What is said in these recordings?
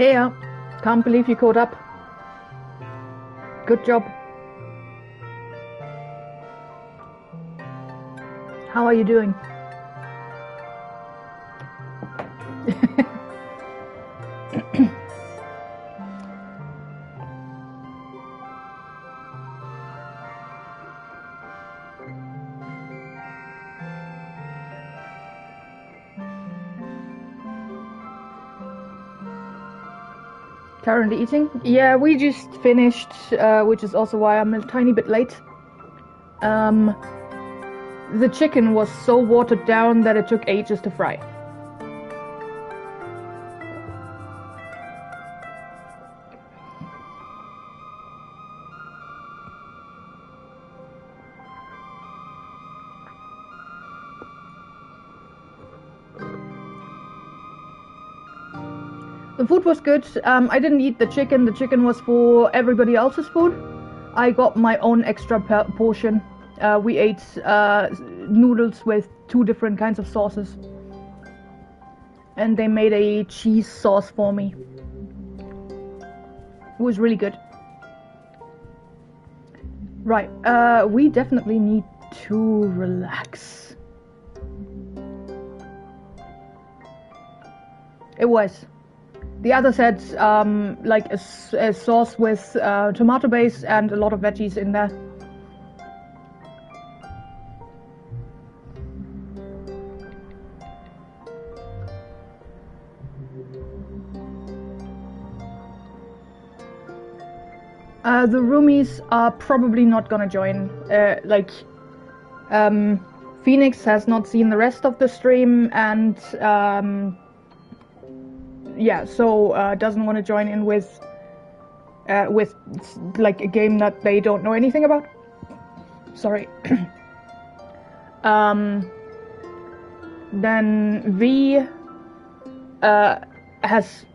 Hey, can't believe you caught up. Good job. How are you doing? Currently eating? Yeah, we just finished, which is also why I'm a tiny bit late. The chicken was so watered down that it took ages to fry. The food was good. I didn't eat the chicken. The chicken was for everybody else's food. I got my own extra portion. We ate noodles with 2 different kinds of sauces. And they made a cheese sauce for me. It was really good. Right, we definitely need to relax. It was. The others had like a sauce with tomato base and a lot of veggies in there. The roomies are probably not gonna join. Phoenix has not seen the rest of the stream and yeah, so doesn't want to join in with like a game that they don't know anything about. Sorry. Then V has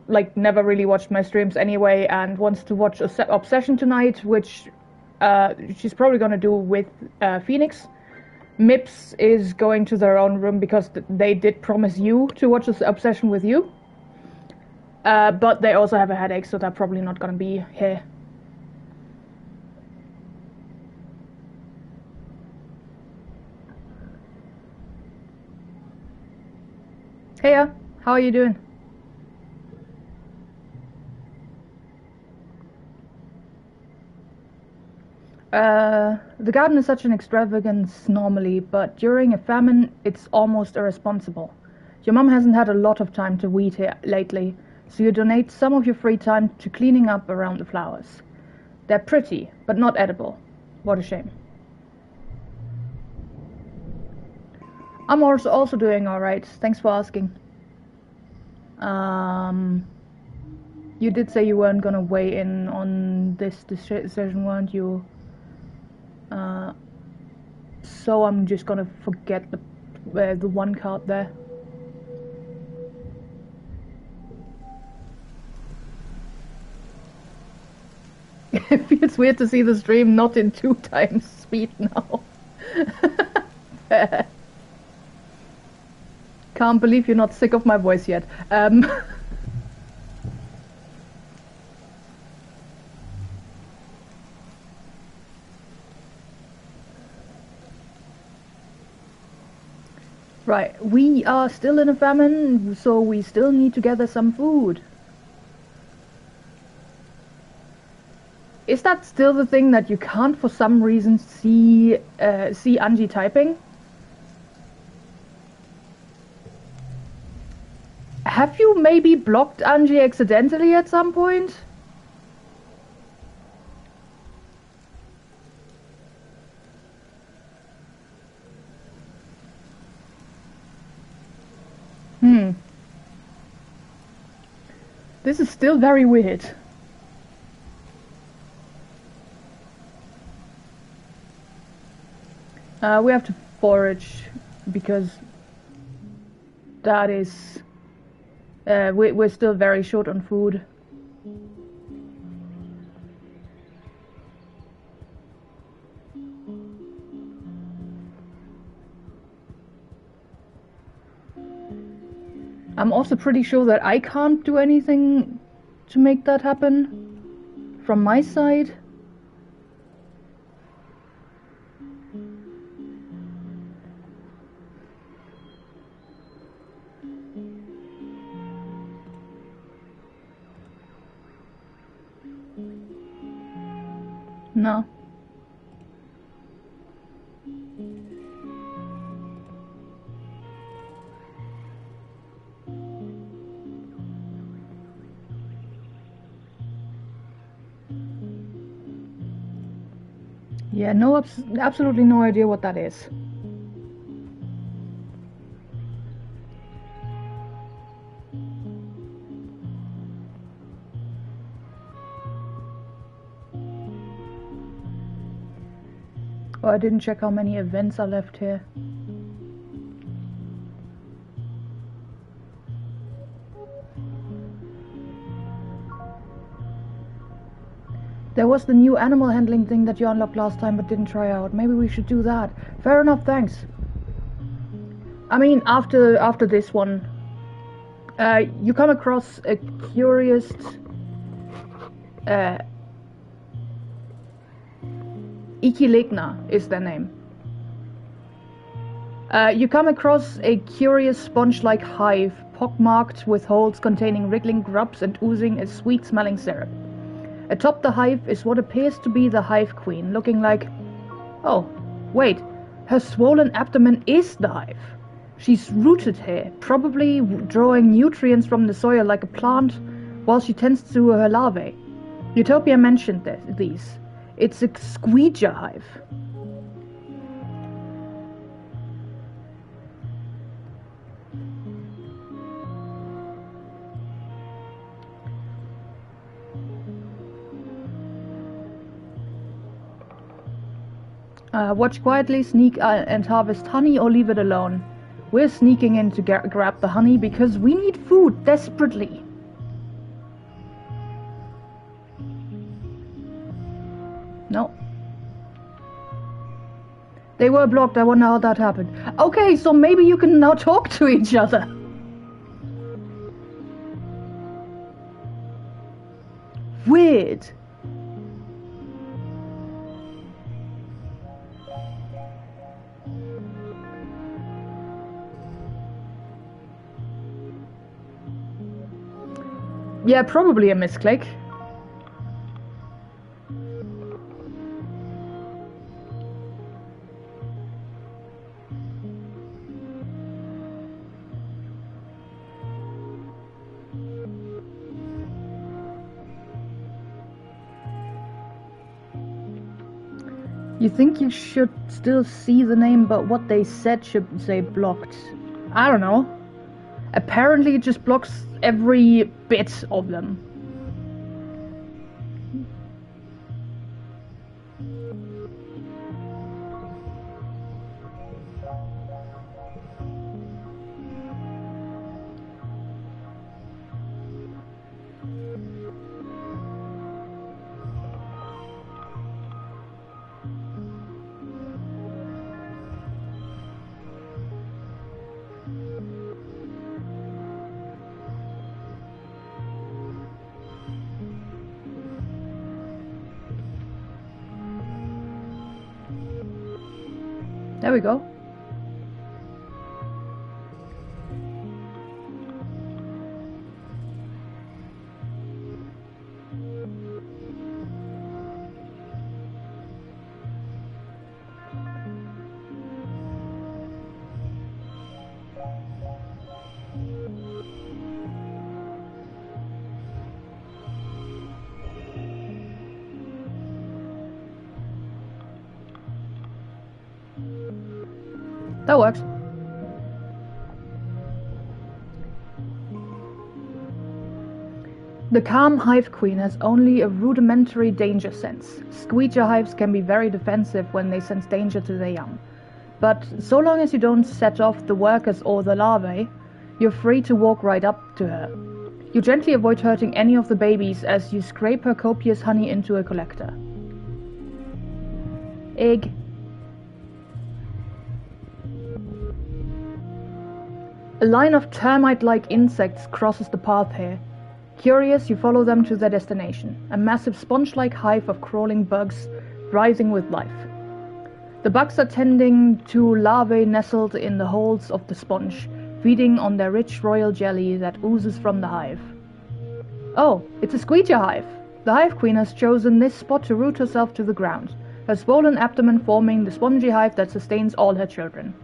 like never really watched my streams anyway and wants to watch Obsession tonight, which she's probably gonna do with Phoenix. Mips is going to their own room because they did promise you to watch this Obsession with you. But they also have a headache, so they're probably not gonna be here. Hey, how are you doing? The garden is such an extravagance normally, but during a famine, it's almost irresponsible. Your mom hasn't had a lot of time to weed here lately, so you donate some of your free time to cleaning up around the flowers. They're pretty, but not edible. What a shame. I'm also doing alright. Thanks for asking. You did say you weren't gonna weigh in on this decision, weren't you? So I'm just gonna forget the one card there. It feels weird to see the stream not in 2 times speed now. Can't believe you're not sick of my voice yet. Right, we are still in a famine, so we still need to gather some food. Is that still the thing that you can't for some reason see Angie typing? Have you maybe blocked Angie accidentally at some point? This is still very weird. We have to forage because that is... we're still very short on food. I'm also pretty sure that I can't do anything to make that happen from my side. No. Yeah, no, absolutely no idea what that is. Oh, I didn't check how many events are left here. There was the new animal handling thing that you unlocked last time but didn't try out. Maybe we should do that. Fair enough, thanks. I mean, after this one, you come across a curious... Ikilegna is their name. You come across a curious sponge-like hive, pockmarked with holes containing wriggling grubs and oozing a sweet-smelling syrup. Atop the hive is what appears to be the hive queen, looking like... Oh, wait, her swollen abdomen is the hive. She's rooted here, probably drawing nutrients from the soil like a plant, while she tends to her larvae. Utopia mentioned these. It's a squeeger hive. Watch quietly, sneak and harvest honey or leave it alone. We're sneaking in to grab the honey because we need food desperately. No. They were blocked, I wonder how that happened. Okay, so maybe you can now talk to each other. Weird. Yeah, probably a misclick. You think you should still see the name, but what they said should say blocked. I don't know. Apparently it just blocks every bit of them. There we go. That works. The calm hive queen has only a rudimentary danger sense. Squeeger hives can be very defensive when they sense danger to their young. But so long as you don't set off the workers or the larvae, you're free to walk right up to her. You gently avoid hurting any of the babies as you scrape her copious honey into a collector. Egg. A line of termite-like insects crosses the path here. Curious, you follow them to their destination, a massive sponge-like hive of crawling bugs rising with life. The bugs are tending to larvae nestled in the holes of the sponge, feeding on their rich royal jelly that oozes from the hive. Oh, it's a squeecher hive! The hive queen has chosen this spot to root herself to the ground, her swollen abdomen forming the spongy hive that sustains all her children.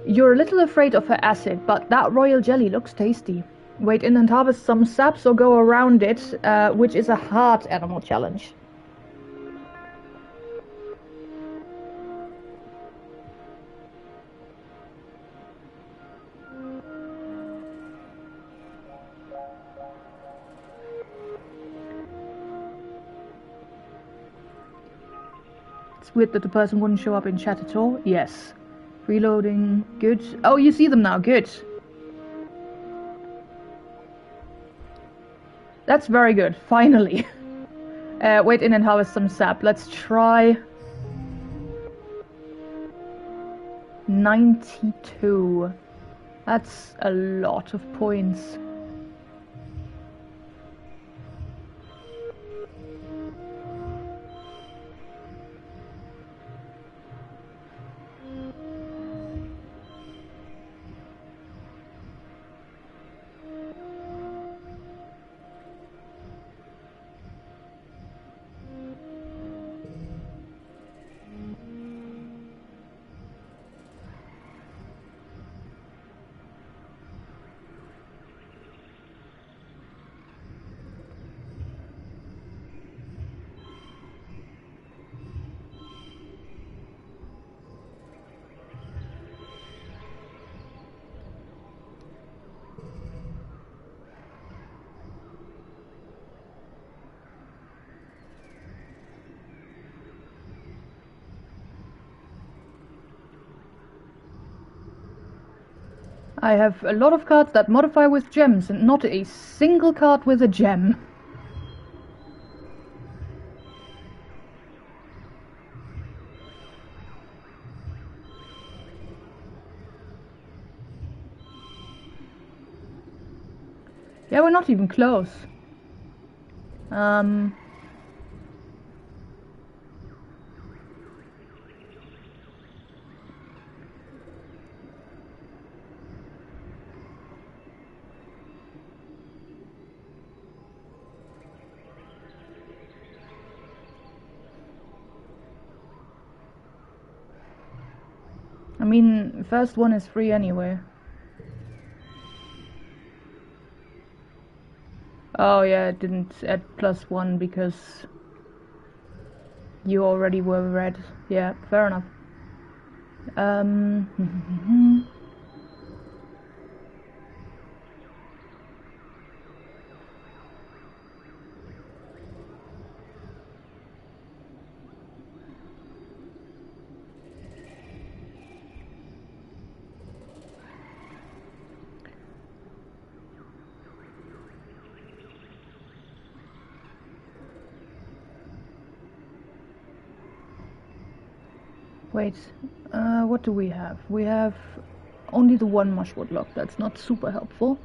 You're a little afraid of her acid, but that royal jelly looks tasty. Wade in and harvest some saps or go around it, which is a hard animal challenge. It's weird that the person wouldn't show up in chat at all. Yes. Reloading. Good. Oh, you see them now. Good. That's very good. Finally. Wait in and harvest some sap. Let's try 92. That's a lot of points. I have a lot of cards that modify with gems, and not a single card with a gem. Yeah, we're not even close. I mean, first one is free anyway. Oh yeah, it didn't add +1 because you already were red. Yeah, fair enough. Wait, what do we have? We have only the one mushwood lock. That's not super helpful.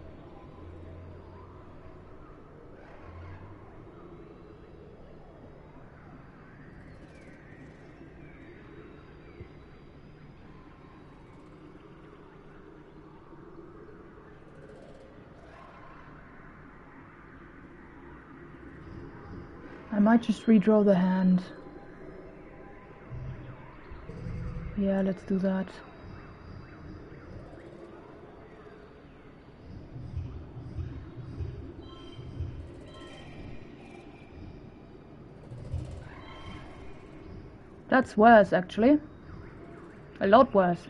I might just redraw the hand. Yeah, let's do that. That's worse, actually. A lot worse.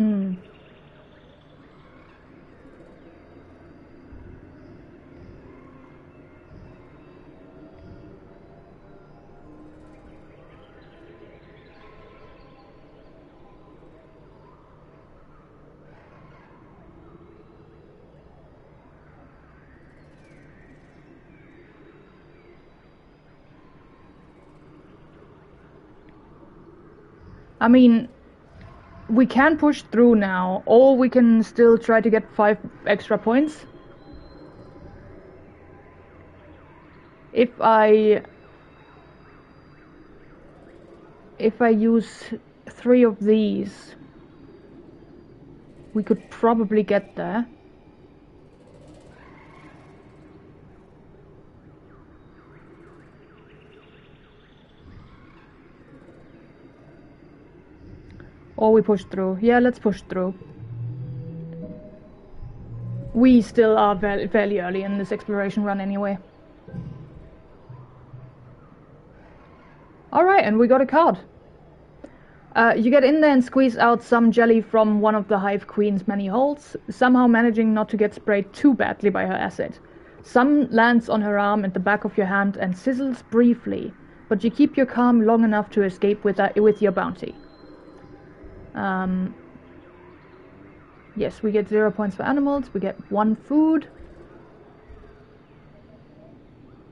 Hmm. I mean, we can push through now, or we can still try to get 5 extra points. If I use 3 of these, we could probably get there. Or we push through. Yeah, let's push through. We still are fairly early in this exploration run anyway. Alright, and we got a card. You get in there and squeeze out some jelly from one of the Hive Queen's many holes, somehow managing not to get sprayed too badly by her acid. Some lands on her arm and the back of your hand and sizzles briefly, but you keep your calm long enough to escape with your bounty. Yes, we get 0 points for animals, we get 1 food,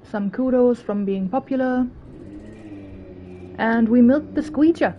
some kudos from being popular, and we milk the squeezer.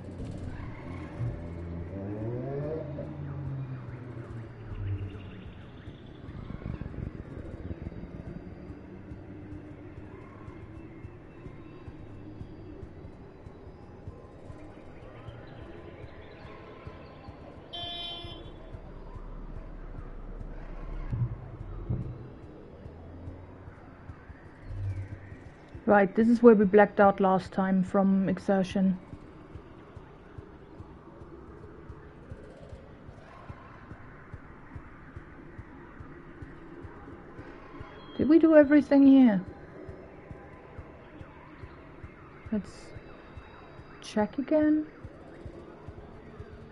Right, this is where we blacked out last time from exertion. Did we do everything here? Let's check again.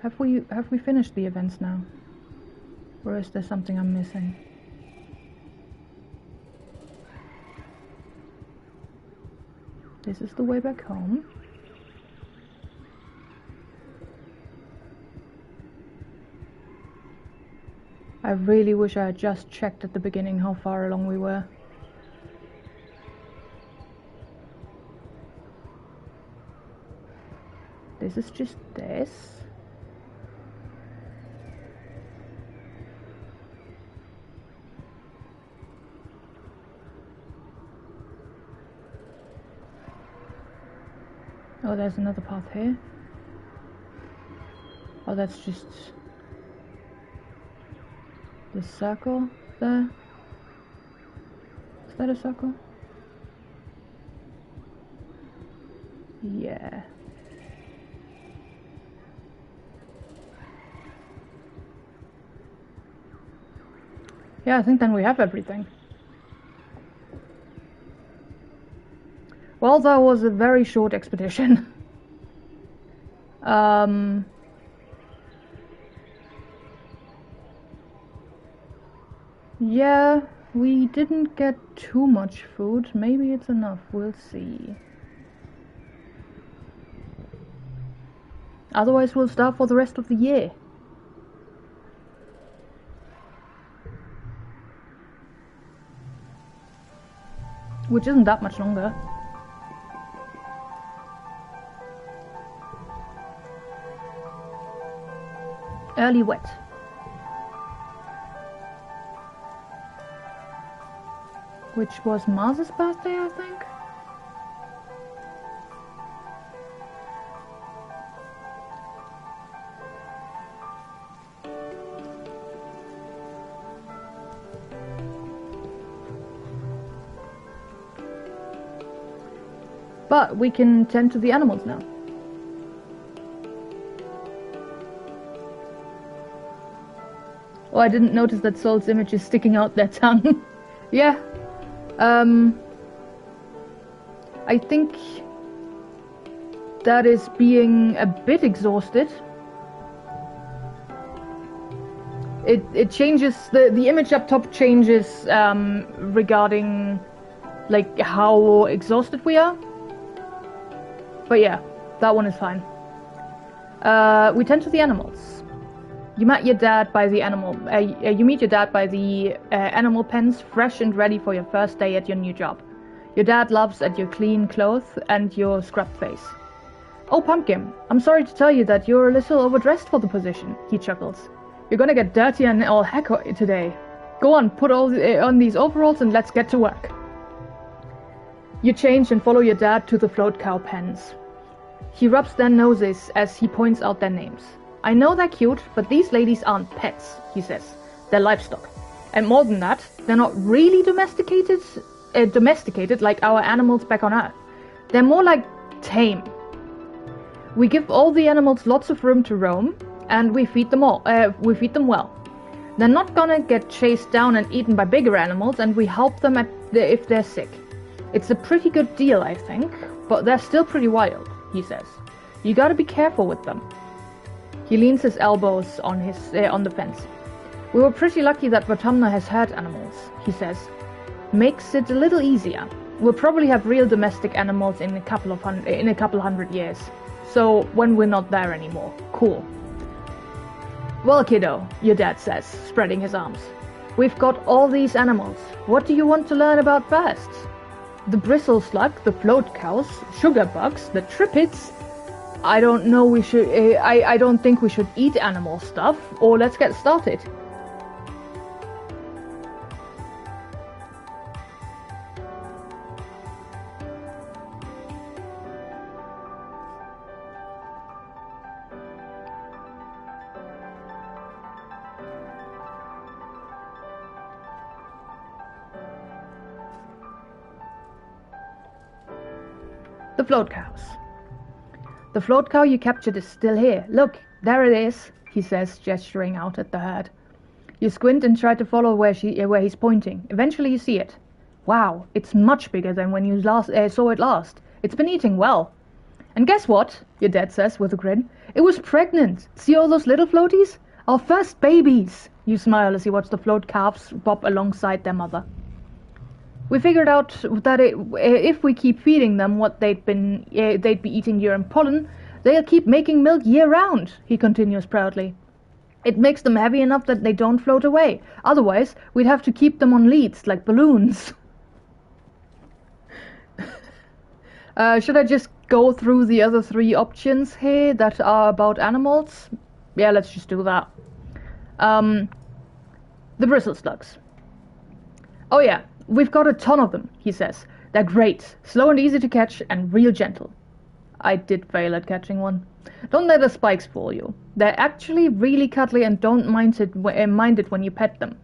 Have we finished the events now? Or is there something I'm missing? This is the way back home. I really wish I had just checked at the beginning how far along we were. This is just this. Oh, there's another path here. Oh, that's just the circle there. Is that a circle? Yeah. Yeah, I think then we have everything. Well, that was a very short expedition. Yeah, we didn't get too much food. Maybe it's enough. We'll see. Otherwise, we'll starve for the rest of the year. Which isn't that much longer. Early wet. Which was Mars's birthday, I think? But we can tend to the animals now. Oh, I didn't notice that Sol's image is sticking out their tongue. Yeah. I think that is being a bit exhausted. it changes, the image up top changes regarding like how exhausted we are. But yeah, that one is fine. We tend to the animals. You met your dad by the animal. You meet your dad by the animal pens, fresh and ready for your first day at your new job. Your dad loves at your clean clothes and your scrubbed face. Oh, Pumpkin, I'm sorry to tell you that you're a little overdressed for the position, he chuckles. You're gonna get dirty and all heck today. Go on, put on these overalls and let's get to work. You change and follow your dad to the float cow pens. He rubs their noses as he points out their names. I know they're cute, but these ladies aren't pets, he says. They're livestock. And more than that, they're not really domesticated like our animals back on Earth. They're more like tame. We give all the animals lots of room to roam, and we feed them well. They're not gonna get chased down and eaten by bigger animals, and we help them if they're sick. It's a pretty good deal, I think, but they're still pretty wild, he says. You gotta be careful with them. He leans his elbows on the fence. We were pretty lucky that Vertumna has herd animals, he says. Makes it a little easier. We'll probably have real domestic animals in a couple hundred years. So when we're not there anymore. Cool. Well, kiddo, your dad says, spreading his arms. We've got all these animals. What do you want to learn about first? The bristle slug, the float cows, sugar bugs, the trippids. I don't know we should... I don't think we should eat animal stuff, or let's get started. The float cows. The float cow you captured is still here. Look, there it is, he says, gesturing out at the herd. You squint and try to follow where he's pointing. Eventually you see it. Wow, it's much bigger than when you saw it last. It's been eating well. And guess what? Your dad says with a grin. It was pregnant. See all those little floaties? Our first babies. You smile as you watch the float calves bob alongside their mother. We figured out that if we keep feeding them what they'd be eating during pollen, they'll keep making milk year-round, he continues proudly. It makes them heavy enough that they don't float away. Otherwise, we'd have to keep them on leads, like balloons. Should I just go through the other 3 options here that are about animals? Yeah, let's just do that. The bristle slugs. Oh yeah. We've got a ton of them, he says. They're great, slow and easy to catch, and real gentle. I did fail at catching one. Don't let the spikes fool you. They're actually really cuddly and don't mind it when you pet them.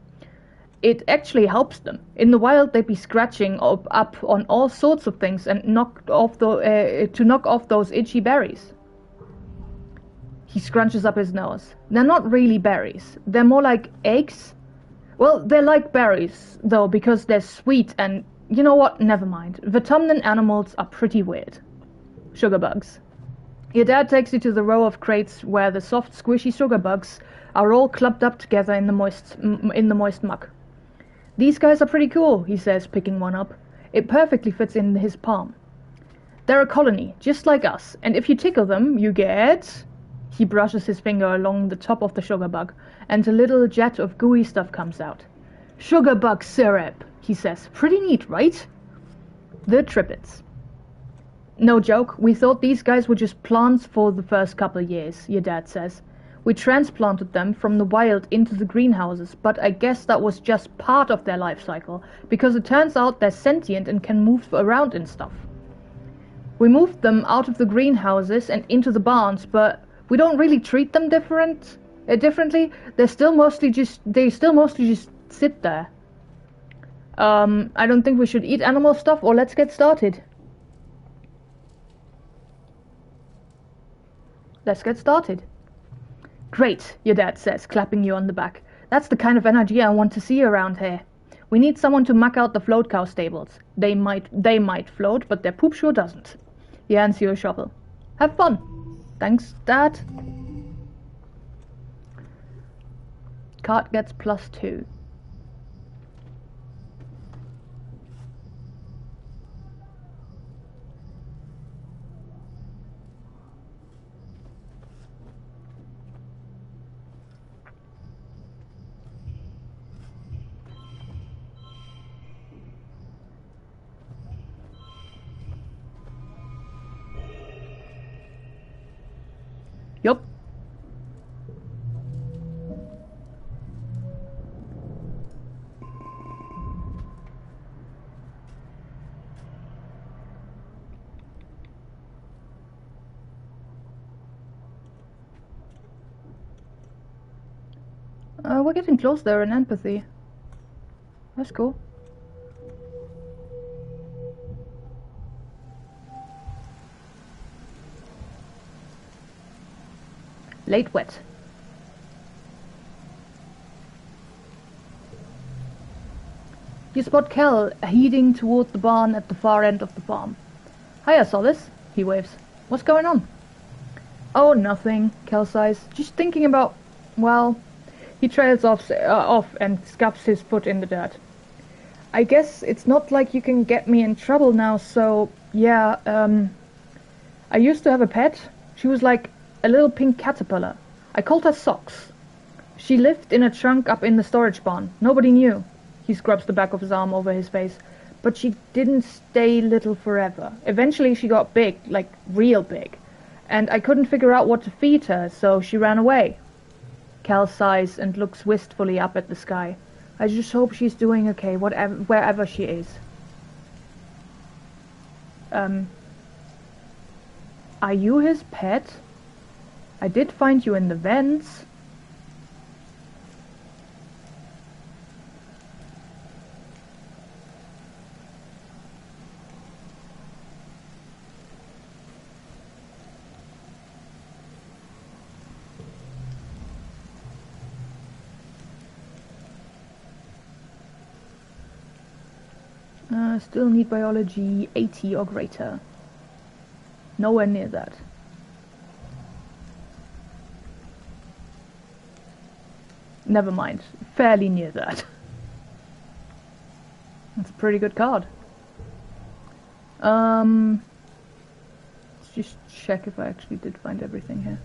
It actually helps them. In the wild, they'd be scratching up on all sorts of things and knock off those itchy berries. He scrunches up his nose. They're not really berries. They're more like eggs. Well, they're like berries, though, because they're sweet and... You know what? Never mind. Vertumnan animals are pretty weird. Sugar bugs. Your dad takes you to the row of crates where the soft, squishy sugar bugs are all clumped up together in the moist muck. These guys are pretty cool, he says, picking one up. It perfectly fits in his palm. They're a colony, just like us, and if you tickle them, you get... He brushes his finger along the top of the sugar bug, and a little jet of gooey stuff comes out. Sugar bug syrup, he says. Pretty neat, right? The trippids. No joke, we thought these guys were just plants for the first couple of years, your dad says. We transplanted them from the wild into the greenhouses, but I guess that was just part of their life cycle, because it turns out they're sentient and can move around and stuff. We moved them out of the greenhouses and into the barns, but we don't really treat them differently. They still mostly just sit there. I don't think we should eat animal stuff, or let's get started. Let's get started. Great, your dad says, clapping you on the back. That's the kind of energy I want to see around here. We need someone to muck out the float cow stables. They might float, but their poop sure doesn't. He hands you a shovel. Have fun. Thanks, Dad. card gets +2. Yup. We're getting close there in empathy. That's cool. Late wet. You spot Kel heading toward the barn at the far end of the farm. Hiya, Solace, he waves. What's going on? Oh, nothing, Kel sighs. Just thinking about, well... He trails off and scuffs his foot in the dirt. I guess it's not like you can get me in trouble now, so... Yeah, I used to have a pet. She was like a little pink caterpillar. I called her Socks. She lived in a trunk up in the storage barn. Nobody knew. He scrubs the back of his arm over his face. But she didn't stay little forever. Eventually she got big, like real big. And I couldn't figure out what to feed her, so she ran away. Cal sighs and looks wistfully up at the sky. I just hope she's doing okay, wherever she is. Are you his pet? I did find you in the vents. Still need biology 80 or greater. Nowhere near that. Never mind. Fairly near that. That's a pretty good card. Let's just check if I actually did find everything here.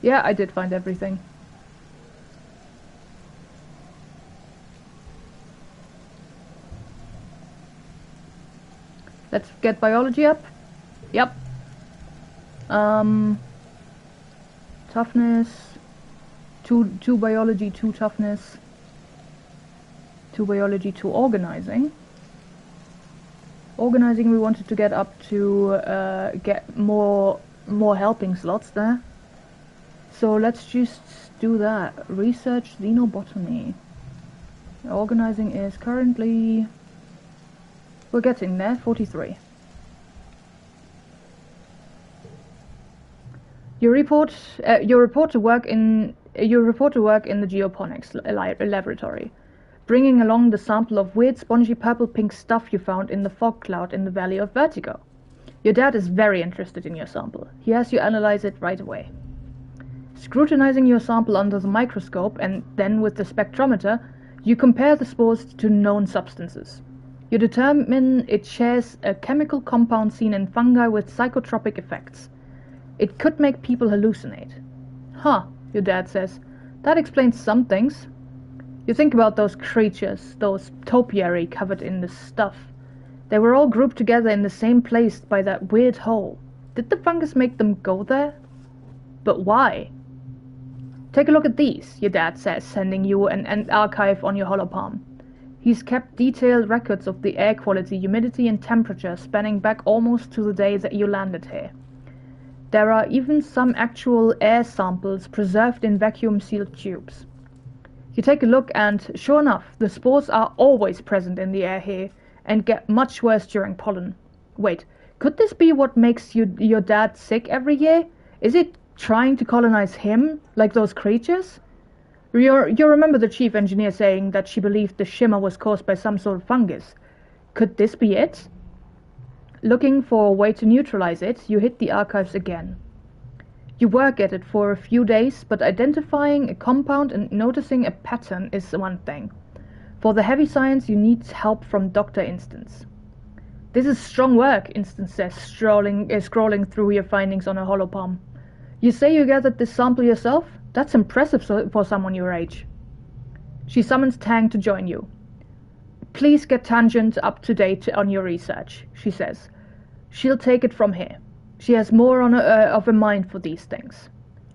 Yeah, I did find everything. Let's get biology up. Yep. Toughness. 2 biology, 2 toughness. 2 biology, 2 organizing. Organizing we wanted to get up to get more helping slots there. So let's just do that. Research xenobotany. Organizing is currently... We're getting there, 43. You report to work in the geoponics laboratory, bringing along the sample of weird spongy purple-pink stuff you found in the fog cloud in the Valley of Vertigo. Your dad is very interested in your sample. He has you analyze it right away. Scrutinizing your sample under the microscope and then with the spectrometer, you compare the spores to known substances. You determine it shares a chemical compound seen in fungi with psychotropic effects. It could make people hallucinate. Huh, your dad says. That explains some things. You think about those creatures, those topiary covered in this stuff. They were all grouped together in the same place by that weird hole. Did the fungus make them go there? But why? Take a look at these, your dad says, sending you an archive on your hollow palm. He's kept detailed records of the air quality, humidity and temperature spanning back almost to the day that you landed here. There are even some actual air samples preserved in vacuum-sealed tubes. You take a look and, sure enough, the spores are always present in the air here and get much worse during pollen. Wait, could this be what makes your dad sick every year? Is it trying to colonize him, like those creatures? You remember the chief engineer saying that she believed the shimmer was caused by some sort of fungus. Could this be it? Looking for a way to neutralize it, you hit the archives again. You work at it for a few days, but identifying a compound and noticing a pattern is one thing. For the heavy science, you need help from Dr. Instance. This is strong work, Instance says, scrolling through your findings on a hollow palm. You say you gathered this sample yourself? That's impressive for someone your age. She summons Tang to join you. Please get Tangent up to date on your research, she says. She'll take it from here. She has more of a mind for these things.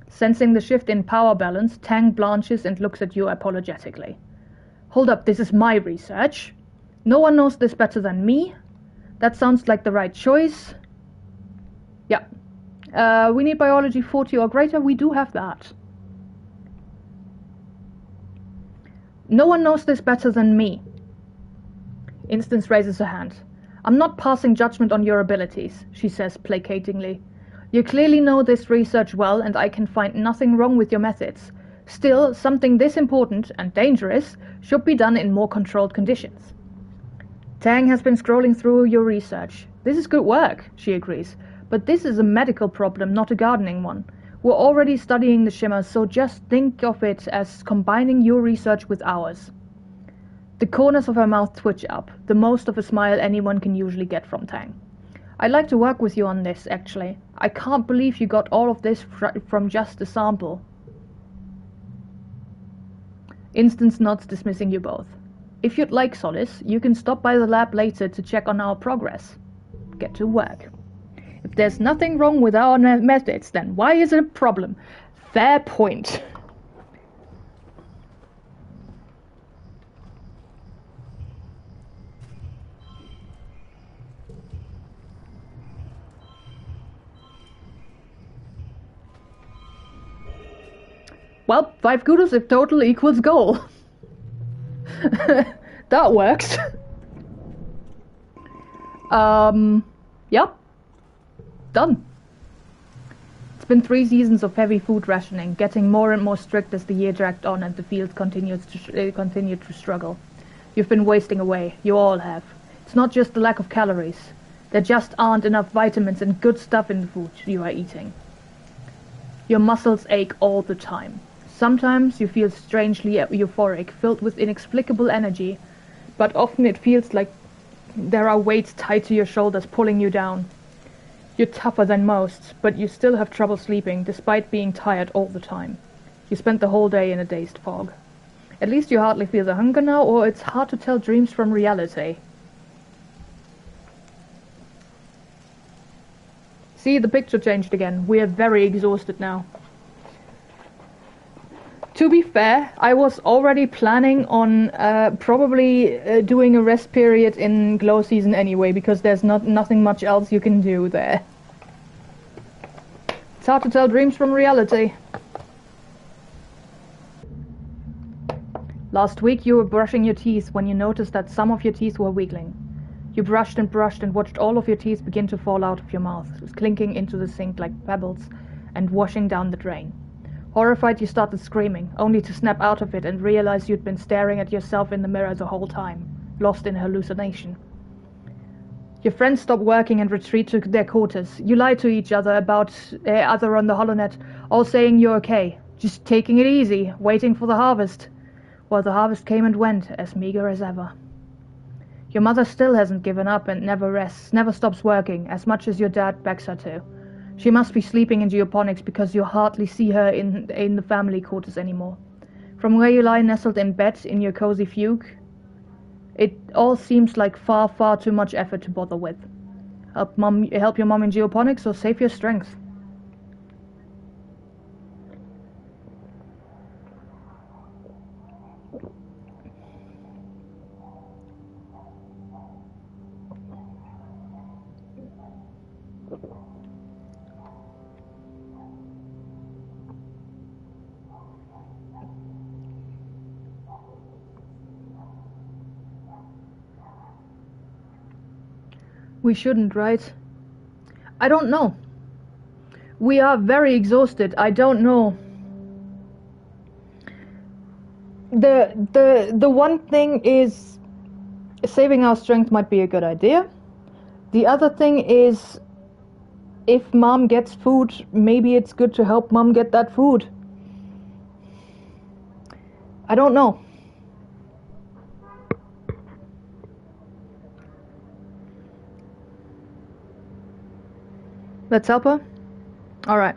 Sensing the shift in power balance, Tang blanches and looks at you apologetically. Hold up, this is my research. No one knows this better than me. That sounds like the right choice. Yeah. We need biology 40 or greater. We do have that. No one knows this better than me. Instance raises her hand. I'm not passing judgment on your abilities, she says placatingly. You clearly know this research well, and I can find nothing wrong with your methods. Still, something this important and dangerous should be done in more controlled conditions. Tang has been scrolling through your research. This is good work, she agrees, but this is a medical problem, not a gardening one. We're already studying the shimmers, so just think of it as combining your research with ours. The corners of her mouth twitch up, the most of a smile anyone can usually get from Tang. I'd like to work with you on this, actually. I can't believe you got all of this from just a sample. Instance nods, dismissing you both. If you'd like solace, you can stop by the lab later to check on our progress. Get to work. If there's nothing wrong with our methods, then why is it a problem? Fair point. Well, 5 kudos if total equals goal. That works. Yep. Done. It's been 3 seasons of heavy food rationing, getting more and more strict as the year dragged on and the field continued to struggle. You've been wasting away. You all have. It's not just the lack of calories. There just aren't enough vitamins and good stuff in the food you are eating. Your muscles ache all the time. Sometimes you feel strangely euphoric, filled with inexplicable energy, but often it feels like there are weights tied to your shoulders pulling you down. You're tougher than most, but you still have trouble sleeping, despite being tired all the time. You spent the whole day in a dazed fog. At least you hardly feel the hunger now, or it's hard to tell dreams from reality. See, the picture changed again. We are very exhausted now. To be fair, I was already planning on probably doing a rest period in glow season anyway, because there's nothing much else you can do there. It's hard to tell dreams from reality. Last week you were brushing your teeth when you noticed that some of your teeth were wiggling. You brushed and watched all of your teeth begin to fall out of your mouth, clinking into the sink like pebbles and washing down the drain. Horrified, you started screaming, only to snap out of it and realize you'd been staring at yourself in the mirror the whole time, lost in hallucination. Your friends stop working and retreat to their quarters. You lie to each other about other on the holonet, all saying you're okay, just taking it easy, waiting for the harvest. Well, the harvest came and went, as meager as ever. Your mother still hasn't given up and never rests, never stops working, as much as your dad begs her to. She must be sleeping in geoponics because you hardly see her in the family quarters anymore. From where you lie nestled in bed in your cozy fugue, it all seems like far, far too much effort to bother with. Help your mom in geoponics or save your strength. We shouldn't, right? I don't know. We are very exhausted. I don't know. The one thing is saving our strength might be a good idea. The other thing is if Mom gets food, maybe it's good to help Mom get that food. I don't know. Let's help her? Alright.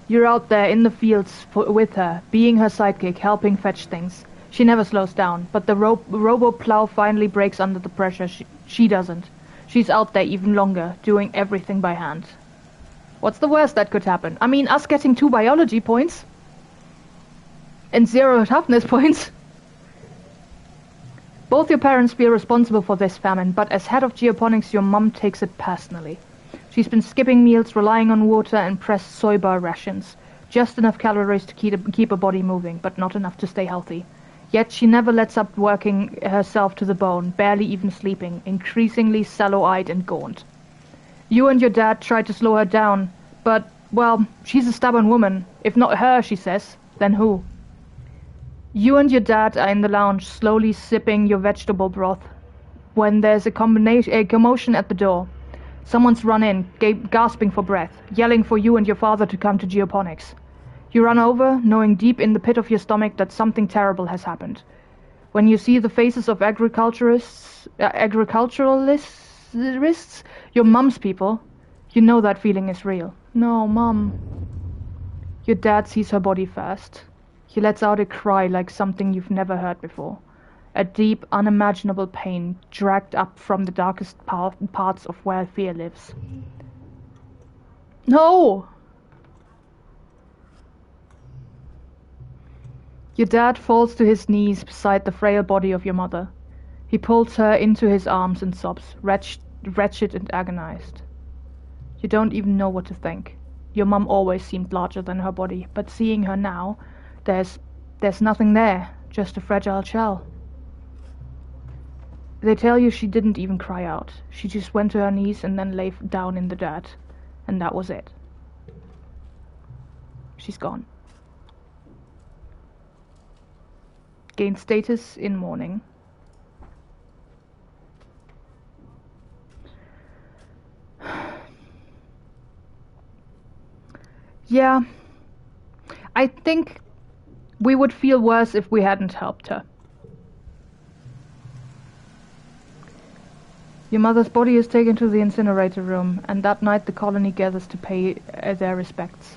You're out there in the fields with her, being her sidekick, helping fetch things. She never slows down, but the robo-plow finally breaks under the pressure. She doesn't. She's out there even longer, doing everything by hand. What's the worst that could happen? I mean, us getting 2 biology points. And 0 toughness points. Both your parents feel responsible for this famine, but as head of geoponics, your mum takes it personally. She's been skipping meals, relying on water and pressed soy bar rations. Just enough calories to keep her body moving, but not enough to stay healthy. Yet she never lets up working herself to the bone, barely even sleeping, increasingly sallow-eyed and gaunt. You and your dad tried to slow her down, but, well, she's a stubborn woman. If not her, she says, then who? You and your dad are in the lounge, slowly sipping your vegetable broth, when there's a commotion at the door. Someone's run in, gasping for breath, yelling for you and your father to come to geoponics. You run over, knowing deep in the pit of your stomach that something terrible has happened. When you see the faces of agriculturalists, your mum's people, you know that feeling is real. No, Mum. Your dad sees her body first. He lets out a cry like something you've never heard before. A deep, unimaginable pain dragged up from the darkest parts of where fear lives. No! Your dad falls to his knees beside the frail body of your mother. He pulls her into his arms and sobs, wretched and agonized. You don't even know what to think. Your mum always seemed larger than her body, but seeing her now, there's nothing there, just a fragile shell. They tell you she didn't even cry out. She just went to her knees and then lay down in the dirt. And that was it. She's gone. Gained status in mourning. Yeah. I think we would feel worse if we hadn't helped her. Your mother's body is taken to the incinerator room, and that night the colony gathers to pay their respects.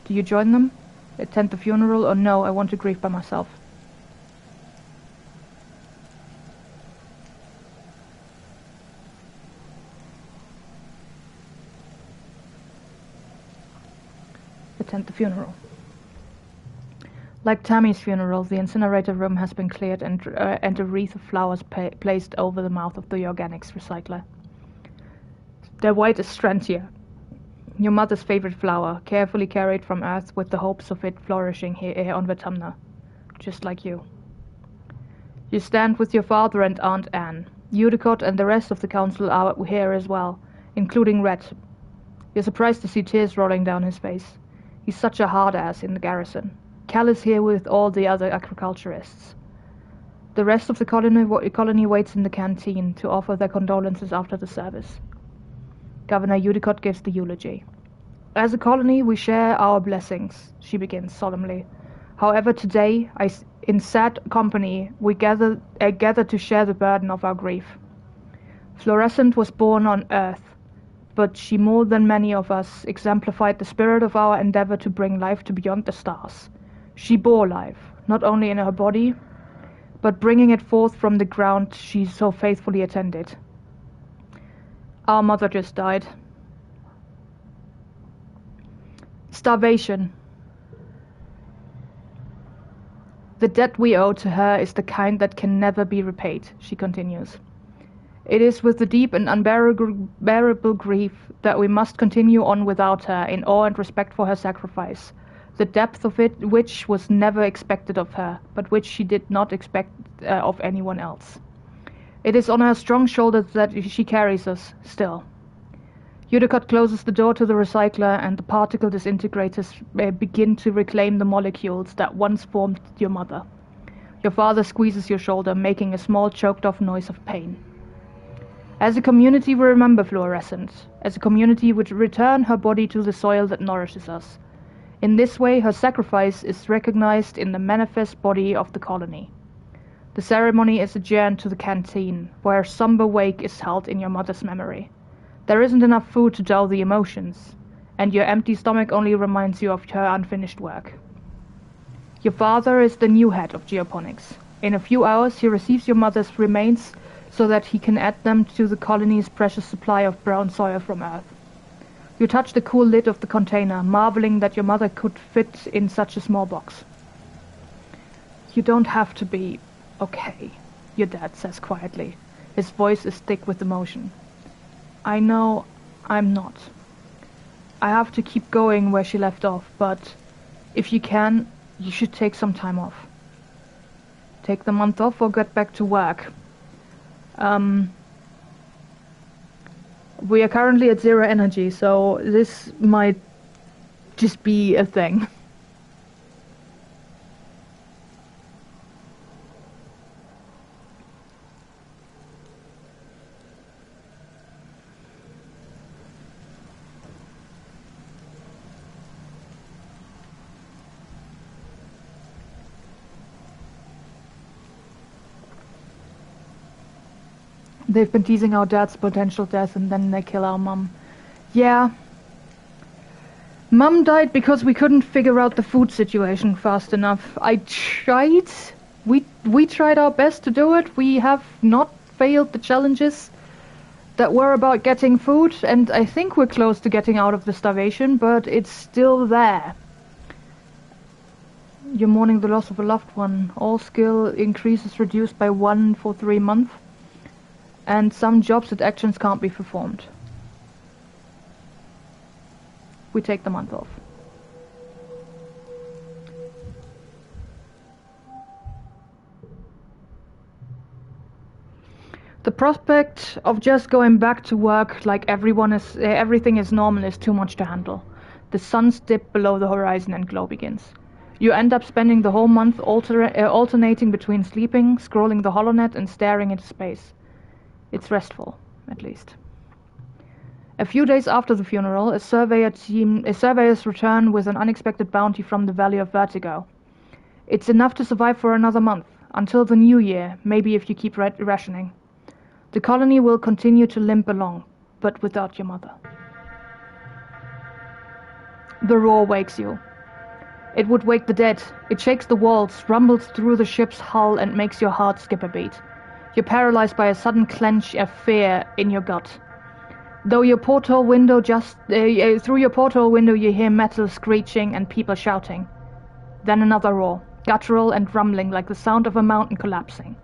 Do you join them? Attend the funeral, or no, I want to grieve by myself? Attend the funeral. Like Tammy's funeral, the incinerator room has been cleared and a wreath of flowers placed over the mouth of the organics recycler. They're white as Strantia, your mother's favorite flower, carefully carried from Earth with the hopes of it flourishing here on Vertumna, just like you. You stand with your father and Aunt Anne. Udicott and the rest of the council are here as well, including Rhett. You're surprised to see tears rolling down his face. He's such a hard ass in the garrison. Cal is here with all the other agriculturists. The rest of the colony waits in the canteen to offer their condolences after the service. Governor Udicott gives the eulogy. As a colony, we share our blessings, she begins solemnly. However, today, in sad company, we gather to share the burden of our grief. Fluorescent was born on Earth, but she more than many of us exemplified the spirit of our endeavor to bring life to beyond the stars. She bore life, not only in her body, but bringing it forth from the ground she so faithfully attended. Our mother just died. Starvation. The debt we owe to her is the kind that can never be repaid, she continues. It is with the deep and unbearable grief that we must continue on without her, in awe and respect for her sacrifice, the depth of it which was never expected of her, but which she did not expect of anyone else. It is on her strong shoulders that she carries us, still. Udicott closes the door to the recycler, and the particle disintegrators begin to reclaim the molecules that once formed your mother. Your father squeezes your shoulder, making a small choked-off noise of pain. As a community, we remember Fluorescent. As a community, we return her body to the soil that nourishes us. In this way, her sacrifice is recognized in the manifest body of the colony. The ceremony is adjourned to the canteen, where a somber wake is held in your mother's memory. There isn't enough food to dull the emotions, and your empty stomach only reminds you of her unfinished work. Your father is the new head of geoponics. In a few hours, he receives your mother's remains so that he can add them to the colony's precious supply of brown soil from Earth. You touch the cool lid of the container, marveling that your mother could fit in such a small box. You don't have to be okay, your dad says quietly. His voice is thick with emotion. I know I'm not. I have to keep going where she left off, but if you can, you should take some time off. Take the month off or get back to work. We are currently at 0 energy, so this might just be a thing. They've been teasing our dad's potential death and then they kill our mum. Yeah. Mum died because we couldn't figure out the food situation fast enough. I tried. We tried our best to do it. We have not failed the challenges that were about getting food, and I think we're close to getting out of the starvation, but it's still there. You're mourning the loss of a loved one. All skill increases reduced by 1 for 3 months. And some jobs and actions can't be performed. We take the month off. The prospect of just going back to work like everything is normal is too much to handle. The suns dip below the horizon and glow begins. You end up spending the whole month alternating between sleeping, scrolling the holonet, and staring into space. It's restful, at least. A few days after the funeral, a surveyors return with an unexpected bounty from the Valley of Vertigo. It's enough to survive for another month, until the new year, maybe if you keep rationing. The colony will continue to limp along, but without your mother. The roar wakes you. It would wake the dead. It shakes the walls, rumbles through the ship's hull, and makes your heart skip a beat. You're paralyzed by a sudden clench of fear in your gut. Through your porthole window you hear metal screeching and people shouting. Then another roar, guttural and rumbling like the sound of a mountain collapsing.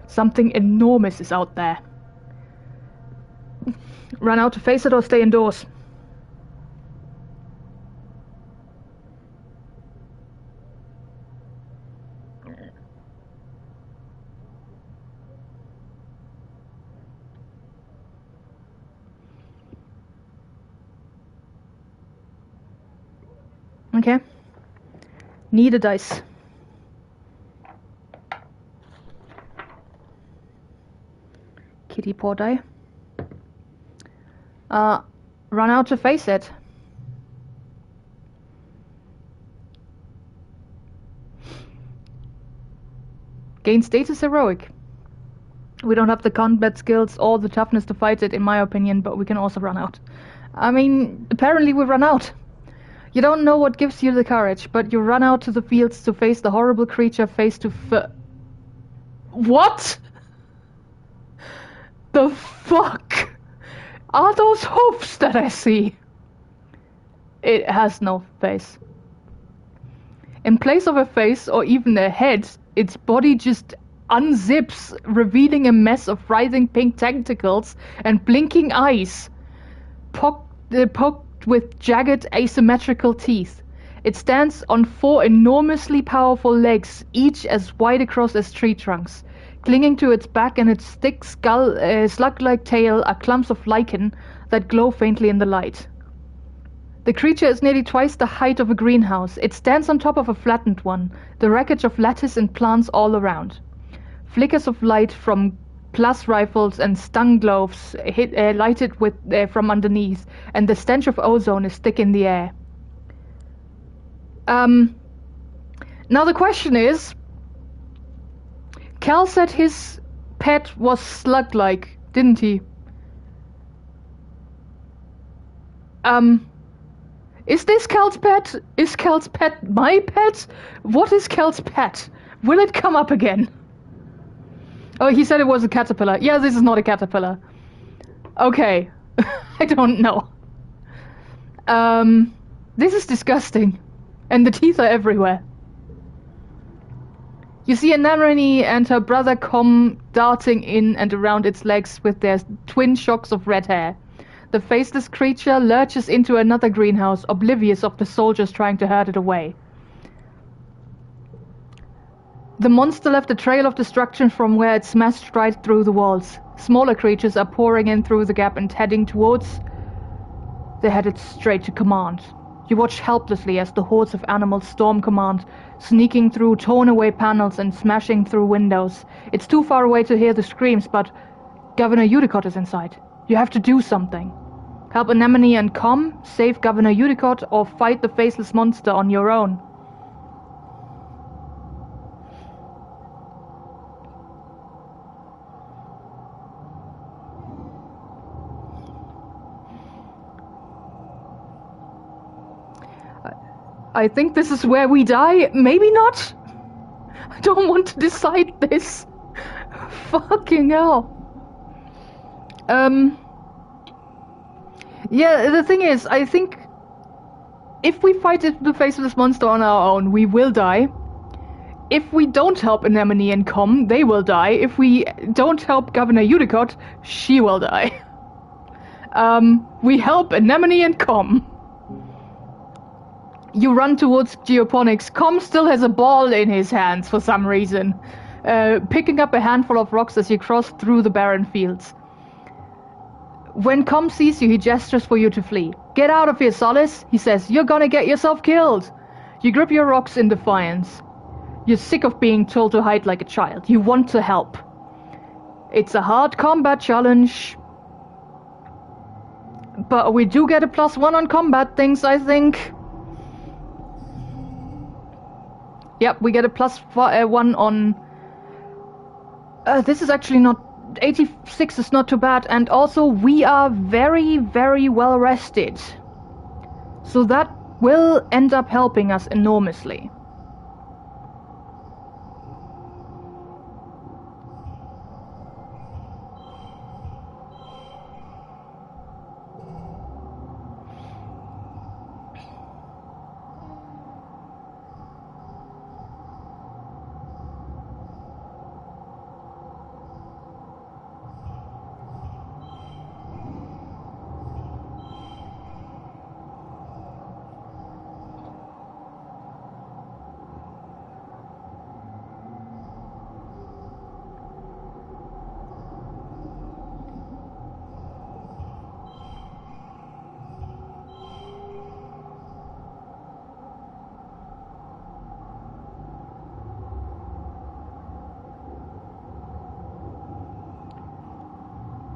Something enormous is out there. Run out to face it or stay indoors. Okay. Need a dice. Kitty paw die. Run out to face it. Gain status heroic. We don't have the combat skills or the toughness to fight it, in my opinion, but we can also run out. I mean, apparently we run out. You don't know what gives you the courage, but you run out to the fields to face the horrible creature face to What? The fuck are those hoofs that I see? It has no face. In place of a face or even a head, its body just unzips, revealing a mess of writhing pink tentacles and blinking eyes, poked with jagged asymmetrical teeth. It stands on 4 enormously powerful legs, each as wide across as tree trunks. Clinging to its back and its thick slug-like tail are clumps of lichen that glow faintly in the light. The creature is nearly twice the height of a greenhouse. It stands on top of a flattened one, the wreckage of lattice and plants all around. Flickers of light from plus rifles and stun gloves lighted with from underneath, and the stench of ozone is thick in the air. Now the question is, Cal said his pet was slug-like, didn't he? Is this Cal's pet? Is Cal's pet my pet? What is Cal's pet? Will it come up again? Oh, he said it was a caterpillar. Yeah, this is not a caterpillar. Okay. I don't know. This is disgusting. And the teeth are everywhere. You see Anemone and her brother come darting in and around its legs with their twin shocks of red hair. The faceless creature lurches into another greenhouse, oblivious of the soldiers trying to herd it away. The monster left a trail of destruction from where it smashed right through the walls. Smaller creatures are pouring in through the gap and heading towards... They're headed straight to command. You watch helplessly as the hordes of animals storm command, sneaking through torn-away panels and smashing through windows. It's too far away to hear the screams, but Governor Udicott is inside. You have to do something. Help Anemone and Com, save Governor Udicott, or fight the faceless monster on your own. I think this is where we die. Maybe not. I don't want to decide this. Fucking hell. Yeah, the thing is, I think if we fight the faceless monster on our own, we will die. If we don't help Anemone and Com, they will die. If we don't help Governor Udicott, she will die. We help Anemone and Com. You run towards Geoponics. Com still has a ball in his hands for some reason, picking up a handful of rocks as you cross through the barren fields. When Com sees you, he gestures for you to flee. Get out of here, Solace, he says. You're gonna get yourself killed. You grip your rocks in defiance. You're sick of being told to hide like a child. You want to help. It's a hard combat challenge. But we do get a +1 on combat things, I think. Yep, we get a +1 on... this is actually not... 86 is not too bad, and also we are very, very well rested. So that will end up helping us enormously.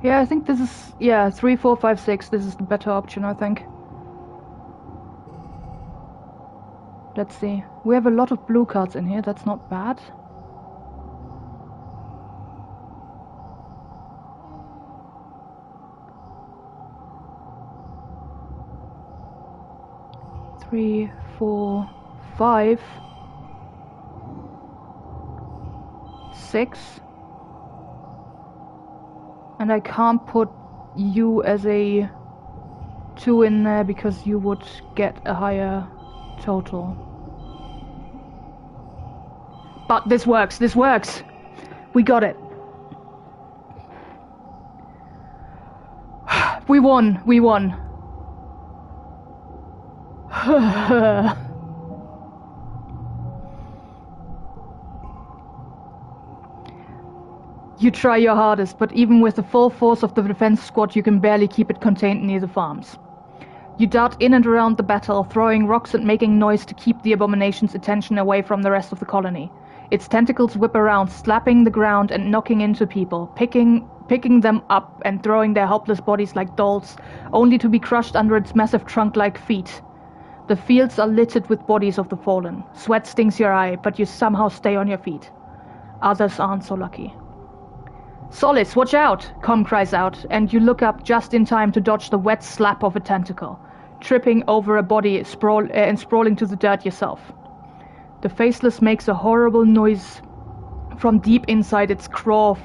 Yeah, I think this is... Yeah, 3, 4, 5, 6. This is the better option, I think. Let's see. We have a lot of blue cards in here. That's not bad. Three, 4, 5, 6. And I can't put you as a 2 in there because you would get a higher total. But this works, this works! We got it. We won, we won. You try your hardest, but even with the full force of the defense squad, you can barely keep it contained near the farms. You dart in and around the battle, throwing rocks and making noise to keep the abomination's attention away from the rest of the colony. Its tentacles whip around, slapping the ground and knocking into people, picking them up and throwing their helpless bodies like dolls, only to be crushed under its massive trunk-like feet. The fields are littered with bodies of the fallen. Sweat stings your eye, but you somehow stay on your feet. Others aren't so lucky. "Solis, watch out!" Com cries out, and you look up just in time to dodge the wet slap of a tentacle, tripping over a body and sprawling to the dirt yourself. The Faceless makes a horrible noise from deep inside its claw,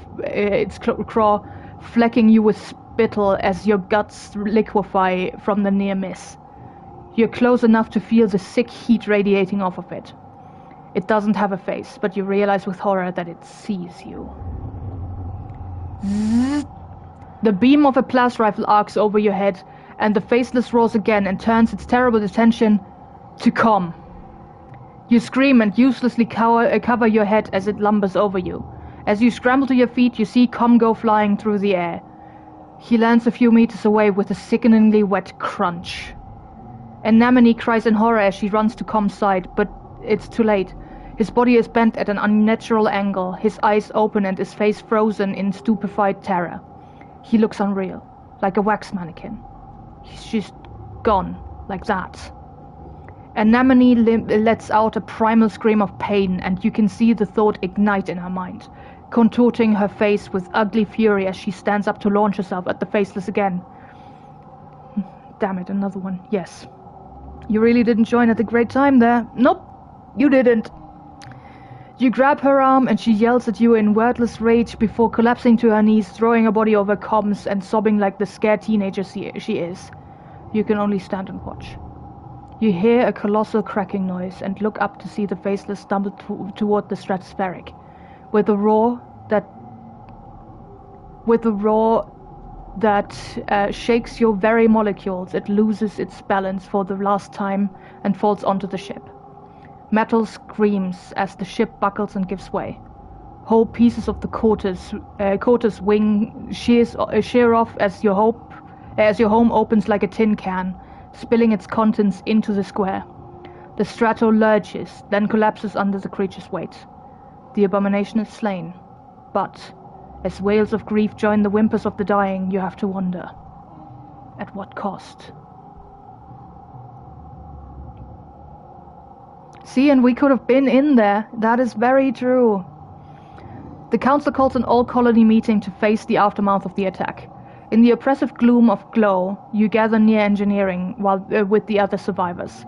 flecking you with spittle as your guts liquefy from the near miss. You're close enough to feel the sick heat radiating off of it. It doesn't have a face, but you realize with horror that it sees you. Zzz. The beam of a blast rifle arcs over your head, and the Faceless roars again and turns its terrible attention to Com. You scream and uselessly cover your head as it lumbers over you. As you scramble to your feet, you see Com go flying through the air. He lands a few meters away with a sickeningly wet crunch. Anemone cries in horror as she runs to Com's side, but it's too late. His body is bent at an unnatural angle, his eyes open and his face frozen in stupefied terror. He looks unreal, like a wax mannequin. He's just gone, like that. Anemone lets out a primal scream of pain, and you can see the thought ignite in her mind, contorting her face with ugly fury as she stands up to launch herself at the Faceless again. Damn it, another one. Yes. You really didn't join at a great time there. Nope, you didn't. You grab her arm and she yells at you in wordless rage before collapsing to her knees, throwing her body over Com's and sobbing like the scared teenager she is. You can only stand and watch. You hear a colossal cracking noise and look up to see the Faceless stumble toward the stratospheric. With a roar that shakes your very molecules, it loses its balance for the last time and falls onto the ship. Metal screams as the ship buckles and gives way. Whole pieces of the quarter's wing shear off as your home opens like a tin can, spilling its contents into the square. The strato lurches, then collapses under the creature's weight. The abomination is slain, but as wails of grief join the whimpers of the dying, you have to wonder, at what cost? See, and we could have been in there. That is very true. The council calls an all-colony meeting to face the aftermath of the attack. In the oppressive gloom of Glow, you gather near engineering with the other survivors.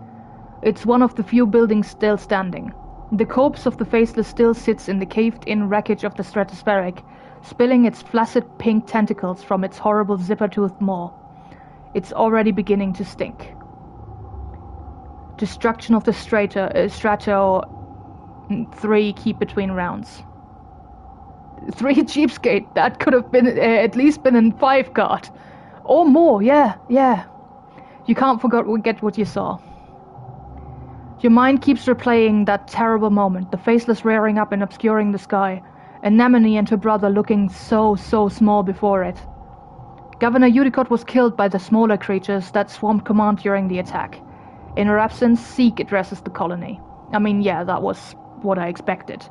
It's one of the few buildings still standing. The corpse of the Faceless still sits in the caved-in wreckage of the stratospheric, spilling its flaccid pink tentacles from its horrible zipper-toothed maw. It's already beginning to stink. Destruction of the Strato 3 keep between rounds. 3 cheapskate, that could have been at least been in 5 card. Or more, yeah. You can't forget what you saw. Your mind keeps replaying that terrible moment, the Faceless rearing up and obscuring the sky, Anemone and her brother looking so small before it. Governor Udicott was killed by the smaller creatures that swamped command during the attack. In her absence, Zeke addresses the colony. I mean, yeah, that was what I expected.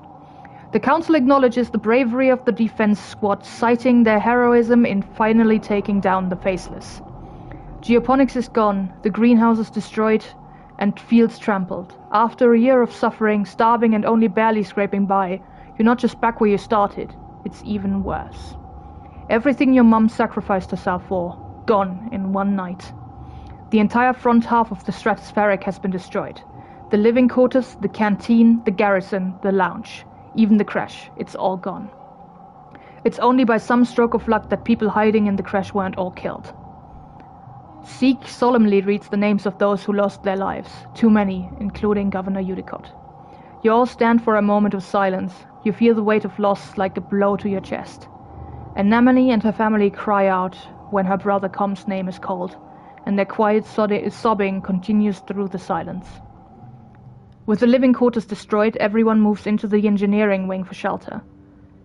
The council acknowledges the bravery of the defense squad, citing their heroism in finally taking down the Faceless. Geoponics is gone, the greenhouses destroyed, and fields trampled. After a year of suffering, starving and only barely scraping by, you're not just back where you started, it's even worse. Everything your mum sacrificed herself for, gone in one night. The entire front half of the stratospheric has been destroyed. The living quarters, the canteen, the garrison, the lounge, even the crash, it's all gone. It's only by some stroke of luck that people hiding in the crash weren't all killed. Zeke solemnly reads the names of those who lost their lives, too many, including Governor Udicott. You all stand for a moment of silence. You feel the weight of loss like a blow to your chest. Anemone and her family cry out when her brother Com's name is called, and their quiet sobbing continues through the silence. With the living quarters destroyed, everyone moves into the engineering wing for shelter.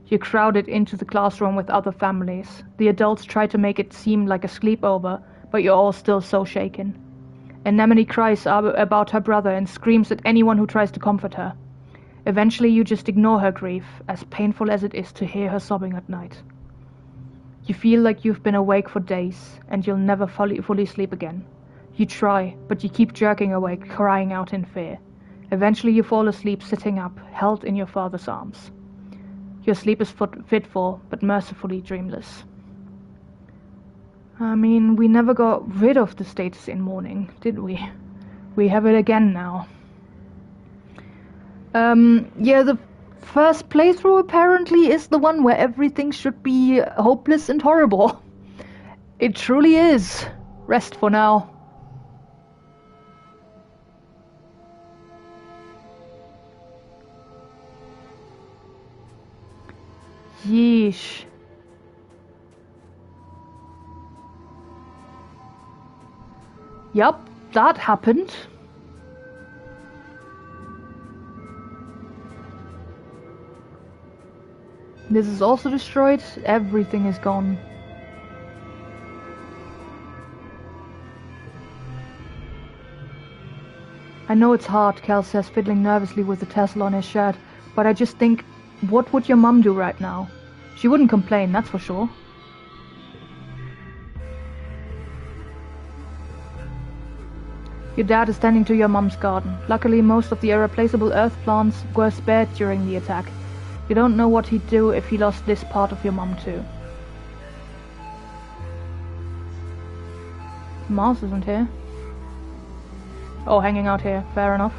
You're crowded into the classroom with other families. The adults try to make it seem like a sleepover, but you're all still so shaken. Anemone cries about her brother and screams at anyone who tries to comfort her. Eventually you just ignore her grief, as painful as it is to hear her sobbing at night. You feel like you've been awake for days, and you'll never fully sleep again. You try, but you keep jerking awake, crying out in fear. Eventually you fall asleep sitting up, held in your father's arms. Your sleep is fitful, but mercifully dreamless. I mean, we never got rid of the status in mourning, did we? We have it again now. Yeah, the first playthrough apparently is the one where everything should be hopeless and horrible. It truly is. Rest for now. Yeesh. Yup, that happened. This is also destroyed. Everything is gone. I know it's hard, Cal says, fiddling nervously with the tassel on his shirt, but I just think, what would your mum do right now? She wouldn't complain, that's for sure. Your dad is tending to your mum's garden. Luckily, most of the irreplaceable earth plants were spared during the attack. You don't know what he'd do if he lost this part of your mum too. Mars isn't here. Oh, hanging out here. Fair enough.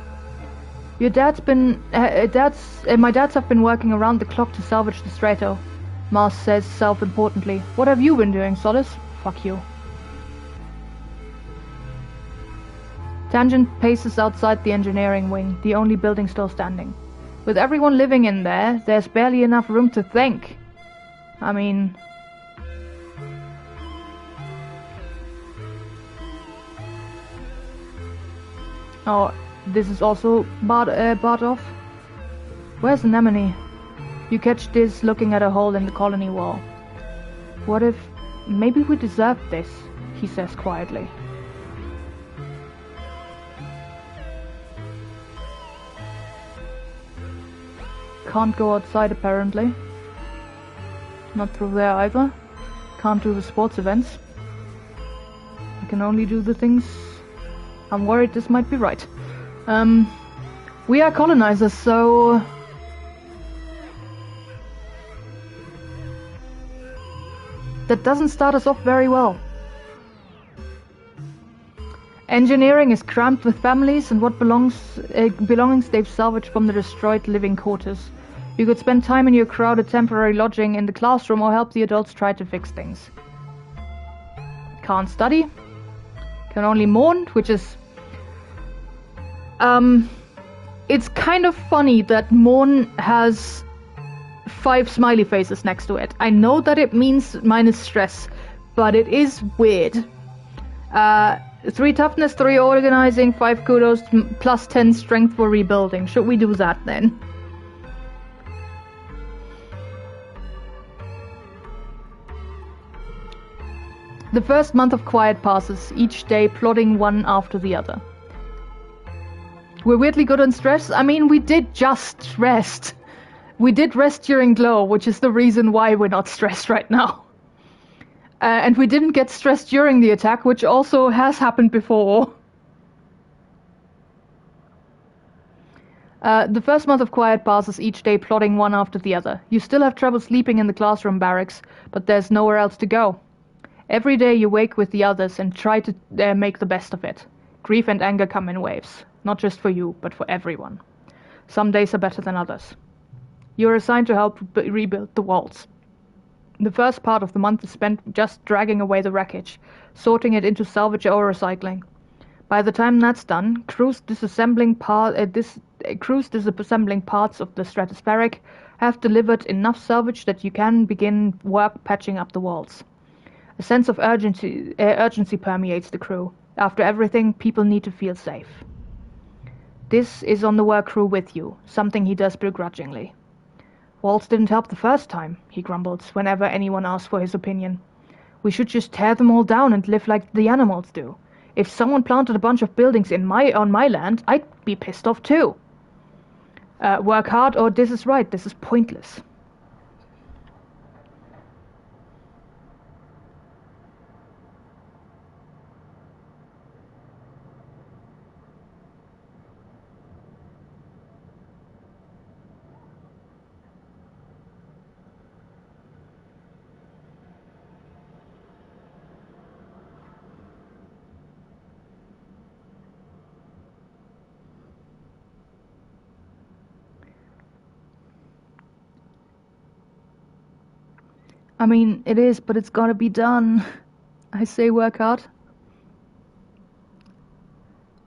Your dad's been... my dads have been working around the clock to salvage the Strato. Mars says self-importantly. What have you been doing, Solace? Fuck you. Tangent paces outside the engineering wing, the only building still standing. With everyone living in there, there's barely enough room to think. I mean... Oh, this is also barred off. Where's Anemone? You catch Diz looking at a hole in the colony wall. What if... maybe we deserved this, he says quietly. Can't go outside apparently. Not through there either. Can't do the sports events. I can only do the things... I'm worried this might be right. We are colonizers, so... that doesn't start us off very well. Engineering is cramped with families and what belongings they've salvaged from the destroyed living quarters. You could spend time in your crowded temporary lodging in the classroom or help the adults try to fix things. Can't study. Can only mourn, which is... it's kind of funny that mourn has 5 smiley faces next to it. I know that it means minus stress, but it is weird. 3 toughness, 3 organizing, 5 kudos, plus 10 strength for rebuilding. Should we do that then? The first month of quiet passes, each day plodding one after the other. We're weirdly good on stress. I mean, we did just rest. We did rest during Glow, which is the reason why we're not stressed right now. And we didn't get stressed during the attack, which also has happened before. The first month of quiet passes, each day plodding one after the other. You still have trouble sleeping in the classroom barracks, but there's nowhere else to go. Every day you wake with the others and try to make the best of it. Grief and anger come in waves, not just for you, but for everyone. Some days are better than others. You're assigned to help rebuild the walls. The first part of the month is spent just dragging away the wreckage, sorting it into salvage or recycling. By the time that's done, crews disassembling parts of the stratospheric have delivered enough salvage that you can begin work patching up the walls. A sense of urgency permeates the crew. After everything, people need to feel safe. This is on the work crew with you, something he does begrudgingly. Walls didn't help the first time, he grumbles whenever anyone asks for his opinion. We should just tear them all down and live like the animals do. If someone planted a bunch of buildings on my land, I'd be pissed off too. Work hard, or this is right, this is pointless. I mean, it is, but it's gotta be done. I say work hard.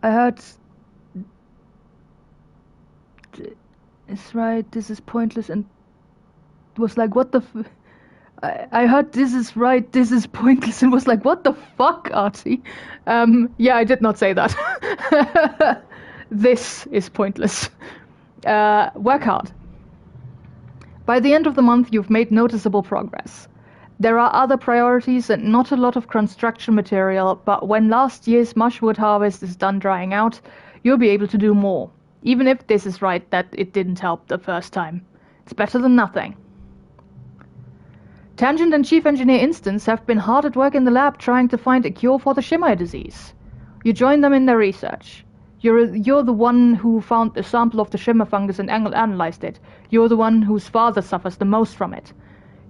I heard... It's right, this is pointless, and was like, what the I heard this is right, this is pointless, and was like, what the fuck, Artie? Yeah, I did not say that. This is pointless. Work hard. By the end of the month, you've made noticeable progress. There are other priorities and not a lot of construction material, but when last year's mushwood harvest is done drying out, you'll be able to do more. Even if this is right that it didn't help the first time. It's better than nothing. Tangent and Chief Engineer Instance have been hard at work in the lab trying to find a cure for the Shimmer disease. You join them in their research. You're the one who found a sample of the Shimmer fungus and analyzed it. You're the one whose father suffers the most from it.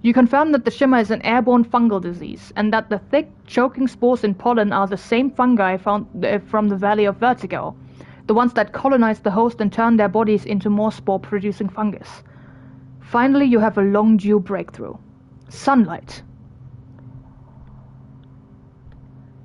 You confirm that the Shimmer is an airborne fungal disease, and that the thick, choking spores in pollen are the same fungi found from the Valley of Vertigo, the ones that colonize the host and turn their bodies into more spore-producing fungus. Finally, you have a long-due breakthrough. Sunlight.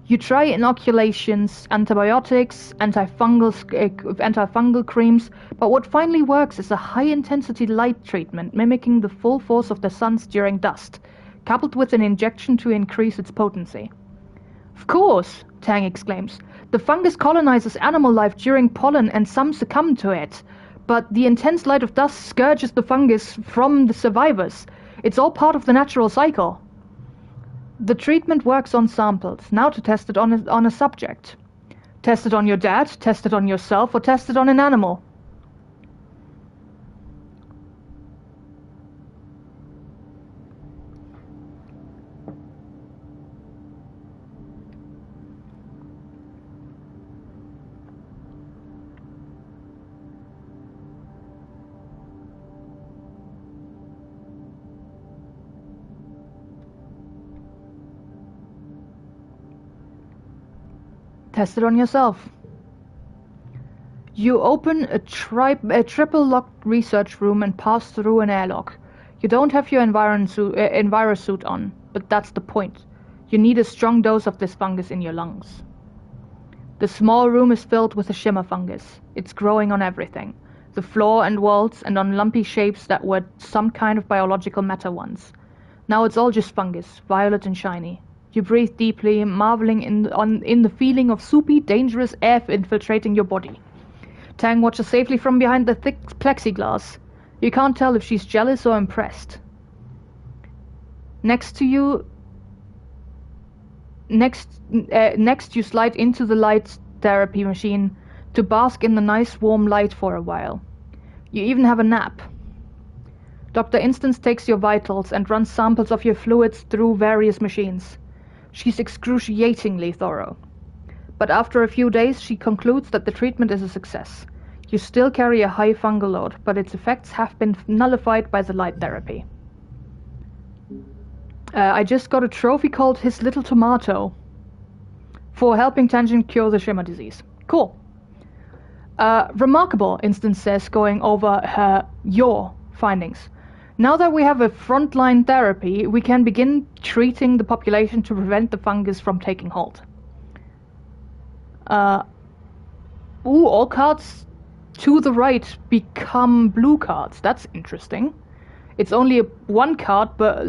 You try inoculations, antibiotics, antifungal creams, but what finally works is a high-intensity light treatment mimicking the full force of the sun's during dust, coupled with an injection to increase its potency. Of course, Tang exclaims. The fungus colonizes animal life during pollen and some succumb to it, but the intense light of dust scourges the fungus from the survivors. It's all part of the natural cycle. The treatment works on samples, now to test it on a subject. Test it on your dad, test it on yourself, or test it on an animal. Test it on yourself. You open a triple-locked research room and pass through an airlock. You don't have your Enviro suit on, but that's the point. You need a strong dose of this fungus in your lungs. The small room is filled with a Shimmer fungus. It's growing on everything. The floor and walls, and on lumpy shapes that were some kind of biological matter once. Now it's all just fungus, violet and shiny. You breathe deeply, marveling in the feeling of soupy, dangerous air infiltrating your body. Tang watches safely from behind the thick plexiglass. You can't tell if she's jealous or impressed. Next you slide into the light therapy machine to bask in the nice warm light for a while. You even have a nap. Dr. Instance takes your vitals and runs samples of your fluids through various machines. She's excruciatingly thorough. But after a few days, she concludes that the treatment is a success. You still carry a high fungal load, but its effects have been nullified by the light therapy. I just got a trophy called His Little Tomato for helping Tangent cure the Shimmer disease. Cool. Remarkable, Instance says, going over your findings. Now that we have a frontline therapy, we can begin treating the population to prevent the fungus from taking hold. All cards to the right become blue cards. That's interesting. It's only one card, but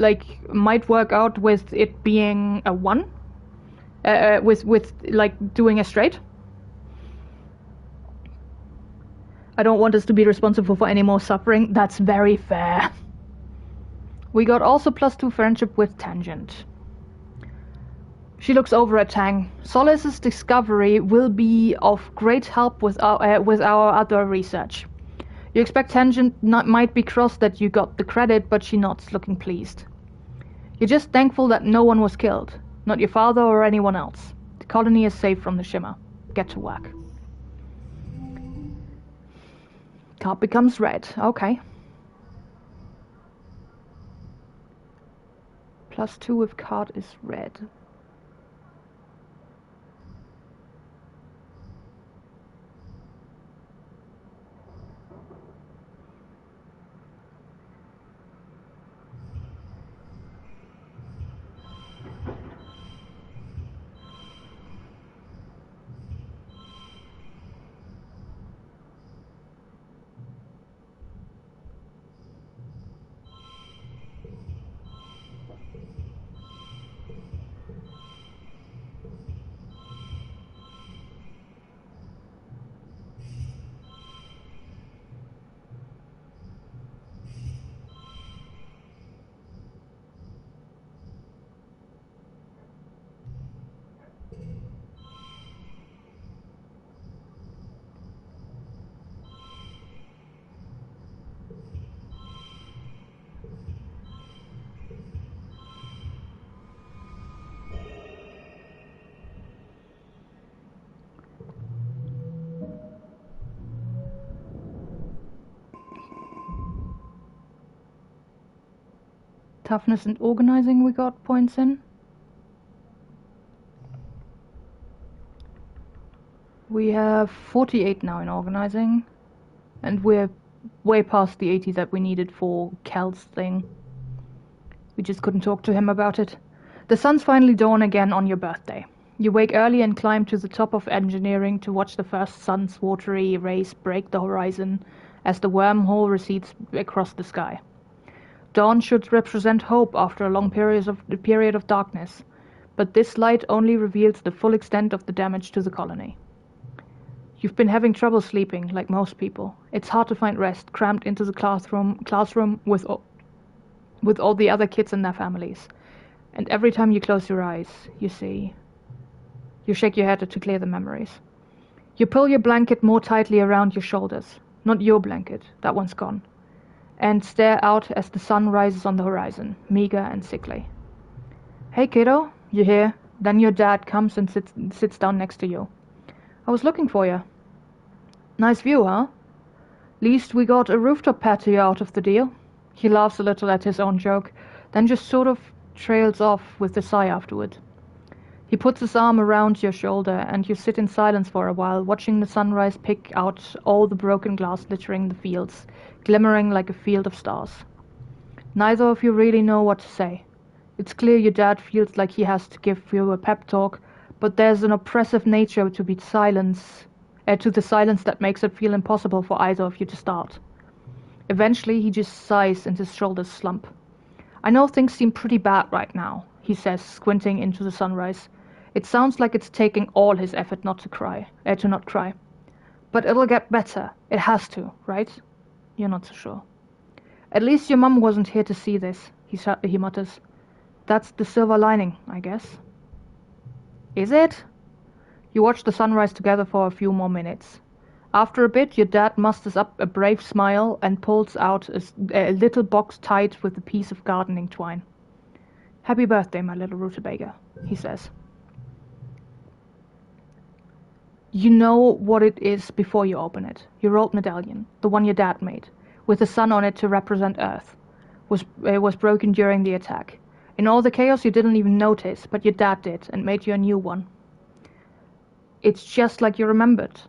might work out with it being a 1. With doing a straight. I don't want us to be responsible for any more suffering. That's very fair. We got also +2 friendship with Tangent. She looks over at Tang. Solace's discovery will be of great help with our other research. You expect tangent might be crossed that you got the credit, but she nods, looking pleased. You're just thankful that no one was killed. Not your father or anyone else. The colony is safe from the Shimmer. Get to work. Card becomes red. Okay. +2 if card is red. Toughness and organizing we got points in. We have 48 now in organizing. And we're way past the 80 that we needed for Cal's thing. We just couldn't talk to him about it. The sun's finally dawn again on your birthday. You wake early and climb to the top of engineering to watch the first sun's watery rays break the horizon as the wormhole recedes across the sky. Dawn should represent hope after a long period of darkness, but this light only reveals the full extent of the damage to the colony. You've been having trouble sleeping, like most people. It's hard to find rest, crammed into the classroom with all the other kids and their families. And every time you close your eyes, you see... You shake your head to clear the memories. You pull your blanket more tightly around your shoulders. Not your blanket, that one's gone. And stare out as the sun rises on the horizon, meager and sickly. Hey kiddo, you hear? Then your dad comes and sits down next to you. I was looking for you. Nice view, huh? Least we got a rooftop patio out of the deal. He laughs a little at his own joke, then just sort of trails off with a sigh afterward. He puts his arm around your shoulder and you sit in silence for a while, watching the sunrise pick out all the broken glass littering the fields, glimmering like a field of stars. Neither of you really know what to say. It's clear your dad feels like he has to give you a pep talk, but there's an oppressive nature to the silence that makes it feel impossible for either of you to start. Eventually, he just sighs and his shoulders slump. I know things seem pretty bad right now, he says, squinting into the sunrise. It sounds like it's taking all his effort not to cry. But it'll get better. It has to, right? You're not so sure. At least your mum wasn't here to see this, he mutters. That's the silver lining, I guess. Is it? You watch the sunrise together for a few more minutes. After a bit, your dad musters up a brave smile and pulls out a little box tied with a piece of gardening twine. Happy birthday, my little rutabaga, he says. You know what it is before you open it. Your old medallion, the one your dad made, with the sun on it to represent Earth, was broken during the attack. In all the chaos you didn't even notice, but your dad did, and made you a new one. It's just like you remembered.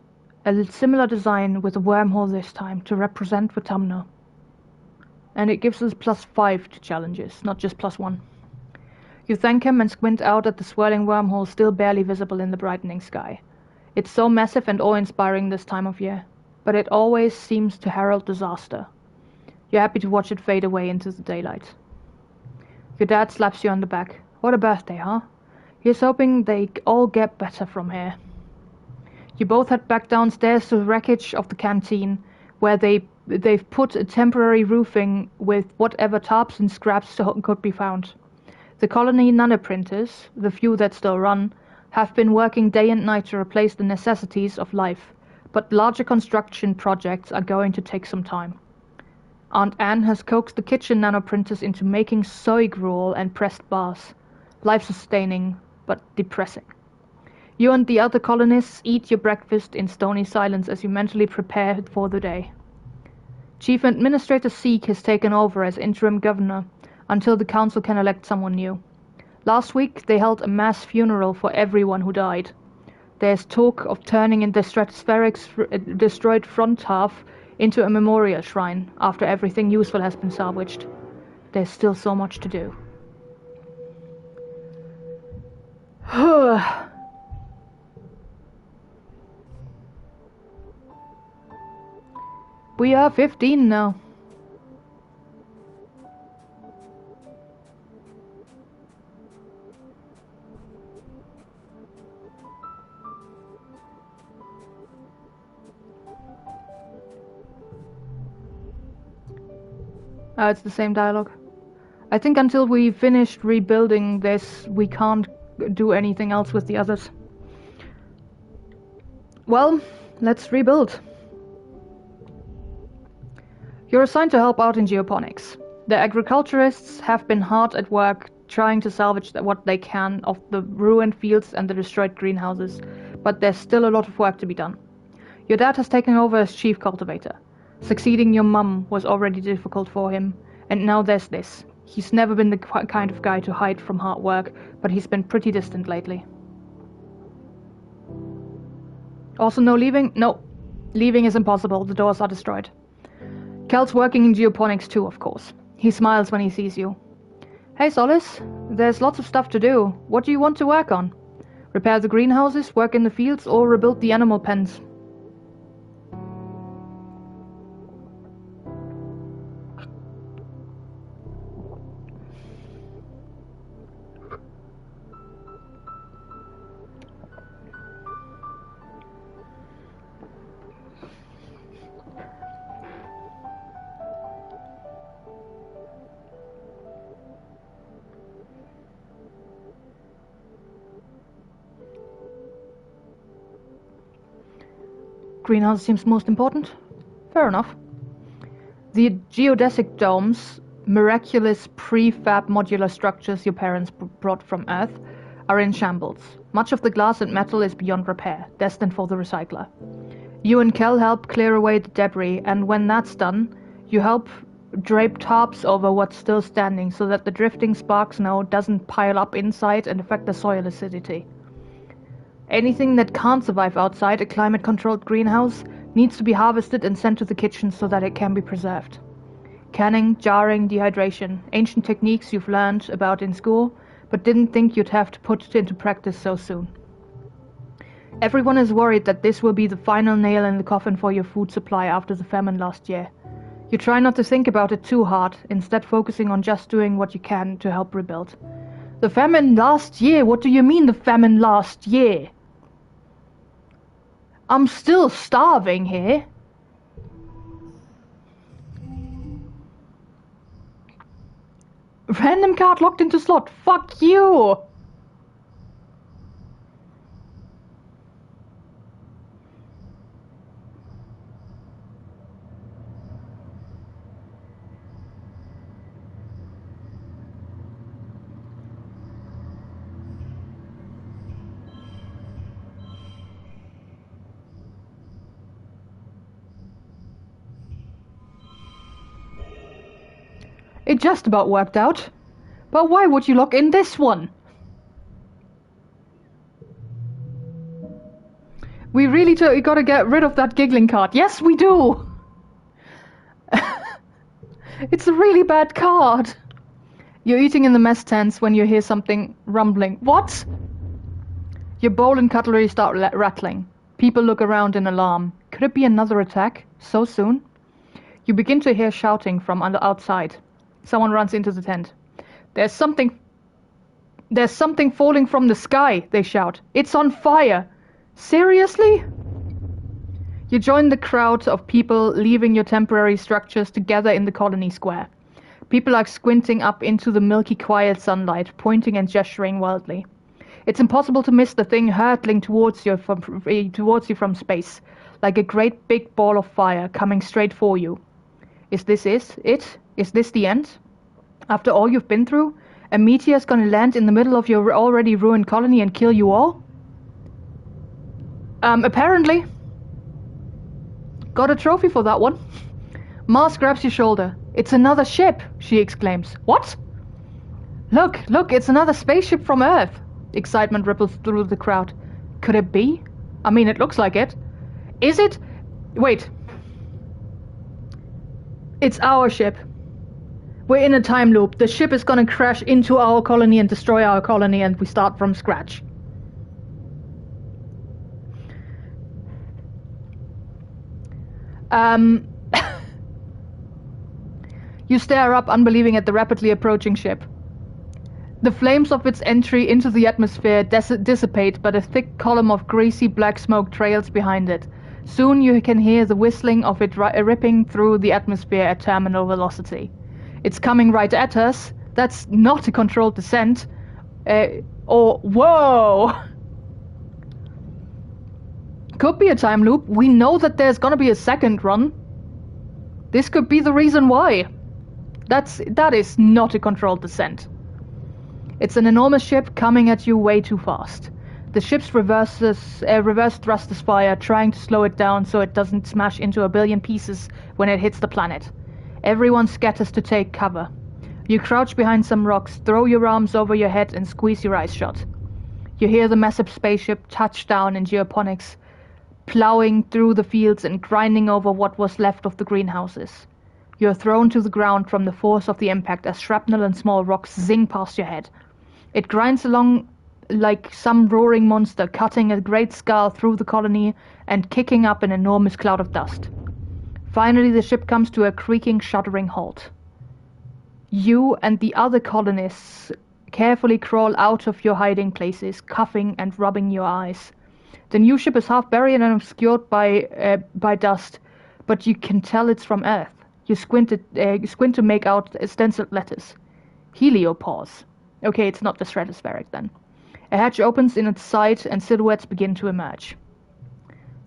A similar design with a wormhole this time, to represent Vatumna. And it gives us +5 to challenges, not just +1. You thank him and squint out at the swirling wormhole still barely visible in the brightening sky. It's so massive and awe-inspiring this time of year, but it always seems to herald disaster. You're happy to watch it fade away into the daylight. Your dad slaps you on the back. What a birthday, huh? He's hoping they all get better from here. You both head back downstairs to the wreckage of the canteen, where they've put a temporary roofing with whatever tarps and scraps could be found. The colony nanoprinters, the few that still run, have been working day and night to replace the necessities of life, but larger construction projects are going to take some time. Aunt Anne has coaxed the kitchen nanoprinters into making soy gruel and pressed bars. Life-sustaining, but depressing. You and the other colonists eat your breakfast in stony silence as you mentally prepare for the day. Chief Administrator Seek has taken over as interim governor until the council can elect someone new. Last week, they held a mass funeral for everyone who died. There's talk of turning in the Stratospheric's destroyed front half into a memorial shrine after everything useful has been salvaged. There's still so much to do. We are 15 now. It's the same dialogue. I think until we finished rebuilding this, we can't do anything else with the others. Well, let's rebuild. You're assigned to help out in geoponics. The agriculturists have been hard at work trying to salvage what they can of the ruined fields and the destroyed greenhouses, but there's still a lot of work to be done. Your dad has taken over as chief cultivator. Succeeding your mum was already difficult for him, and now there's this. He's never been the kind of guy to hide from hard work, but he's been pretty distant lately. Also no leaving? No. Leaving is impossible, the doors are destroyed. Cal's working in geoponics too, of course. He smiles when he sees you. Hey Solis, there's lots of stuff to do. What do you want to work on? Repair the greenhouses, work in the fields, or rebuild the animal pens? Greenhouse seems most important. Fair enough. The geodesic domes, miraculous prefab modular structures your parents brought from Earth, are in shambles. Much of the glass and metal is beyond repair, destined for the recycler. You and Kel help clear away the debris, and when that's done, you help drape tarps over what's still standing so that the drifting spark snow doesn't pile up inside and affect the soil acidity. Anything that can't survive outside a climate-controlled greenhouse needs to be harvested and sent to the kitchen so that it can be preserved. Canning, jarring, dehydration, ancient techniques you've learned about in school, but didn't think you'd have to put into practice so soon. Everyone is worried that this will be the final nail in the coffin for your food supply after the famine last year. You try not to think about it too hard, instead focusing on just doing what you can to help rebuild. The famine last year? What do you mean the famine last year? I'm still starving here. Random card locked into slot. Fuck you! It just about worked out. But why would you lock in this one? We really gotta get rid of that giggling card. Yes, we do! It's a really bad card. You're eating in the mess tents when you hear something rumbling. What? Your bowl and cutlery start rattling. People look around in alarm. Could it be another attack? So soon? You begin to hear shouting from outside. Someone runs into the tent. There's something falling from the sky, they shout. It's on fire. Seriously? You join the crowd of people leaving your temporary structures together in the colony square. People are squinting up into the milky quiet sunlight, pointing and gesturing wildly. It's impossible to miss the thing hurtling towards you from space. like a great big ball of fire coming straight for you. Is this it? Is this the end? After all you've been through, a meteor's gonna land in the middle of your already ruined colony and kill you all? Apparently. Got a trophy for that one. Mars grabs your shoulder. It's another ship, she exclaims. What? Look, it's another spaceship from Earth. Excitement ripples through the crowd. Could it be? I mean, it looks like it. Is it? Wait. It's our ship. We're in a time loop. The ship is gonna crash into our colony and destroy our colony, and we start from scratch. You stare up, unbelieving at the rapidly approaching ship. The flames of its entry into the atmosphere dissipate, but a thick column of greasy black smoke trails behind it. Soon you can hear the whistling of it ripping through the atmosphere at terminal velocity. It's coming right at us. That's not a controlled descent. Whoa! Could be a time loop. We know that there's gonna be a second run. This could be the reason why. That is not a controlled descent. It's an enormous ship coming at you way too fast. The ship's reverse thrusters fire, trying to slow it down so it doesn't smash into a billion pieces when it hits the planet. Everyone scatters to take cover. You crouch behind some rocks, throw your arms over your head and squeeze your eyes shut. You hear the massive spaceship touch down in geoponics, plowing through the fields and grinding over what was left of the greenhouses. You are thrown to the ground from the force of the impact as shrapnel and small rocks zing past your head. It grinds along like some roaring monster, cutting a great scar through the colony and kicking up an enormous cloud of dust. Finally, the ship comes to a creaking, shuddering halt. You and the other colonists carefully crawl out of your hiding places, coughing and rubbing your eyes. The new ship is half buried and obscured by dust, but you can tell it's from Earth. You squint to make out stenciled letters. Heliopause. Okay, it's not the stratospheric then. A hatch opens in its side and silhouettes begin to emerge.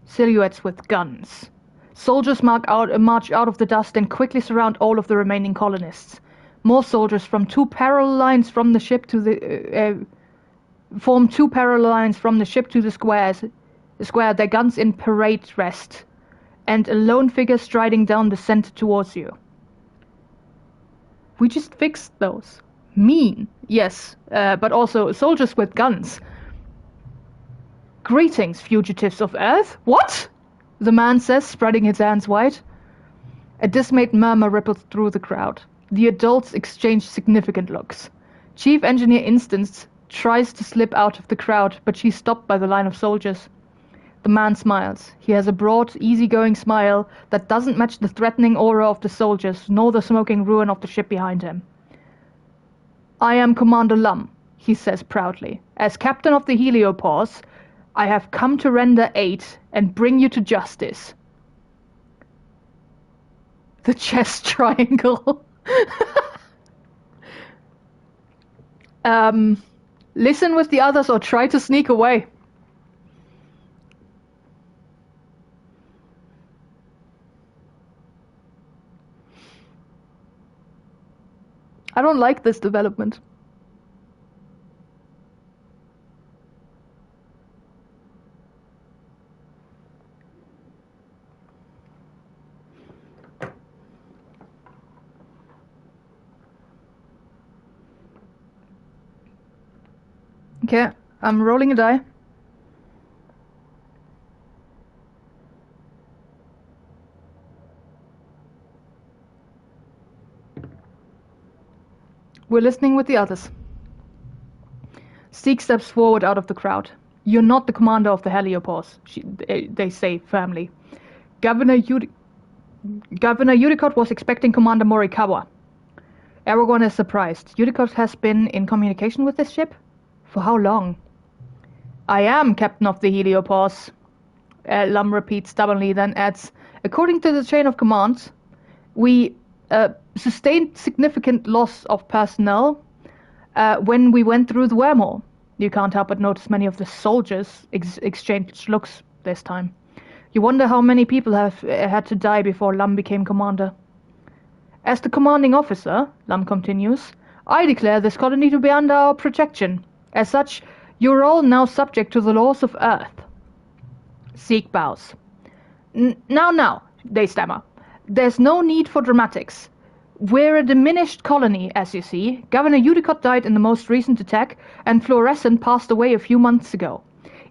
Silhouettes with guns. Soldiers march out of the dust and quickly surround all of the remaining colonists. More soldiers from two parallel lines from the ship to the form two parallel lines from the ship to the square, their guns in parade rest, and a lone figure striding down the center towards you. We just fixed those. Mean, yes, but also soldiers with guns. Greetings, fugitives of Earth. What? The man says, spreading his hands wide. A dismayed murmur ripples through the crowd. The adults exchange significant looks. Chief Engineer Instance tries to slip out of the crowd, but she's stopped by the line of soldiers. The man smiles. He has a broad, easygoing smile that doesn't match the threatening aura of the soldiers, nor the smoking ruin of the ship behind him. I am Commander Lum, he says proudly. As captain of the Heliopause, I have come to render aid and bring you to justice. The chess triangle. Listen with the others or try to sneak away. I don't like this development. Okay, I'm rolling a die. We're listening with the others. Steek steps forward out of the crowd. You're not the commander of the Heliopause, they say firmly. Governor Udicott was expecting Commander Morikawa. Aragorn is surprised. Udicott has been in communication with this ship? For how long? I am captain of the Heliopause, Lum repeats stubbornly, then adds, according to the chain of command, we sustained significant loss of personnel when we went through the wormhole. You can't help but notice many of the soldiers exchange looks this time. You wonder how many people have had to die before Lum became commander. As the commanding officer, Lum continues, I declare this colony to be under our protection. As such, you're all now subject to the laws of Earth. Zeke bows. Now, they stammer. There's no need for dramatics. We're a diminished colony, as you see. Governor Udicott died in the most recent attack, and Fluorescent passed away a few months ago.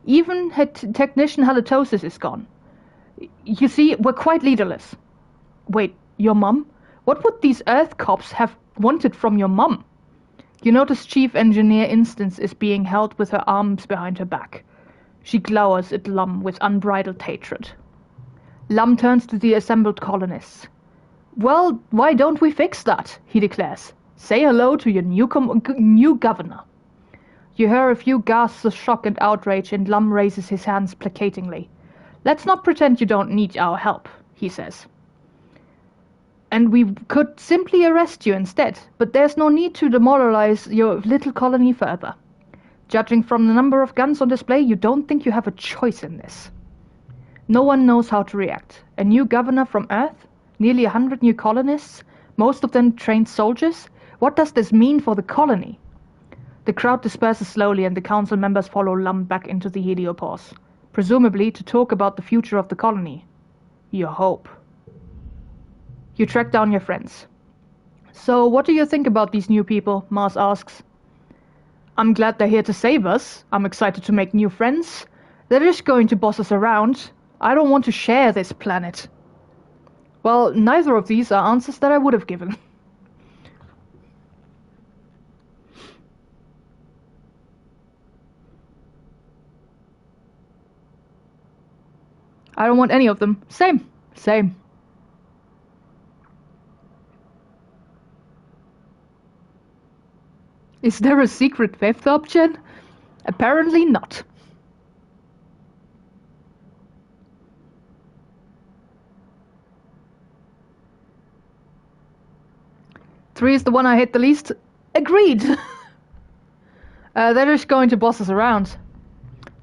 Even Technician Halitosis is gone. You see, we're quite leaderless. Wait, your mum? What would these Earth cops have wanted from your mum? You notice Chief Engineer Instance is being held with her arms behind her back. She glowers at Lum with unbridled hatred. Lum turns to the assembled colonists. Well, why don't we fix that? He declares. Say hello to your new governor. You hear a few gasps of shock and outrage, and Lum raises his hands placatingly. Let's not pretend you don't need our help, he says. And we could simply arrest you instead, but there's no need to demoralize your little colony further. Judging from the number of guns on display, you don't think you have a choice in this. No one knows how to react. A new governor from Earth? Nearly 100 new colonists? Most of them trained soldiers? What does this mean for the colony? The crowd disperses slowly and the council members follow Lum back into the heliopause, presumably to talk about the future of the colony. You hope. You track down your friends. So, what do you think about these new people? Mars asks. I'm glad they're here to save us. I'm excited to make new friends. They're just going to boss us around. I don't want to share this planet. Well, neither of these are answers that I would have given. I don't want any of them. Same. Is there a secret fifth option? Apparently not. Three is the one I hate the least. Agreed! They're just going to boss us around.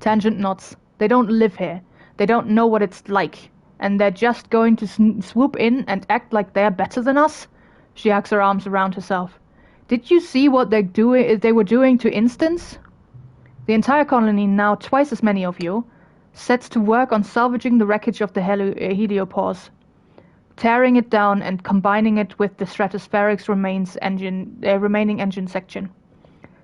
Tangent nods. They don't live here. They don't know what it's like. And they're just going to swoop in and act like they're better than us? She hugs her arms around herself. Did you see what they were doing to Instance? The entire colony, now twice as many of you, sets to work on salvaging the wreckage of the heliopause, tearing it down and combining it with the Stratospheric's remaining engine section.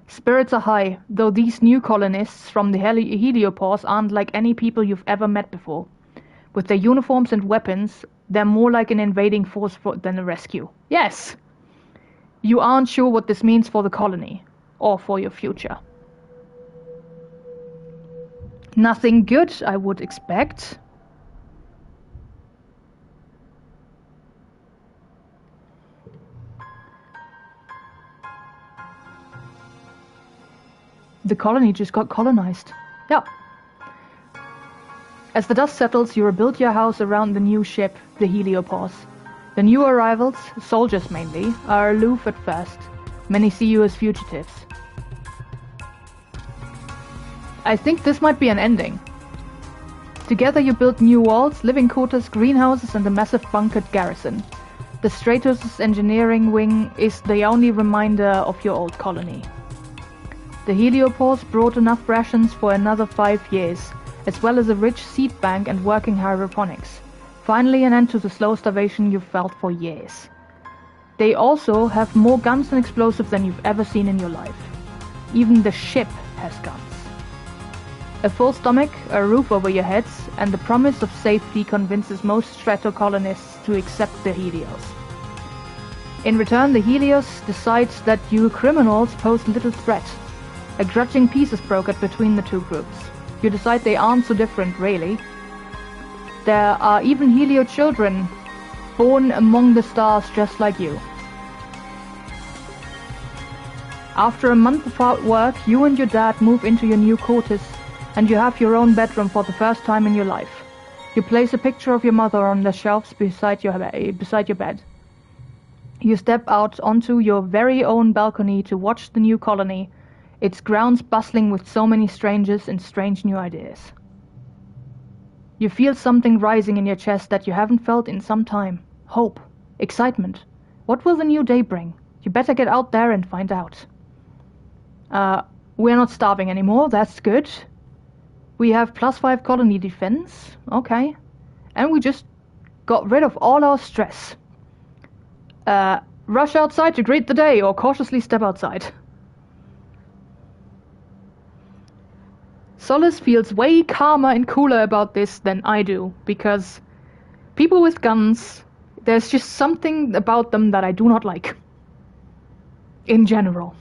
Spirits are high, though these new colonists from the heliopause aren't like any people you've ever met before. With their uniforms and weapons, they're more like an invading force than a rescue. Yes! You aren't sure what this means for the colony, or for your future. Nothing good, I would expect. The colony just got colonized. Yeah. As the dust settles, you rebuild your house around the new ship, the heliopause. The new arrivals, soldiers mainly, are aloof at first. Many see you as fugitives. I think this might be an ending. Together you build new walls, living quarters, greenhouses and a massive bunkered garrison. The Stratos' engineering wing is the only reminder of your old colony. The heliopause brought enough rations for another 5 years, as well as a rich seed bank and working hydroponics. Finally an end to the slow starvation you've felt for years. They also have more guns and explosives than you've ever seen in your life. Even the ship has guns. A full stomach, a roof over your heads, and the promise of safety convinces most Stratocolonists to accept the Helios. In return, the Helios decides that you criminals pose little threat. A grudging peace is brokered between the two groups. You decide they aren't so different, really. There are even Helio children, born among the stars just like you. After a month of hard work, you and your dad move into your new quarters, and you have your own bedroom for the first time in your life. You place a picture of your mother on the shelves beside your bed. You step out onto your very own balcony to watch the new colony, its grounds bustling with so many strangers and strange new ideas. You feel something rising in your chest that you haven't felt in some time. Hope. Excitement. What will the new day bring? You better get out there and find out. We're not starving anymore, that's good. We have +5 colony defense, okay. And we just got rid of all our stress. Rush outside to greet the day or cautiously step outside. Solace feels way calmer and cooler about this than I do, because people with guns, there's just something about them that I do not like. In general.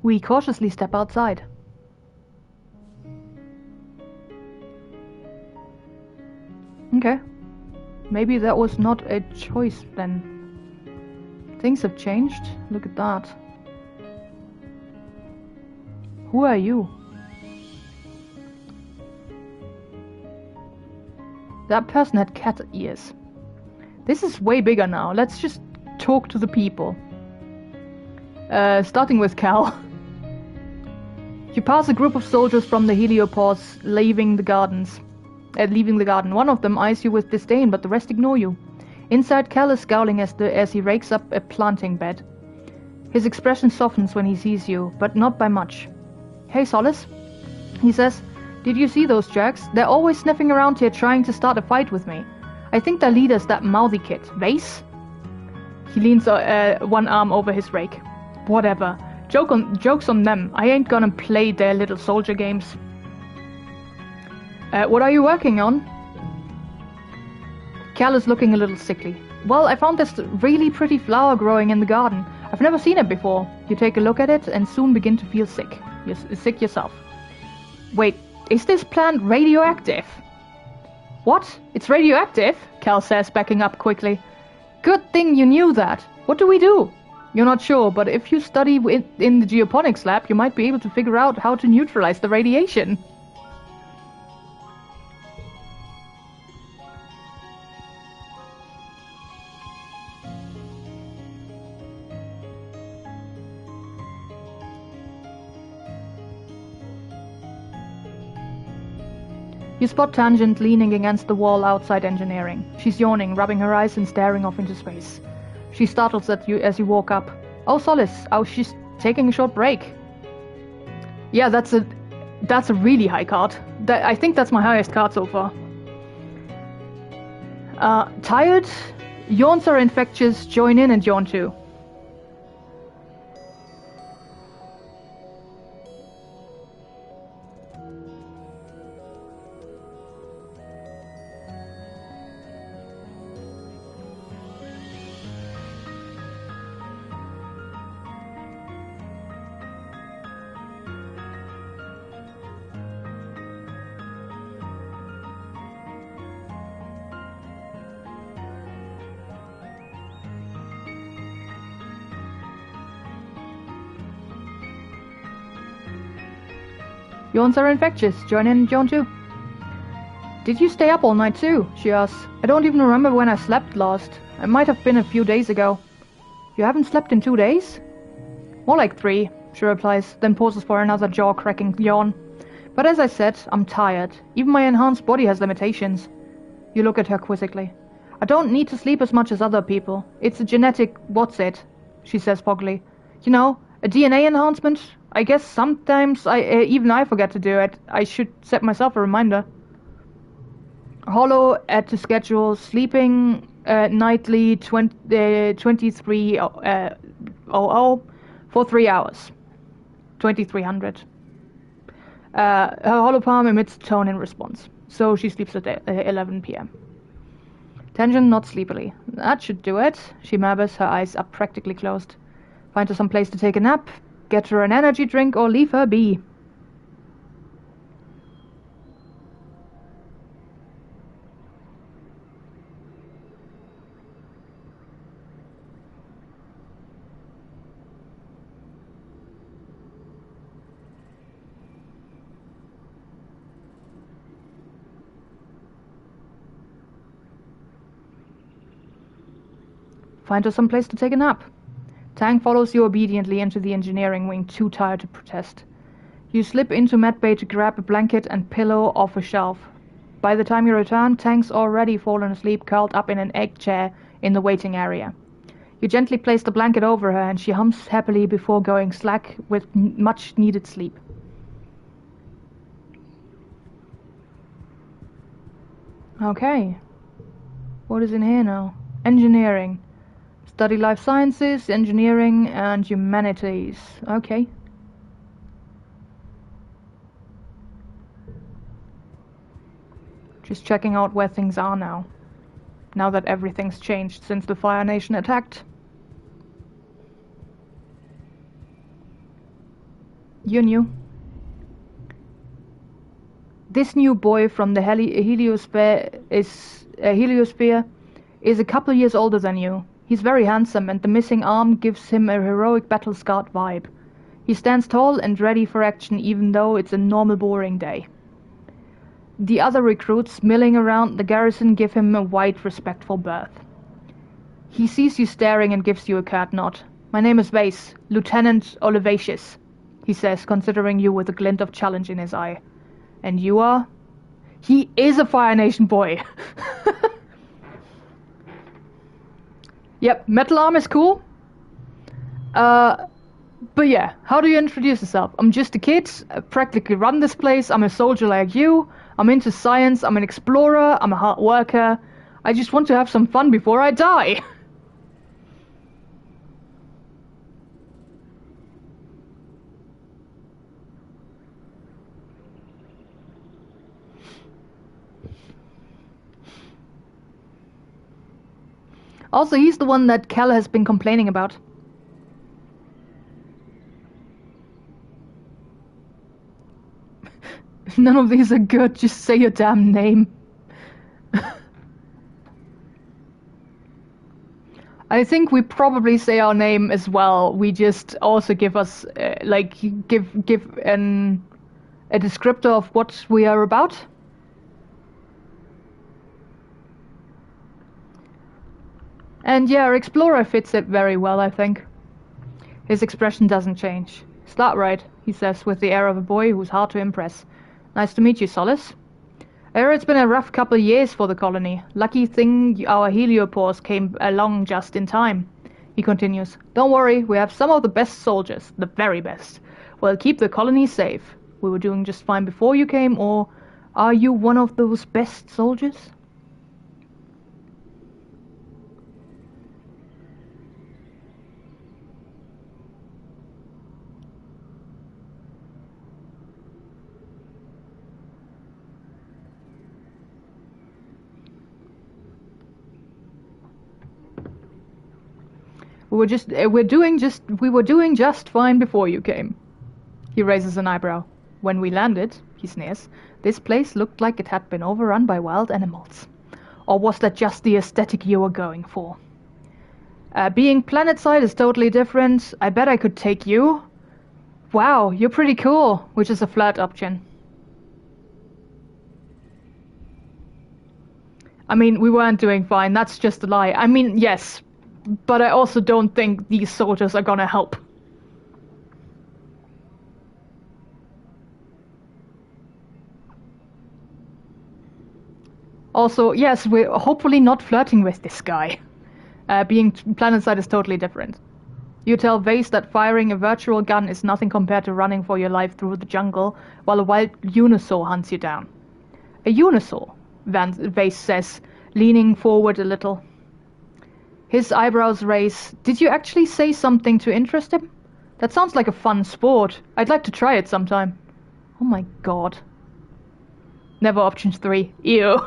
We cautiously step outside. Okay. Maybe that was not a choice then. Things have changed. Look at that. Who are you? That person had cat ears. This is way bigger now. Let's just talk to the people. Starting with Cal. You pass a group of soldiers from the heliopause, leaving the garden. One of them eyes you with disdain, but the rest ignore you. Inside, Cal is scowling as he rakes up a planting bed. His expression softens when he sees you, but not by much. Hey, Solace, he says. Did you see those jerks? They're always sniffing around here trying to start a fight with me. I think their leader's that mouthy kid. Vase? He leans one arm over his rake. Whatever. Joke's on them. I ain't gonna play their little soldier games. What are you working on? Cal is looking a little sickly. Well, I found this really pretty flower growing in the garden. I've never seen it before. You take a look at it and soon begin to feel sick. You're sick yourself. Wait, is this plant radioactive? What? It's radioactive? Cal says, backing up quickly. Good thing you knew that. What do we do? You're not sure, but if you study in the geoponics lab, you might be able to figure out how to neutralize the radiation. You spot Tangent leaning against the wall outside engineering. She's yawning, rubbing her eyes and staring off into space. She startles at you as you walk up. Oh, Solace. Oh, she's taking a short break. Yeah, that's a really high card. I think that's my highest card so far. Tired? Yawns are infectious. Join in and yawn too. Yawns are infectious. Join in and yawn too. Did you stay up all night too? She asks. I don't even remember when I slept last. It might have been a few days ago. You haven't slept in 2 days? More like 3, she replies, then pauses for another jaw-cracking yawn. But as I said, I'm tired. Even my enhanced body has limitations. You look at her quizzically. I don't need to sleep as much as other people. It's a genetic what's it, she says foggily. You know, a DNA enhancement? I guess sometimes even I forget to do it. I should set myself a reminder. Hollow at the schedule, sleeping nightly 23:00 for 3 hours. 2300. Her hollow palm emits a tone in response, so she sleeps at 11 p.m. Tangent nods sleepily. That should do it, she murmurs, her eyes are practically closed. Find her some place to take a nap, get her an energy drink, or leave her be. Find her some place to take a nap. Tang follows you obediently into the engineering wing, too tired to protest. You slip into medbay to grab a blanket and pillow off a shelf. By the time you return, Tang's already fallen asleep, curled up in an egg chair in the waiting area. You gently place the blanket over her and she hums happily before going slack with much needed sleep. Okay. What is in here now? Engineering. Study life sciences, engineering, and humanities. Okay. Just checking out where things are now. Now that everything's changed since the Fire Nation attacked. You're new. This new boy from the heliosphere is a couple years older than you. He's very handsome, and the missing arm gives him a heroic battle-scarred vibe. He stands tall and ready for action, even though it's a normal boring day. The other recruits milling around the garrison give him a wide, respectful berth. He sees you staring and gives you a curt nod. "My name is Vase, Lieutenant Olivacious," he says, considering you with a glint of challenge in his eye. "And you are?" He is a Fire Nation boy! Yep, metal arm is cool. But yeah, how do you introduce yourself? "I'm just a kid, I practically run this place, I'm a soldier like you, I'm into science, I'm an explorer, I'm a hard worker. I just want to have some fun before I die." Also, he's the one that Cal has been complaining about. None of these are good, just say your damn name. I think we probably say our name as well. We just also give us, give a descriptor of what we are about. And yeah, our explorer fits it very well, I think. His expression doesn't change. "Is that right?" he says with the air of a boy who's hard to impress. "Nice to meet you, Solace. I hear it's been a rough couple of years for the colony. Lucky thing our heliopause came along just in time," he continues. "Don't worry, we have some of the best soldiers, the very best. We'll keep the colony safe. We were doing just fine before you came, or are you one of those best soldiers?" We were doing just fine before you came. He raises an eyebrow. "When we landed," he sneers, "this place looked like it had been overrun by wild animals. Or was that just the aesthetic you were going for? Being planetside is totally different. I bet I could take you. Wow, you're pretty cool," which is a flirt option. I mean, we weren't doing fine, that's just a lie. I mean, yes, but I also don't think these soldiers are gonna help. Also, yes, we're hopefully not flirting with this guy. Being planetside is totally different. You tell Vase that firing a virtual gun is nothing compared to running for your life through the jungle while a wild unisaur hunts you down. "A unisaur?" Vase says, leaning forward a little. His eyebrows raise. "Did you actually say something to interest him? That sounds like a fun sport. I'd like to try it sometime." Oh my god. Never option 3. Ew.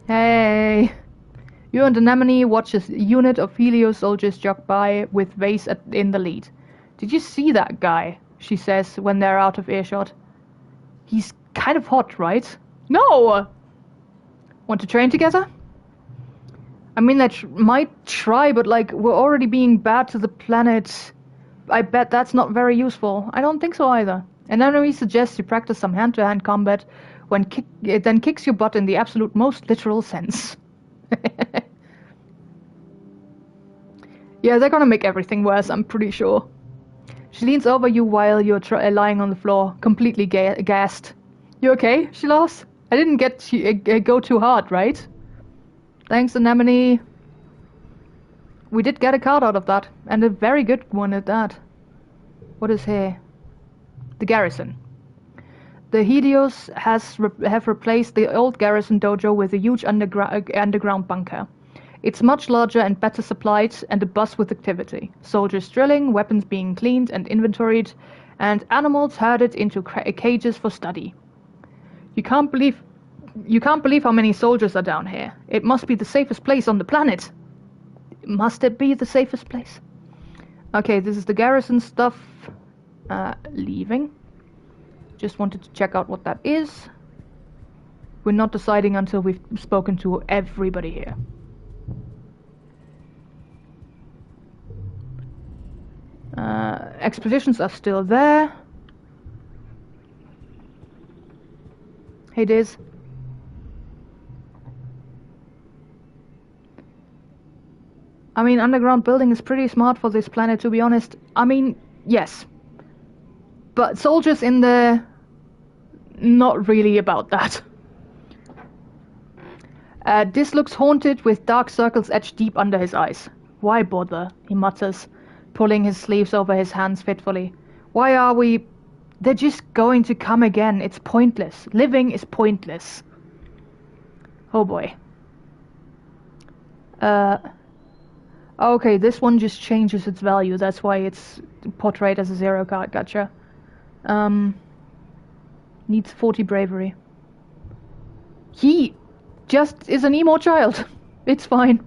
Hey. You and Anemone watch a unit of Helio soldiers jog by with Vase in the lead. "Did you see that guy?" she says when they're out of earshot. "He's kind of hot, right?" "No!" "Want to train together?" I mean, I might try, but we're already being bad to the planet. I bet that's not very useful. I don't think so either. And Anemone suggests you practice some hand-to-hand combat, then kicks your butt in the absolute most literal sense. Yeah, they're gonna make everything worse, I'm pretty sure. She leans over you while you're lying on the floor, completely gassed. You okay? She laughs. I didn't go too hard, right? Thanks, Anemone. We did get a card out of that, and a very good one at that. What is here? The garrison. The Helios have replaced the old garrison dojo with a huge underground bunker. It's much larger and better supplied, and abuzz with activity. Soldiers drilling, weapons being cleaned and inventoried, and animals herded into cages for study. You can't believe how many soldiers are down here. It must be the safest place on the planet. Must it be the safest place? Okay, this is the garrison stuff. Leaving. Just wanted to check out what that is. We're not deciding until we've spoken to everybody here. Expeditions are still there. Hey, Diz. I mean, underground building is pretty smart for this planet, to be honest. I mean, yes. But soldiers in there, not really about that. This looks haunted with dark circles etched deep under his eyes. Why bother? He mutters, pulling his sleeves over his hands fitfully. Why are we... They're just going to come again. It's pointless. Living is pointless. Oh boy. Okay, this one just changes its value. That's why it's portrayed as a 0 card. Gotcha. Needs 40 bravery. He just is an emo child. It's fine.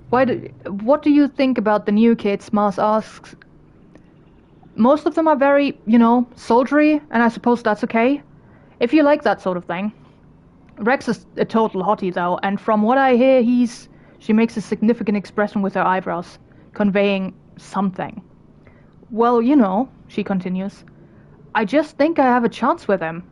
What do you think about the new kids? Mars asks. Most of them are very, soldiery, and I suppose that's okay. If you like that sort of thing. Rex is a total hottie, though, and from what I hear, she makes a significant expression with her eyebrows, conveying something. Well, she continues, I just think I have a chance with him.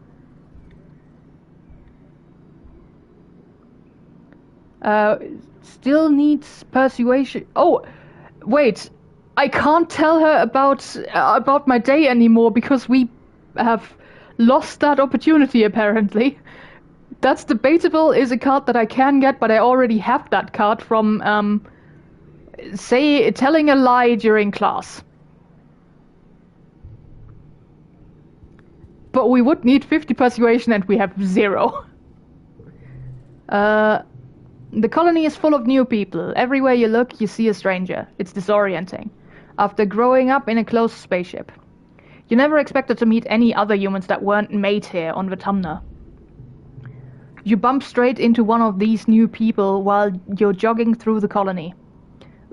Still needs persuasion. Oh, wait. I can't tell her about my day anymore because we have lost that opportunity, apparently. That's debatable, is a card that I can get, but I already have that card from, telling a lie during class. But we would need 50 persuasion and we have 0. The colony is full of new people. Everywhere you look, you see a stranger. It's disorienting. After growing up in a closed spaceship. You never expected to meet any other humans that weren't made here on Vatumna. You bump straight into one of these new people while you're jogging through the colony.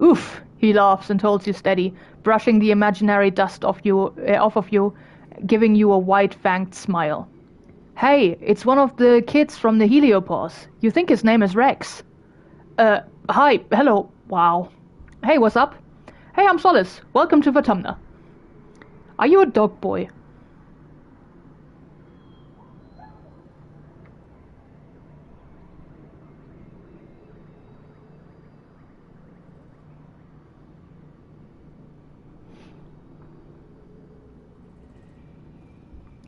Oof, he laughs and holds you steady, brushing the imaginary dust off of you, giving you a wide-fanged smile. Hey, it's one of the kids from the Heliopause. You think his name is Rex. Hi, hello, wow. Hey, what's up? Hey, I'm Solace. Welcome to Vatumna. Are you a dog boy?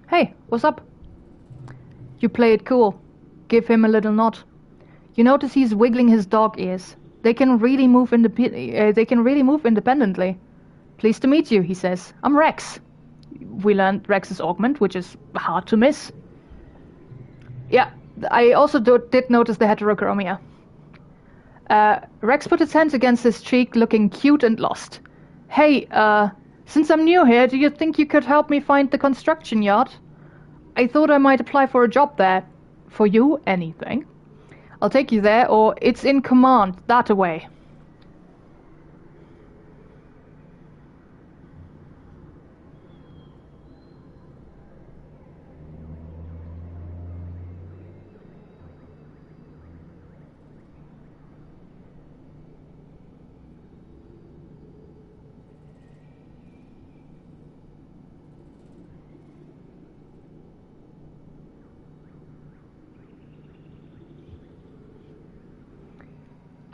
Hey, what's up? You play it cool. Give him a little nod. You notice he's wiggling his dog ears. They can really move independently. Pleased to meet you, he says. I'm Rex. We learned Rex's augment, which is hard to miss. Yeah, I also did notice the heterochromia. Rex put his hands against his cheek, looking cute and lost. Hey, since I'm new here, do you think you could help me find the construction yard? I thought I might apply for a job there. For you, anything. I'll take you there, or it's in command, that away.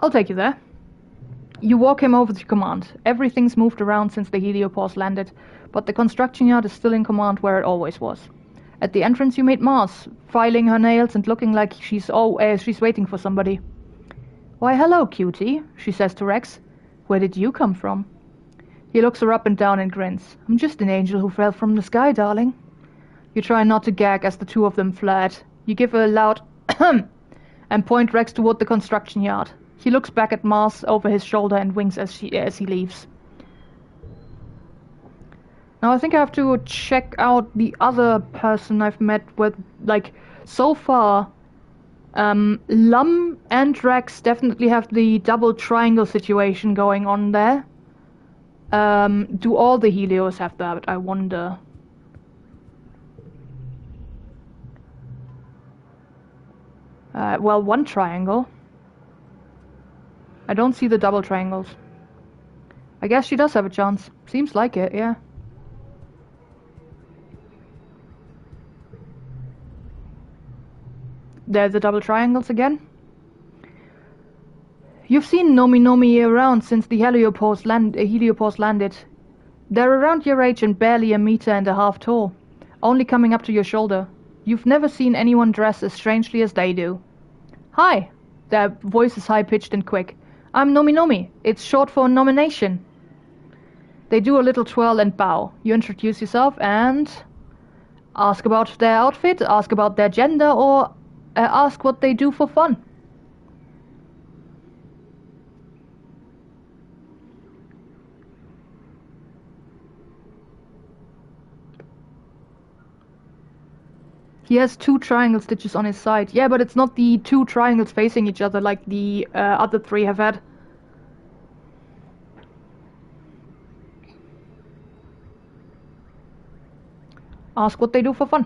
I'll take you there. You walk him over to command. Everything's moved around since the heliopause landed, but the construction yard is still in command where it always was. At the entrance you meet Mars, filing her nails and looking like she's waiting for somebody. "Why, hello, cutie," she says to Rex. "Where did you come from?" He looks her up and down and grins. "I'm just an angel who fell from the sky, darling." You try not to gag as the two of them flirt. You give a loud and point Rex toward the construction yard. He looks back at Mars over his shoulder and winks as he leaves. Now I think I have to check out the other person I've met with, like, so far, Lum and Rex definitely have the double triangle situation going on there. Do all the Helios have that, I wonder? Well, one triangle. I don't see the double triangles. I guess she does have a chance. Seems like it, yeah. There's the double triangles again. You've seen Nomi Nomi around since the heliopause landed. They're around your age and barely 1.5 meters tall, only coming up to your shoulder. You've never seen anyone dress as strangely as they do. "Hi." Their voice is high-pitched and quick. "I'm Nomi Nomi. It's short for nomination." They do a little twirl and bow. You introduce yourself and ask about their outfit, ask about their gender, or ask what they do for fun. He has 2 triangle stitches on his side. Yeah, but it's not the 2 triangles facing each other like the other 3 have had. Ask what they do for fun.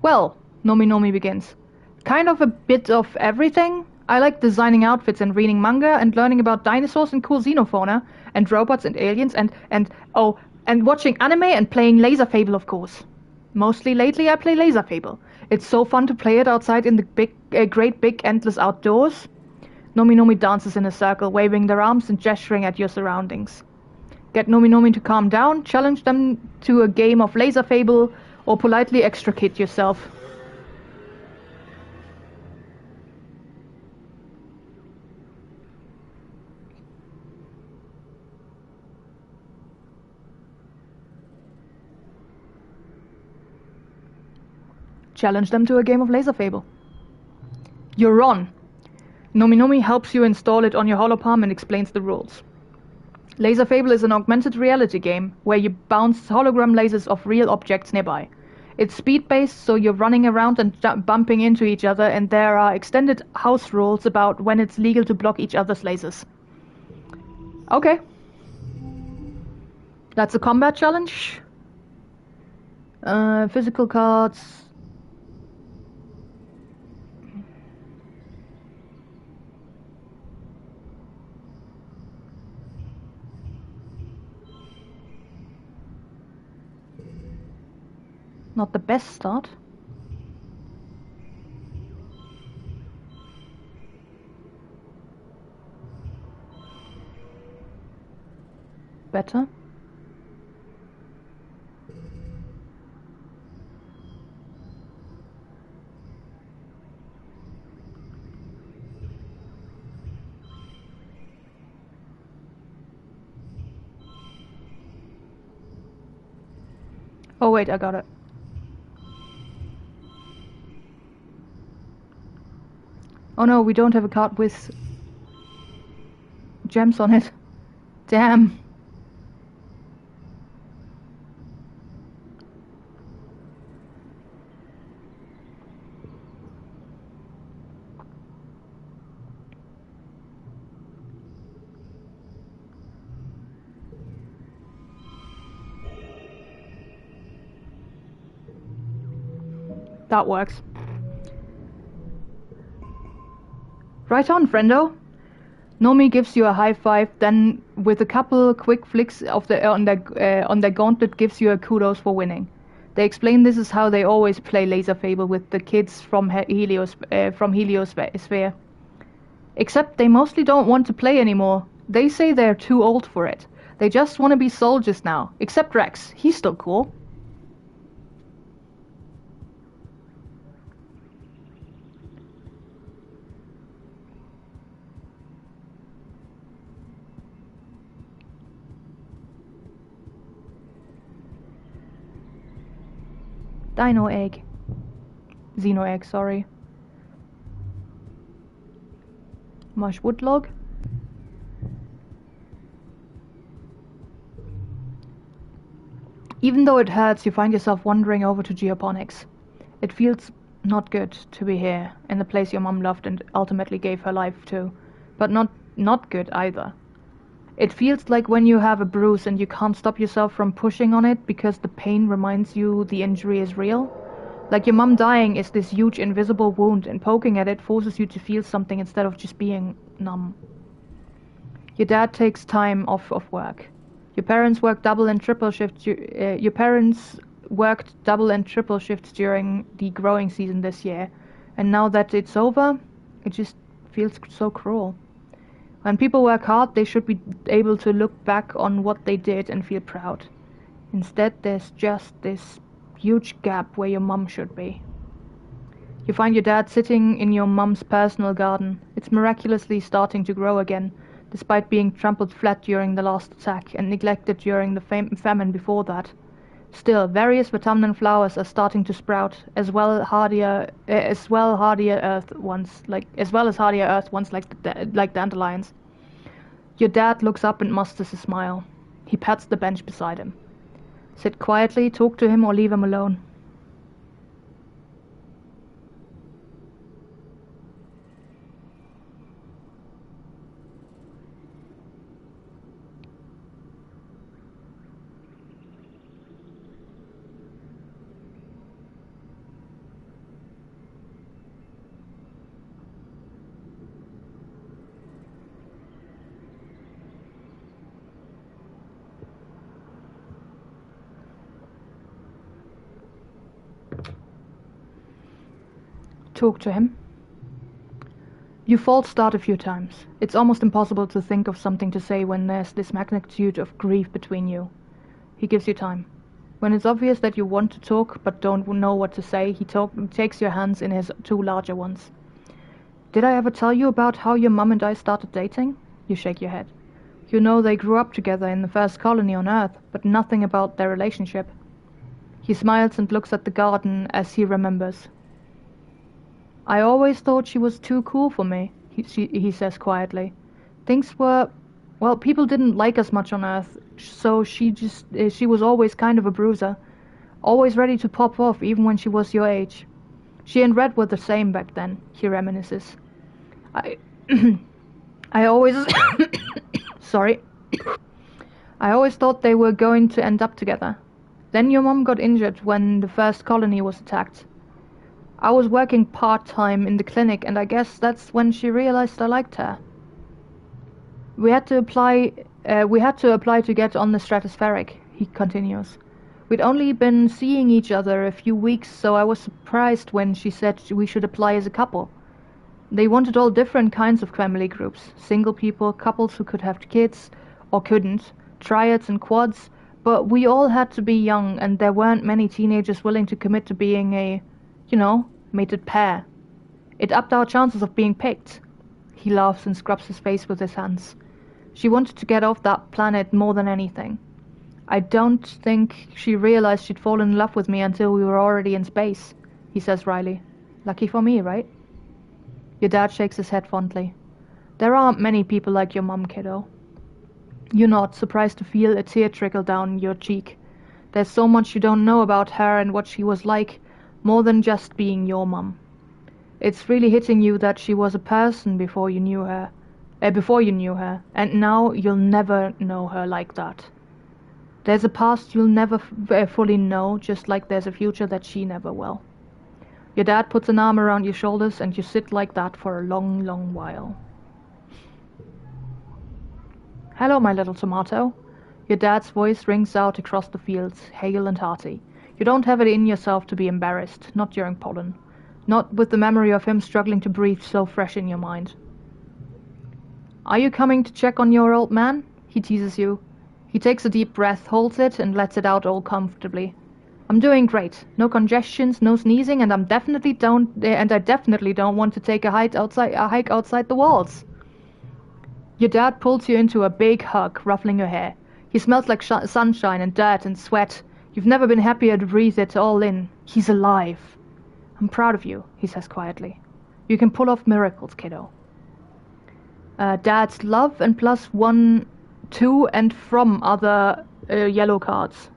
"Well," Nomi Nomi begins, "kind of a bit of everything. I like designing outfits and reading manga and learning about dinosaurs and cool xenofauna and robots and aliens and watching anime and playing Laser Fable, of course. Mostly lately I play Laser Fable. It's so fun to play it outside in the great big endless outdoors." Nomi Nomi dances in a circle, waving their arms and gesturing at your surroundings. Get Nomi Nomi to calm down, challenge them to a game of Laser Fable, or politely extricate yourself. Challenge them to a game of Laser Fable. You're on. Nomi Nomi helps you install it on your holopalm and explains the rules. Laser Fable is an augmented reality game where you bounce hologram lasers off real objects nearby. It's speed-based, so you're running around and bumping into each other, and there are extended house rules about when it's legal to block each other's lasers. Okay. That's a combat challenge. Physical cards. Not the best start. Better. Oh wait, I got it. Oh no, we don't have a card with gems on it. Damn. That works. Right on, friendo. Nomi gives you a high five, then with a couple quick flicks of on their gauntlet gives you a kudos for winning. They explain this is how they always play Laser Fable with the kids from Heliosphere. Except they mostly don't want to play anymore. They say they're too old for it. They just want to be soldiers now. Except Rex. He's still cool. Dino egg. Xeno egg, sorry. Mush woodlog. Even though it hurts, you find yourself wandering over to geoponics. It feels not good to be here, in the place your mom loved and ultimately gave her life to, but not good either. It feels like when you have a bruise and you can't stop yourself from pushing on it because the pain reminds you the injury is real. Like your mom dying is this huge invisible wound, and poking at it forces you to feel something instead of just being numb. Your dad takes time off of work. Your parents worked double and triple shifts. Your parents worked double and triple shifts during the growing season this year, and now that it's over, it just feels so cruel. When people work hard, they should be able to look back on what they did and feel proud. Instead, there's just this huge gap where your mum should be. You find your dad sitting in your mum's personal garden. It's miraculously starting to grow again, despite being trampled flat during the last attack and neglected during the famine before that. Still, various autumnal flowers are starting to sprout, as well as hardier earth ones like dandelions. Your dad looks up and musters a smile. He pats the bench beside him. Sit quietly, talk to him, or leave him alone. Talk to him. You false start a few times. It's almost impossible to think of something to say when there's this magnitude of grief between you. He gives you time. When it's obvious that you want to talk but don't know what to say, he takes your hands in his two larger ones. Did I ever tell you about how your mum and I started dating? You shake your head. You know they grew up together in the first colony on Earth, but nothing about their relationship. He smiles and looks at the garden as he remembers. I always thought she was too cool for me, he says quietly. People didn't like us much on Earth, so she was always kind of a bruiser. Always ready to pop off even when she was your age. She and Red were the same back then, he reminisces. I always... Sorry. I always thought they were going to end up together. Then your mom got injured when the first colony was attacked. I was working part-time in the clinic, and I guess that's when she realized I liked her. We had to apply to get on the stratospheric, he continues. We'd only been seeing each other a few weeks, so I was surprised when she said we should apply as a couple. They wanted all different kinds of family groups, single people, couples who could have kids, or couldn't, triads and quads, but we all had to be young, and there weren't many teenagers willing to commit to being a, mated pair. It upped our chances of being picked. He laughs and scrubs his face with his hands. She wanted to get off that planet more than anything. I don't think she realized she'd fallen in love with me until we were already in space, he says wryly. Lucky for me, right? Your dad shakes his head fondly. There aren't many people like your mum, kiddo. You're not surprised to feel a tear trickle down your cheek. There's so much you don't know about her and what she was like, more than just being your mum. It's really hitting you that she was a person before you knew her, and now you'll never know her like that. There's a past you'll never fully know, just like there's a future that she never will. Your dad puts an arm around your shoulders, and you sit like that for a long, long while. Hello, my little tomato. Your dad's voice rings out across the fields, hale and hearty. You don't have it in yourself to be embarrassed, not during pollen. Not with the memory of him struggling to breathe so fresh in your mind. Are you coming to check on your old man? He teases you. He takes a deep breath, holds it, and lets it out all comfortably. I'm doing great. No congestions, no sneezing, and I definitely don't want to take a hike outside the walls. Your dad pulls you into a big hug, ruffling your hair. He smells like sunshine and dirt and sweat. You've never been happier to breathe it all in. He's alive. I'm proud of you, he says quietly. You can pull off miracles, kiddo. Dad's love and +1, to and from other yellow cards.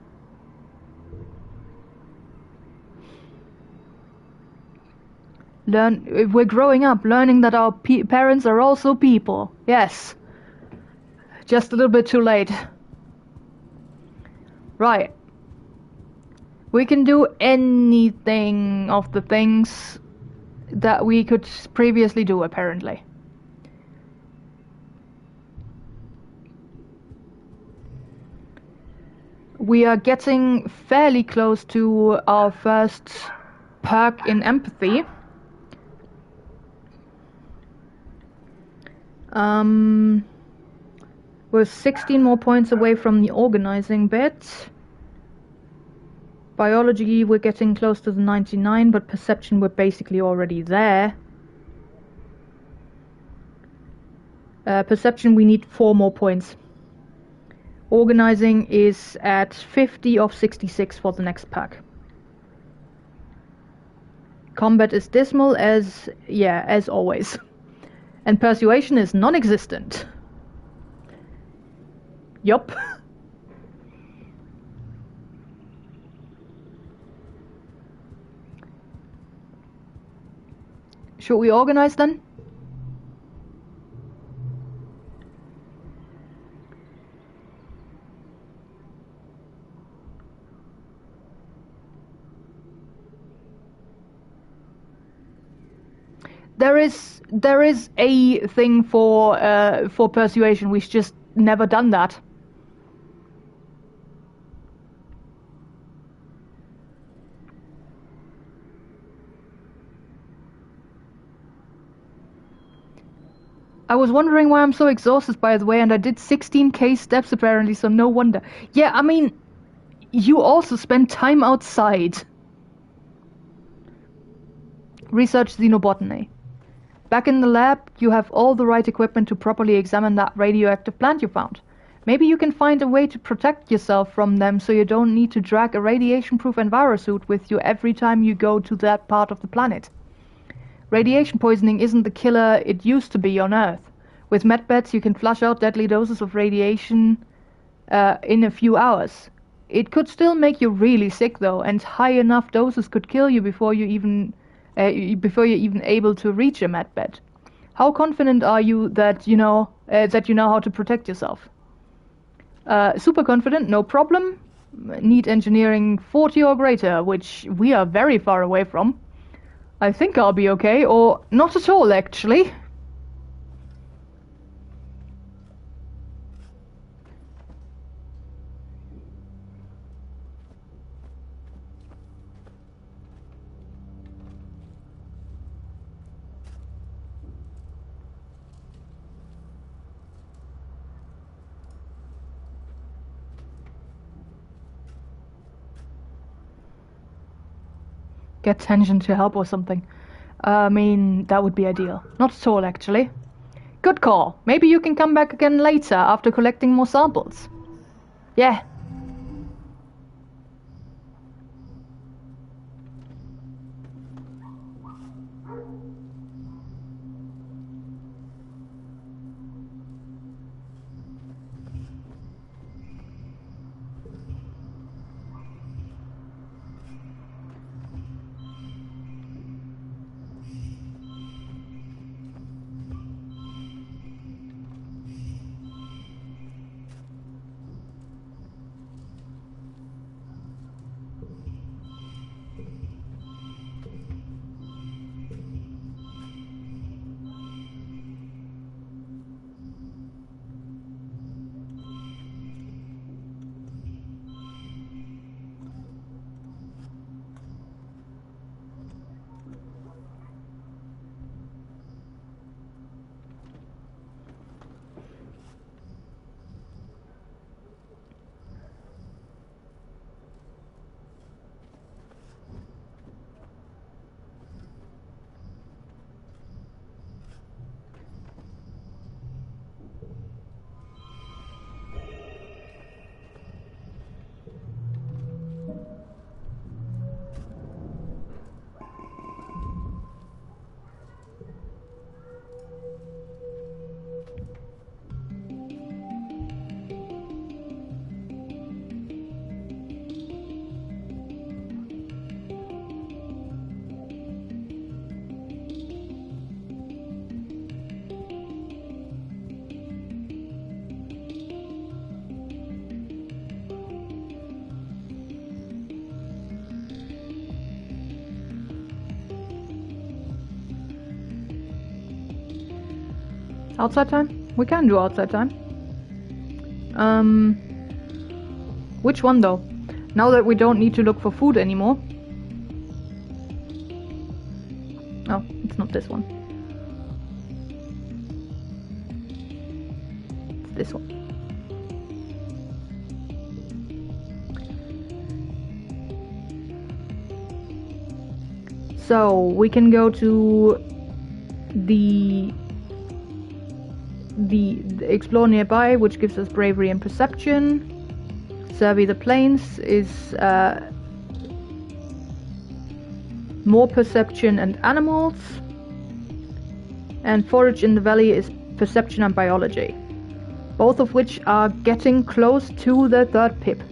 We're growing up, learning that our parents are also people. Yes. Just a little bit too late. Right. We can do anything of the things that we could previously do, apparently. We are getting fairly close to our first perk in empathy. We're 16 more points away from the organizing bit. Biology, we're getting close to the 99, but perception, we're basically already there. Perception, we need 4 more points. Organizing is at 50 of 66 for the next pack. Combat is dismal as always. And persuasion is non-existent. Yup. Should we organize then? There is a thing for persuasion. We've just never done that. I was wondering why I'm so exhausted, by the way, and I did 16k steps apparently, so no wonder. Yeah, I mean, you also spend time outside. Research xenobotany. Back in the lab, you have all the right equipment to properly examine that radioactive plant you found. Maybe you can find a way to protect yourself from them so you don't need to drag a radiation-proof envirosuit with you every time you go to that part of the planet. Radiation poisoning isn't the killer it used to be on Earth. With medbeds, you can flush out deadly doses of radiation in a few hours. It could still make you really sick, though, and high enough doses could kill you before you're even able to reach a medbed. How confident are you that you know how to protect yourself? Super confident, no problem. Need engineering 40 or greater, which we are very far away from. I think I'll be okay, or not at all, actually. Get tension to help or something. I mean, that would be ideal. Not at all, actually. Good call. Maybe you can come back again later after collecting more samples. Yeah. Outside time? We can do outside time. Which one though? Now that we don't need to look for food anymore. Oh, it's not this one. It's this one. So we can go to the explore nearby, which gives us bravery and perception. Survey the plains is more perception and animals, and forage in the valley is perception and biology, both of which are getting close to the third pip.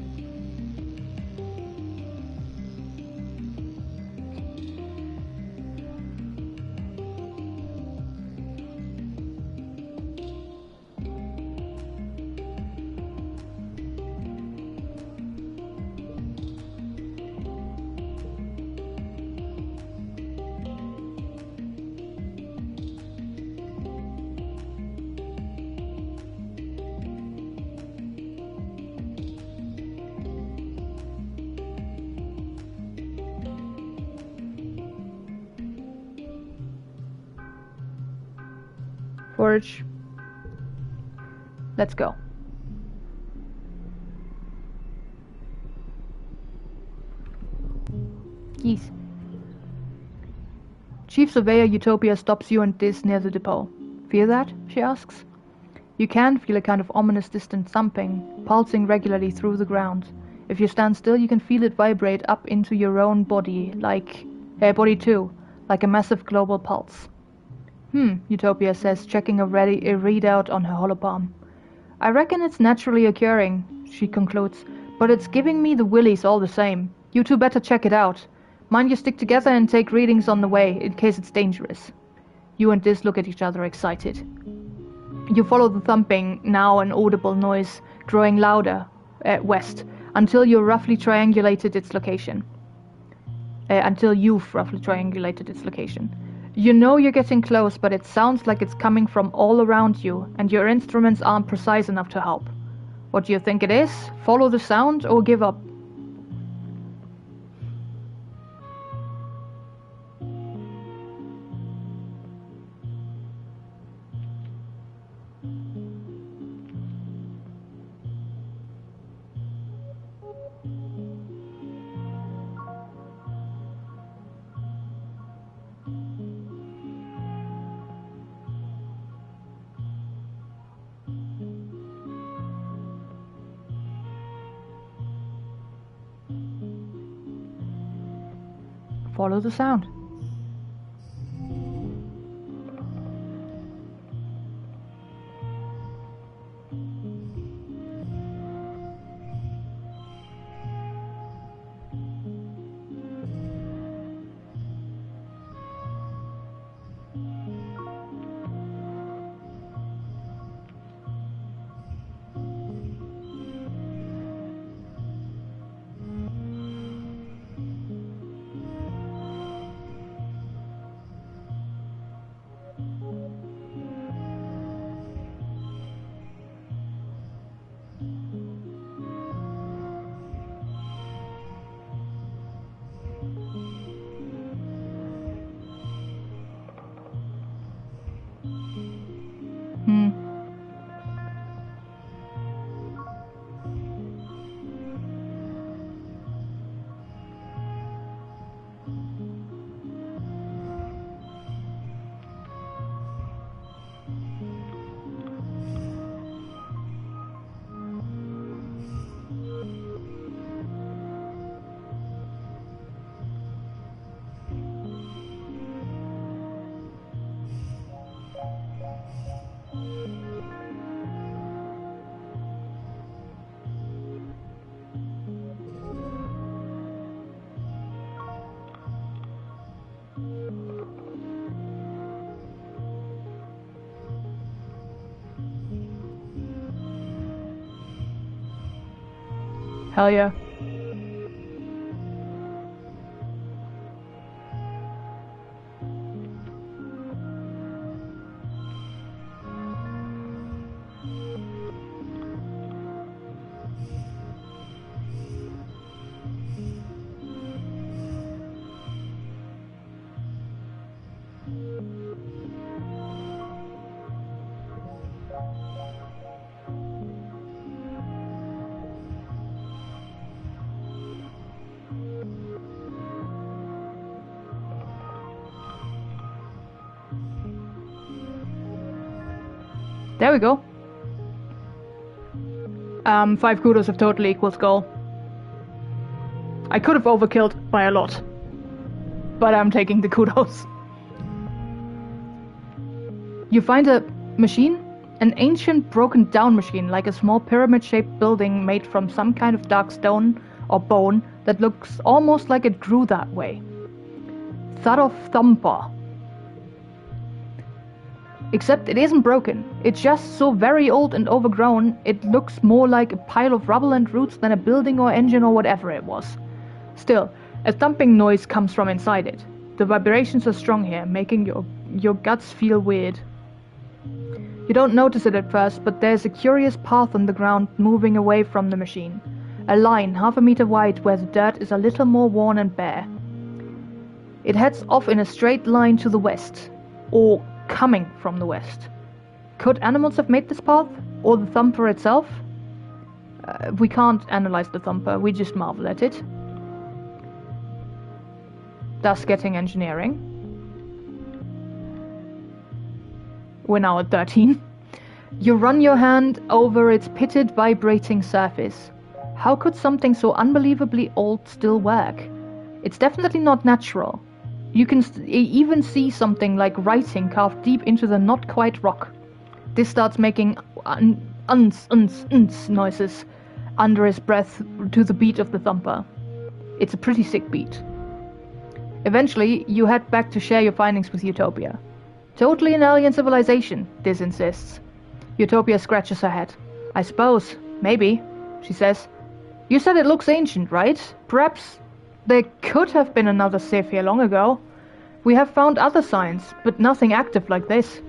Forage. Let's go. Geese. Chief Surveyor Utopia stops you and Diz near the depot. Feel that? She asks. You can feel a kind of ominous distant thumping, pulsing regularly through the ground. If you stand still, you can feel it vibrate up into your own body, like... body too, like a massive global pulse. Utopia says, checking a readout on her holopalm. I reckon it's naturally occurring, she concludes, but it's giving me the willies all the same. You two better check it out. Mind you stick together and take readings on the way, in case it's dangerous. You and Diz look at each other, excited. You follow the thumping, now an audible noise, growing louder, west, until you've roughly triangulated its location. You know you're getting close, but it sounds like it's coming from all around you, and your instruments aren't precise enough to help. What do you think it is? Follow the sound or give up? Follow the sound. Hell yeah. There we go. 5 kudos of totally equals goal. I could have overkilled by a lot, but I'm taking the kudos. You find a machine? An ancient broken down machine, like a small pyramid-shaped building made from some kind of dark stone or bone that looks almost like it grew that way. Thud Thumper. Except it isn't broken. It's just so very old and overgrown, it looks more like a pile of rubble and roots than a building or engine or whatever it was. Still, a thumping noise comes from inside it. The vibrations are strong here, making your guts feel weird. You don't notice it at first, but there's a curious path on the ground moving away from the machine. A line half a meter wide where the dirt is a little more worn and bare. It heads off in a straight line to the west. Or coming from the west. Could animals have made this path? Or the thumper itself? We can't analyze the thumper, we just marvel at it. Thus getting engineering. We're now at 13. You run your hand over its pitted, vibrating surface. How could something so unbelievably old still work? It's definitely not natural. You can even see something like writing carved deep into the not-quite rock. This starts making noises under his breath to the beat of the thumper. It's a pretty sick beat. Eventually, you head back to share your findings with Utopia. Totally an alien civilization, Diz insists. Utopia scratches her head. I suppose, maybe, she says. You said it looks ancient, right? Perhaps there could have been another Civ here long ago. We have found other signs, but nothing active like this.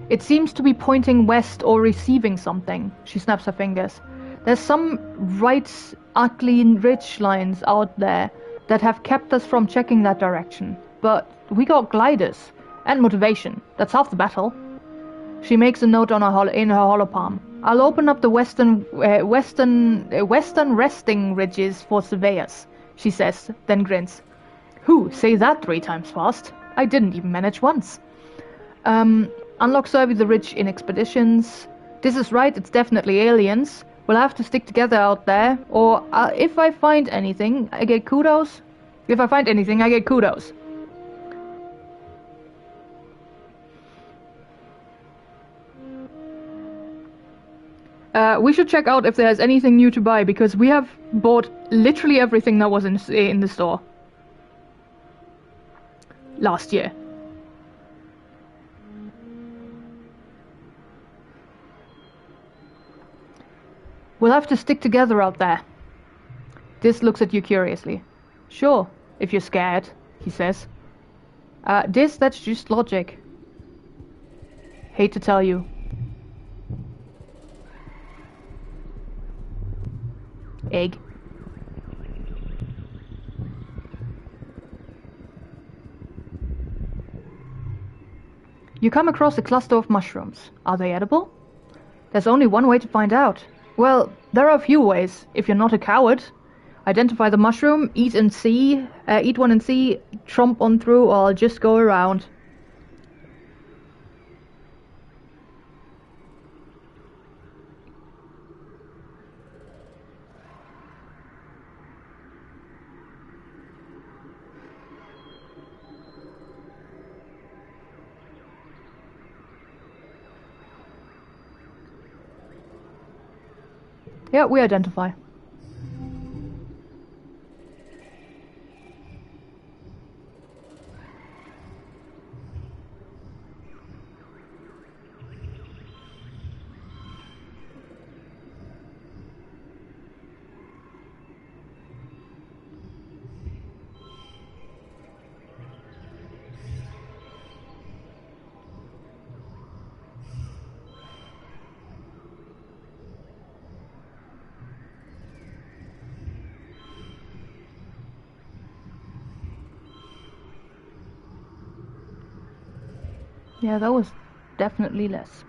It seems to be pointing west or receiving something, she snaps her fingers. There's some right ugly ridge lines out there that have kept us from checking that direction. But we got gliders. And motivation. That's half the battle. She makes a note on in her hollow palm. I'll open up the western resting ridges for surveyors, she says, then grins. Who? Say that 3 times fast. I didn't even manage once. Unlock survey the ridge in expeditions. This is right, it's definitely aliens. We'll have to stick together out there, or if I find anything, I get kudos. If I find anything, I get kudos. We should check out if there's anything new to buy, because we have bought literally everything that was in the store. Last year. We'll have to stick together out there. Diz looks at you curiously. Sure, if you're scared, he says. Diz, that's just logic. Hate to tell you. Egg. You come across a cluster of mushrooms. Are they edible? There's only one way to find out. Well, there are a few ways, if you're not a coward. Identify the mushroom, eat one and see, tromp on through, or I'll just go around. Yeah, we identify. Yeah, that was definitely less.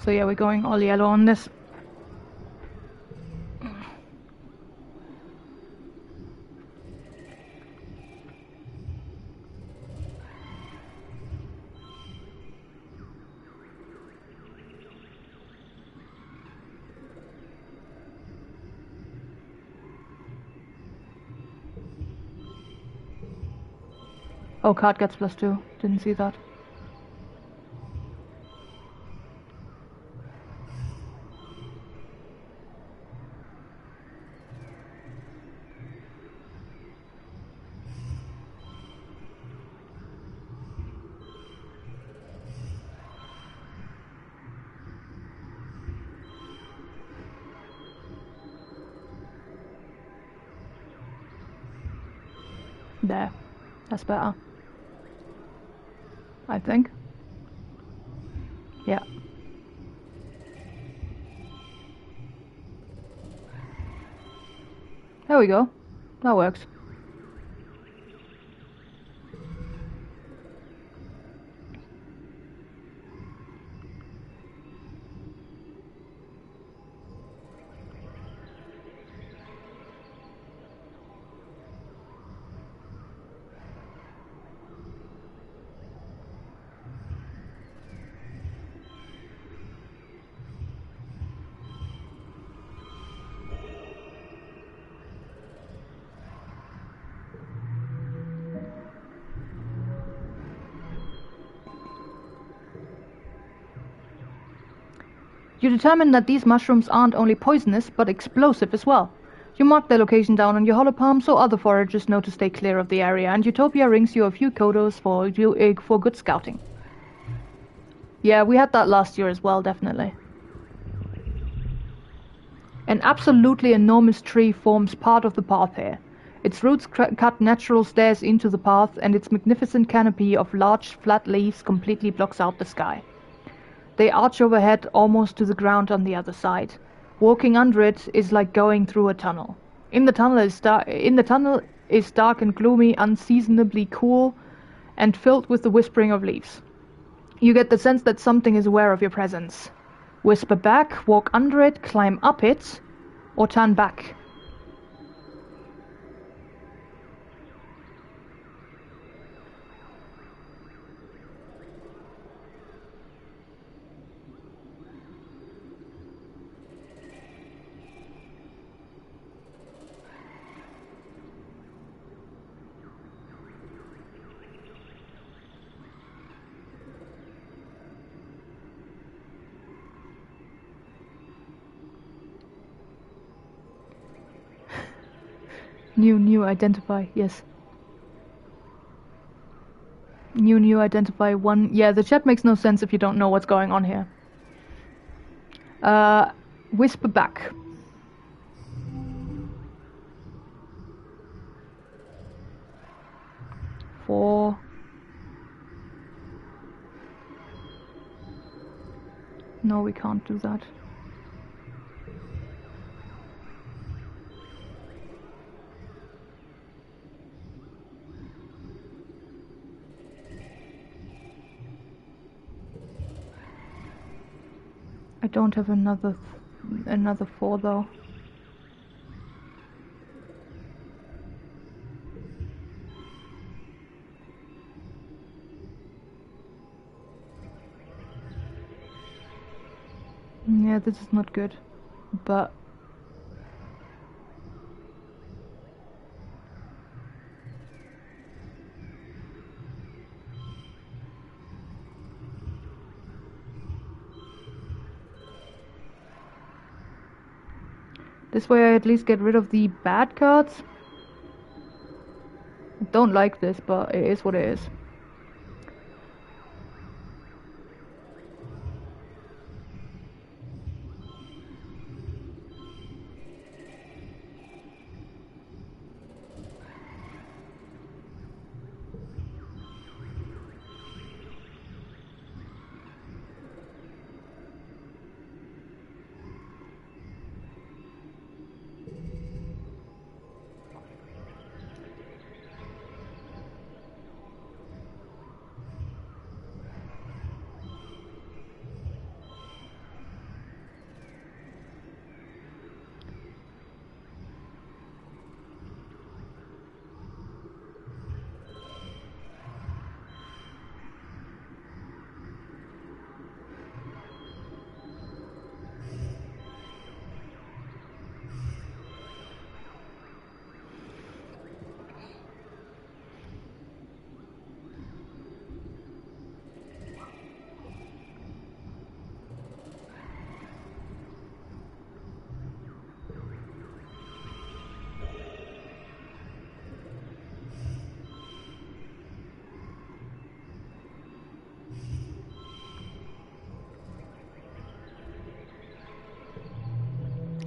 So yeah, we're going all yellow on this. Oh, card gets +2. Didn't see that. There. That's better. I think. Yeah. There we go. That works. You determine that these mushrooms aren't only poisonous, but explosive as well. You mark their location down on your holopalm so other foragers know to stay clear of the area, and Utopia rings you a few kodos for good scouting. Yeah, we had that last year as well, definitely. An absolutely enormous tree forms part of the path here. Its roots cut natural stairs into the path, and its magnificent canopy of large, flat leaves completely blocks out the sky. They arch overhead almost to the ground on the other side. Walking under it is like going through a tunnel. In the tunnel is dark and gloomy, unseasonably cool, and filled with the whispering of leaves. You get the sense that something is aware of your presence. Whisper back, walk under it, climb up it, or turn back. New, identify, yes. New, identify, 1. Yeah, the chat makes no sense if you don't know what's going on here. Whisper back. Four. No, we can't do that. I don't have another 4 though. Yeah, this is not good, but this way I at least get rid of the bad cards. I don't like this, but it is what it is.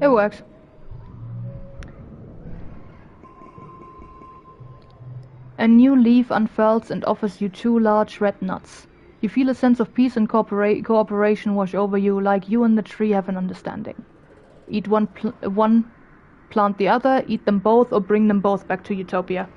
It works. A new leaf unfurls and offers you 2 large red nuts. You feel a sense of peace and cooperation wash over you, like you and the tree have an understanding. Eat one, plant the other, eat them both, or bring them both back to Utopia.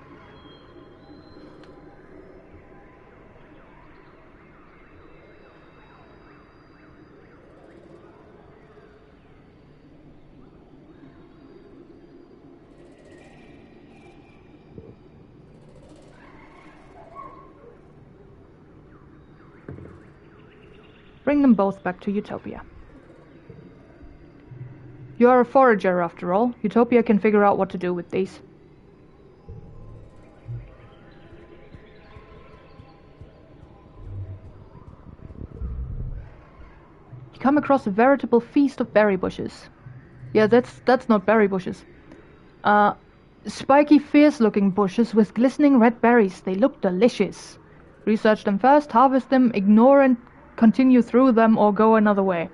Bring them both back to Utopia. You are a forager, after all. Utopia can figure out what to do with these. You come across a veritable feast of berry bushes. Yeah, that's not berry bushes. Spiky, fierce-looking bushes with glistening red berries. They look delicious. Research them first, harvest them, ignore and continue through them, or go another way.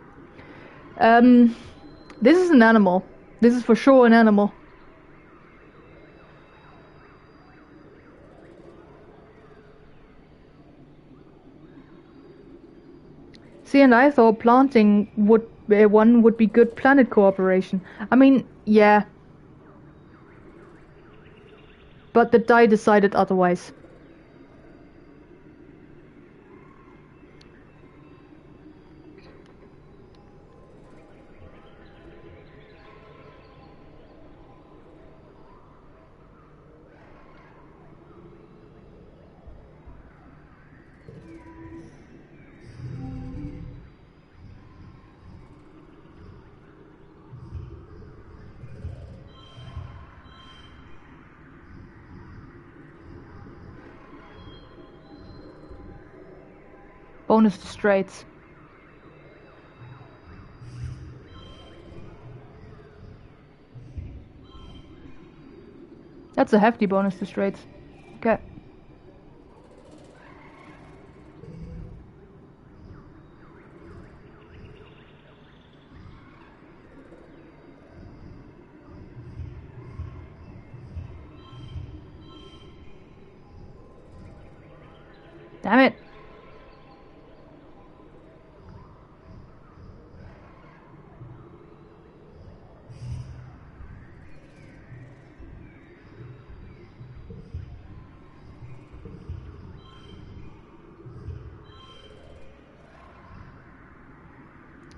This is an animal. This is for sure an animal. See, and I thought planting would be good planet cooperation. I mean, yeah. But the die decided otherwise. Bonus to straights. That's a hefty bonus to straights. Okay. Damn it.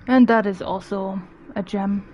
And that is also a gem.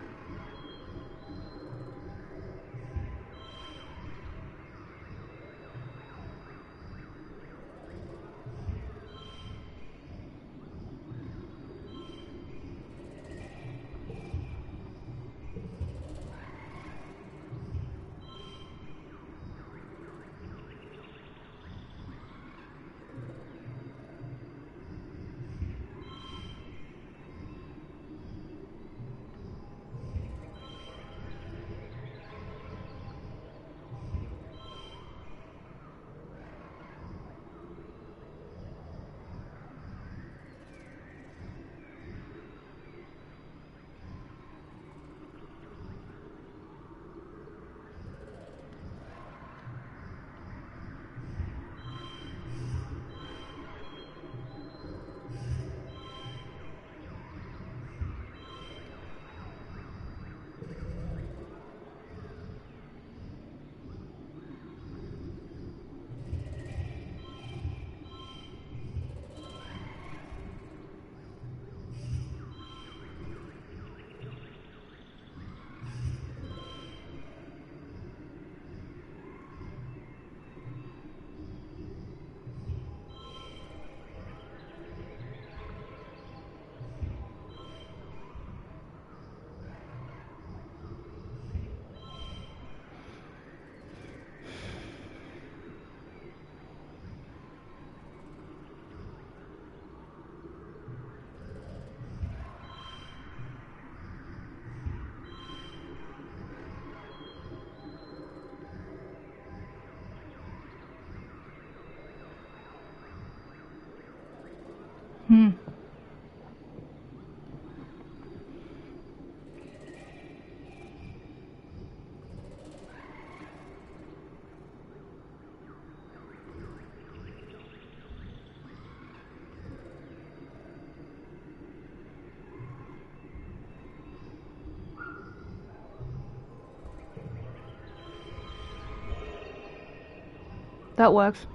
that works.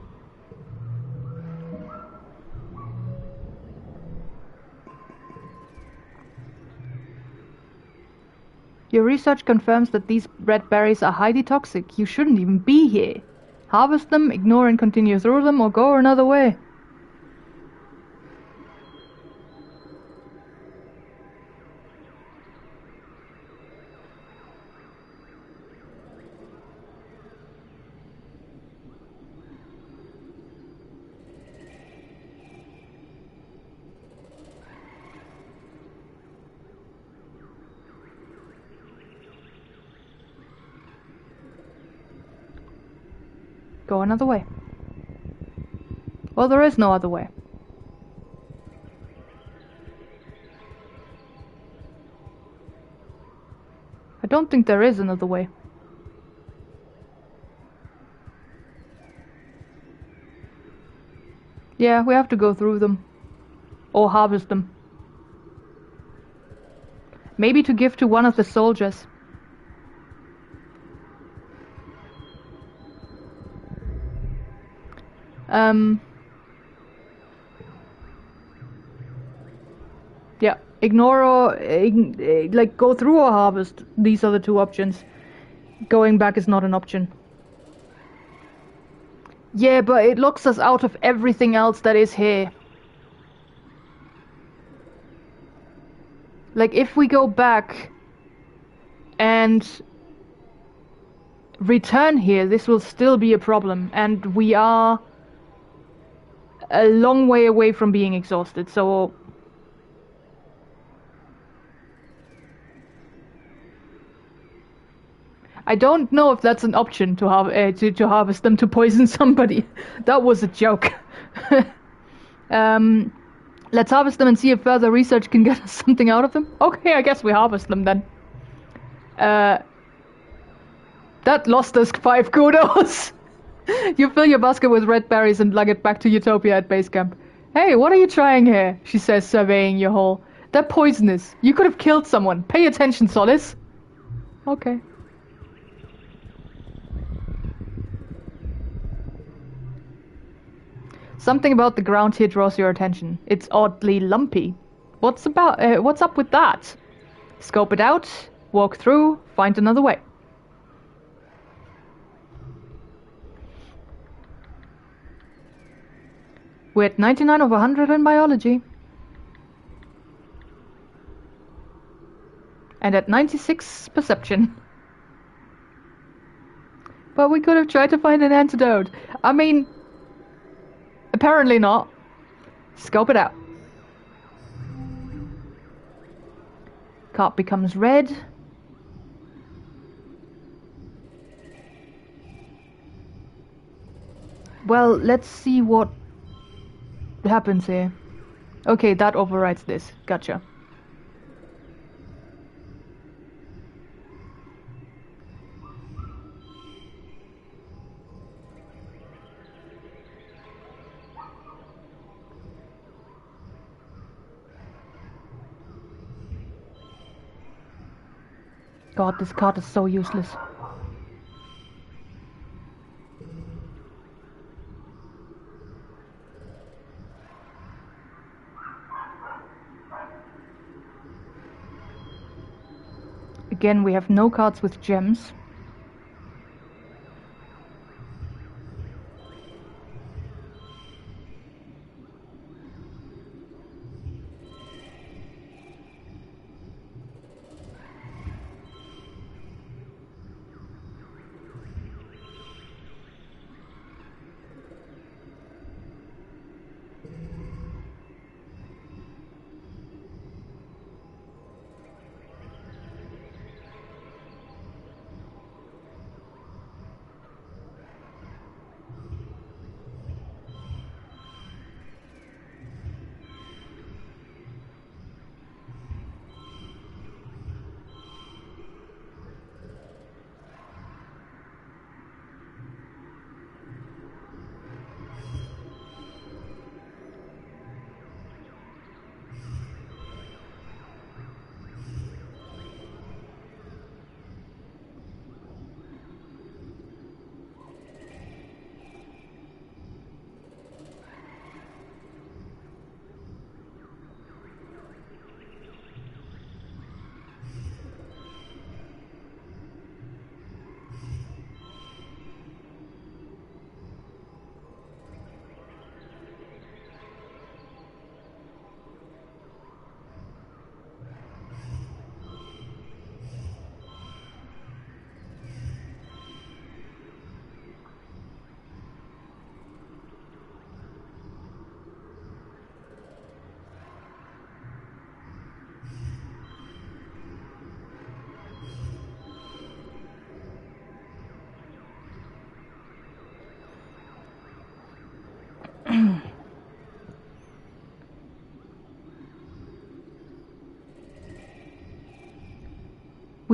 Your research confirms that these red berries are highly toxic. You shouldn't even be here. Harvest them, ignore and continue through them, or go another way. Go another way. Well, there is no other way. I don't think there is another way. Yeah, we have to go through them. Or harvest them. Maybe to give to one of the soldiers. Yeah, ignore or like go through or harvest. These are the two options. Going back is not an option. Yeah, but it locks us out of everything else that is here. Like if we go back and return here, this will still be a problem, and we are a long way away from being exhausted, so I don't know if that's an option to harvest them to poison somebody. That was a joke. Let's harvest them and see if further research can get us something out of them. Okay, I guess we harvest them then. That lost us 5 kudos. You fill your basket with red berries and lug it back to Utopia at base camp. Hey, what are you trying here? She says, surveying your hole. They're poisonous. You could have killed someone. Pay attention, Solace. Okay. Something about the ground here draws your attention. It's oddly lumpy. What's up with that? Scope it out, walk through, find another way. We're at 99 of 100 in biology. And at 96 perception. But we could have tried to find an antidote. I mean, apparently not. Scope it out. Cart becomes red. Well, let's see what happens here. Okay, that overrides this. Gotcha. God, this card is so useless. Again, we have no cards with gems.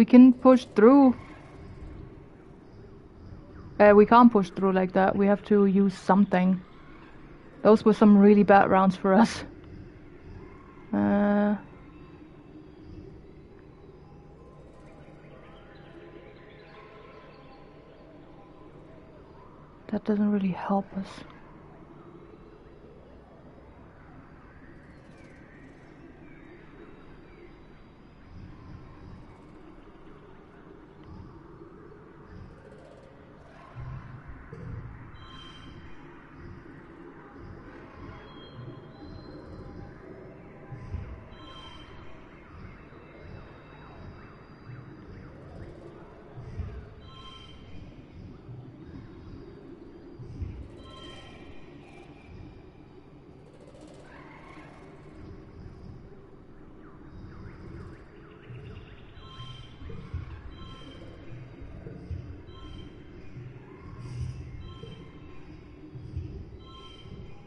We can push through. We can't push through like that. We have to use something. Those were some really bad rounds for us. That doesn't really help us.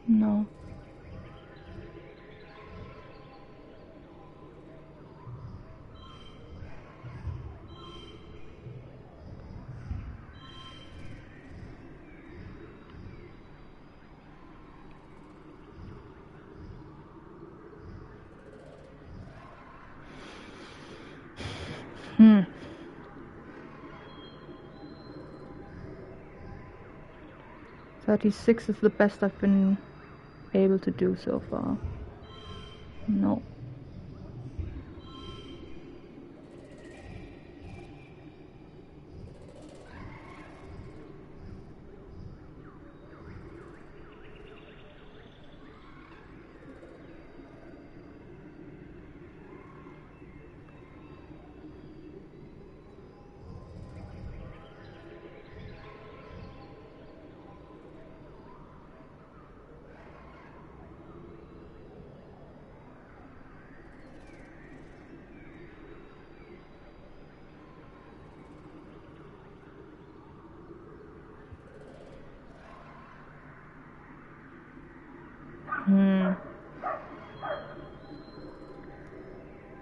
No. Hmm. 36 is the best I've been able to do so far. No.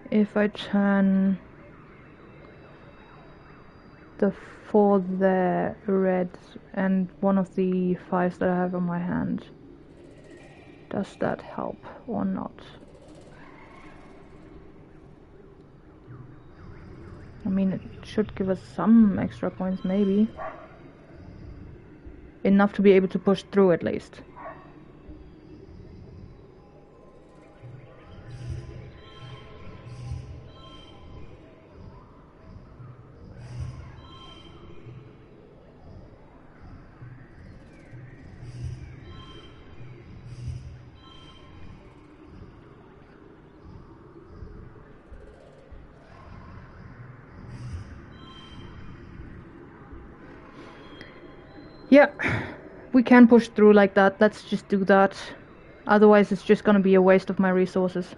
If I turn the 4 there red and one of the 5s that I have on my hand, does that help or not? I mean, it should give us some extra points, maybe. Enough to be able to push through at least. Yeah, we can push through like that. Let's just do that. Otherwise, it's just gonna be a waste of my resources.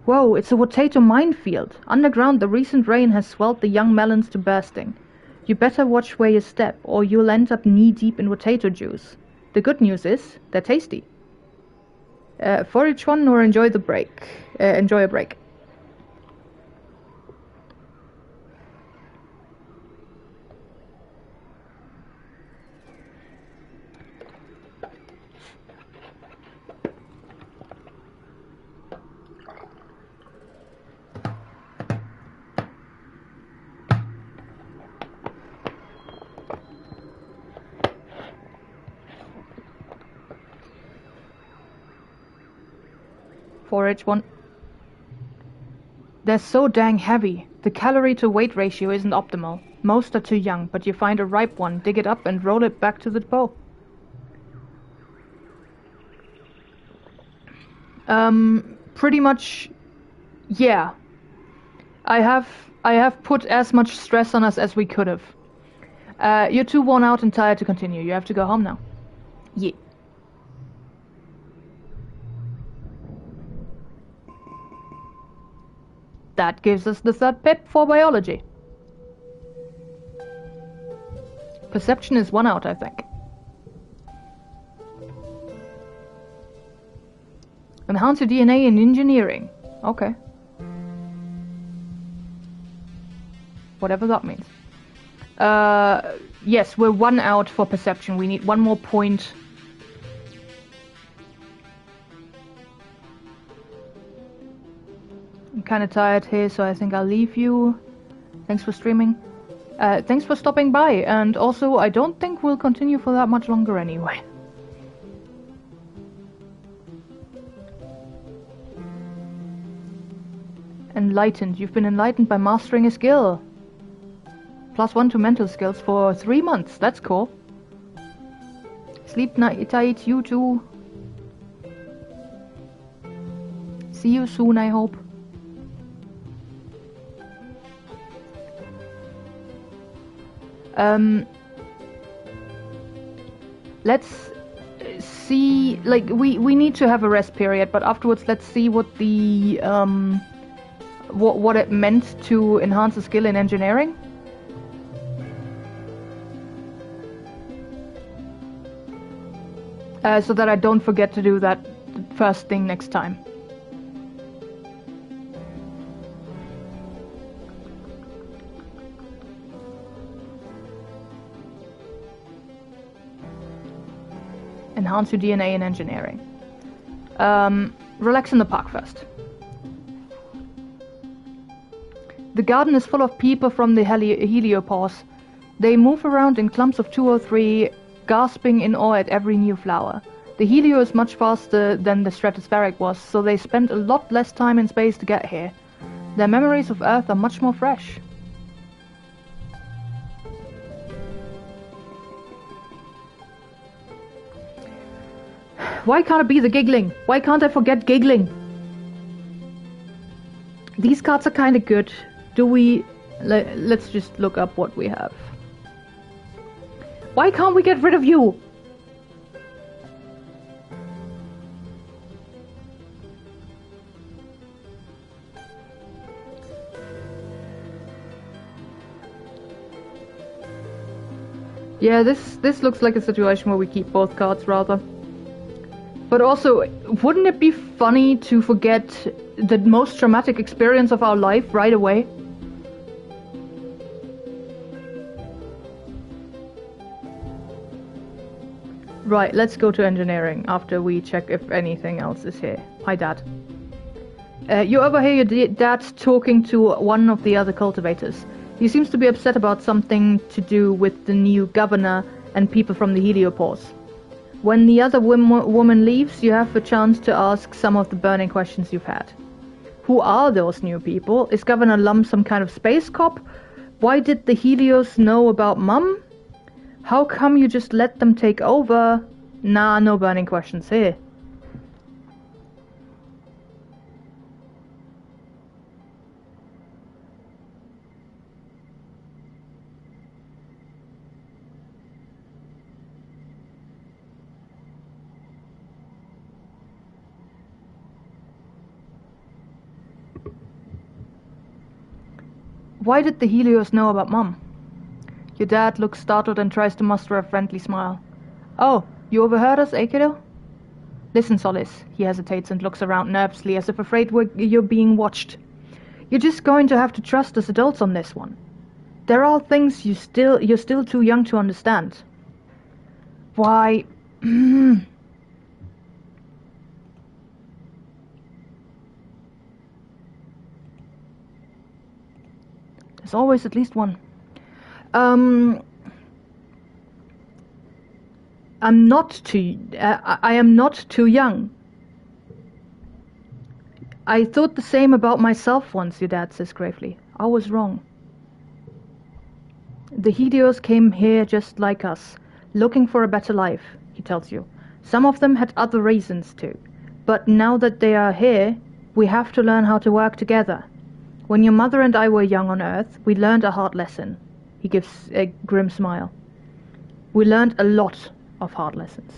Whoa, it's a potato minefield. Underground, the recent rain has swelled the young melons to bursting. You better watch where you step, or you'll end up knee-deep in potato juice. The good news is, they're tasty. Forage one or enjoy the break. Enjoy a break. Forage one. They're so dang heavy. The calorie to weight ratio isn't optimal. Most are too young, but you find a ripe one, dig it up and roll it back to the depot. Pretty much, yeah. I have put as much stress on us as we could have. You're too worn out and tired to continue. You have to go home now. Yeah. That gives us the 3rd pip for biology. Perception is 1 out, I think. Enhance your DNA in engineering. Okay. Whatever that means. Yes, we're 1 out for perception. We need 1 more point. I'm kind of tired here, so I think I'll leave you. Thanks for streaming. Thanks for stopping by, and also I don't think we'll continue for that much longer anyway. Enlightened. You've been enlightened by mastering a skill. +1 to mental skills for 3 months. That's cool. Sleep tight, you too. See you soon, I hope. Let's see, like, we need to have a rest period, but afterwards let's see what the, what it meant to enhance a skill in engineering. So that I don't forget to do that first thing next time. Enhance your DNA in engineering. Relax in the park first. The garden is full of people from the heliopause. They move around in clumps of 2 or 3, gasping in awe at every new flower. The helio is much faster than the stratospheric was, so they spend a lot less time in space to get here. Their memories of Earth are much more fresh. Why can't it be the giggling? Why can't I forget giggling? These cards are kinda good. Do we... Let's just look up what we have. Why can't we get rid of you? Yeah, this looks like a situation where we keep both cards, rather. But also, wouldn't it be funny to forget the most traumatic experience of our life right away? Right, let's go to engineering after we check if anything else is here. Hi, Dad. You overhear your dad talking to one of the other cultivators. He seems to be upset about something to do with the new governor and people from the heliopause. When the other woman leaves, you have a chance to ask some of the burning questions you've had. Who are those new people? Is Governor Lum some kind of space cop? Why did the Helios know about Mum? How come you just let them take over? Nah, no burning questions here. Why did the Helios know about Mum? Your dad looks startled and tries to muster a friendly smile. Oh, you overheard us, eh, kiddo? Listen, Solace. He hesitates and looks around nervously as if afraid you're being watched. You're just going to have to trust us adults on this one. There are things you're still too young to understand. Why... There's always at least one. I am not too young. I thought the same about myself once, your dad says gravely. I was wrong. The Helios came here just like us, looking for a better life, he tells you. Some of them had other reasons too. But now that they are here, we have to learn how to work together. When your mother and I were young on Earth, we learned a hard lesson. He gives a grim smile. We learned a lot of hard lessons.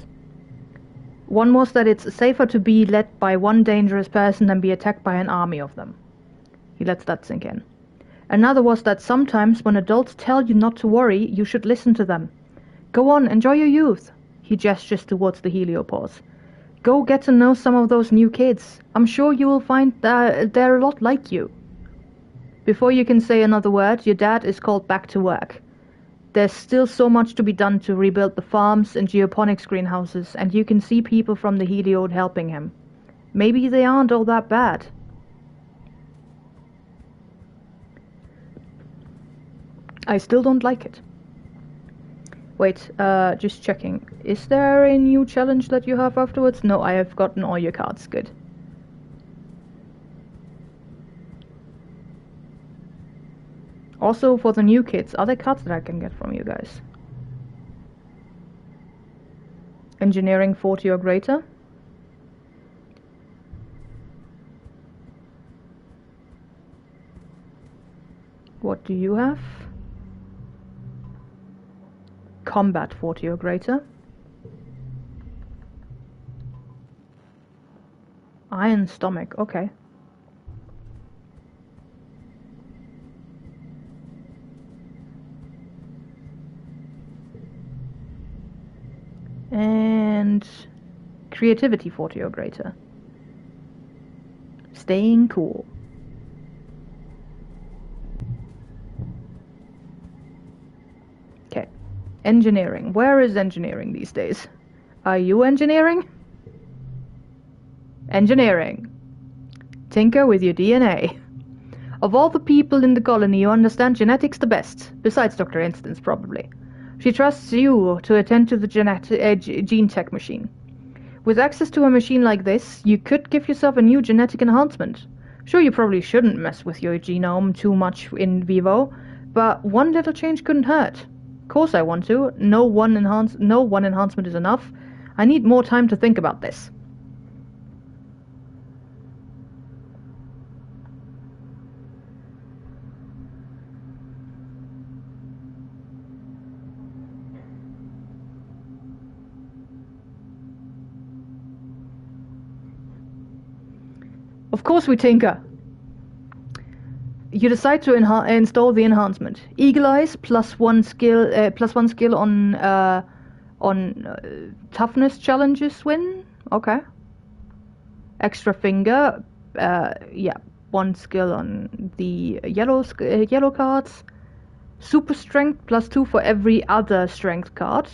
One was that it's safer to be led by one dangerous person than be attacked by an army of them. He lets that sink in. Another was that sometimes when adults tell you not to worry, you should listen to them. Go on, enjoy your youth. He gestures towards the heliopause. Go get to know some of those new kids. I'm sure you will find that they're a lot like you. Before you can say another word, your dad is called back to work. There's still so much to be done to rebuild the farms and geoponics greenhouses, and you can see people from the Heliod helping him. Maybe they aren't all that bad. I still don't like it. Wait, just checking. Is there a new challenge that you have afterwards? No, I have gotten all your cards. Good. Also, for the new kids, are there cards that I can get from you guys? Engineering 40 or greater? What do you have? Combat 40 or greater. Iron stomach, okay. And creativity 40 or greater. Staying cool. Okay. Engineering. Where is engineering these days? Are you engineering? Engineering. Tinker with your DNA. Of all the people in the colony, you understand genetics the best, besides Dr. Instance, probably. She trusts you to attend to the gene tech machine. With access to a machine like this, you could give yourself a new genetic enhancement. Sure, you probably shouldn't mess with your genome too much in vivo, but one little change couldn't hurt. Of course I want to. No one enhancement is enough. I need more time to think about this. Of course we tinker. You decide to install the enhancement. Eagle Eyes +1 skill on toughness challenges win. Okay. Extra finger. Yeah, 1 skill on the yellow cards. Super strength +2 for every other strength card.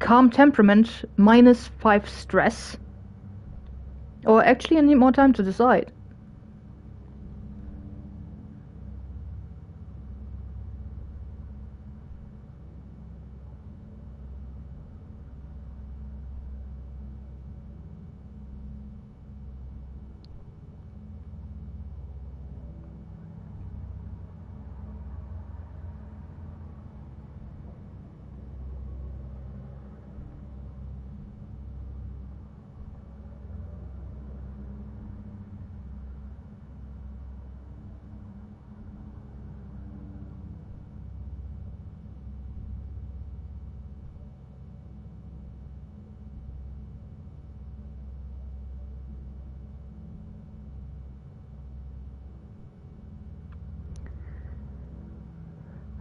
Calm temperament -5 stress. Or actually I need more time to decide.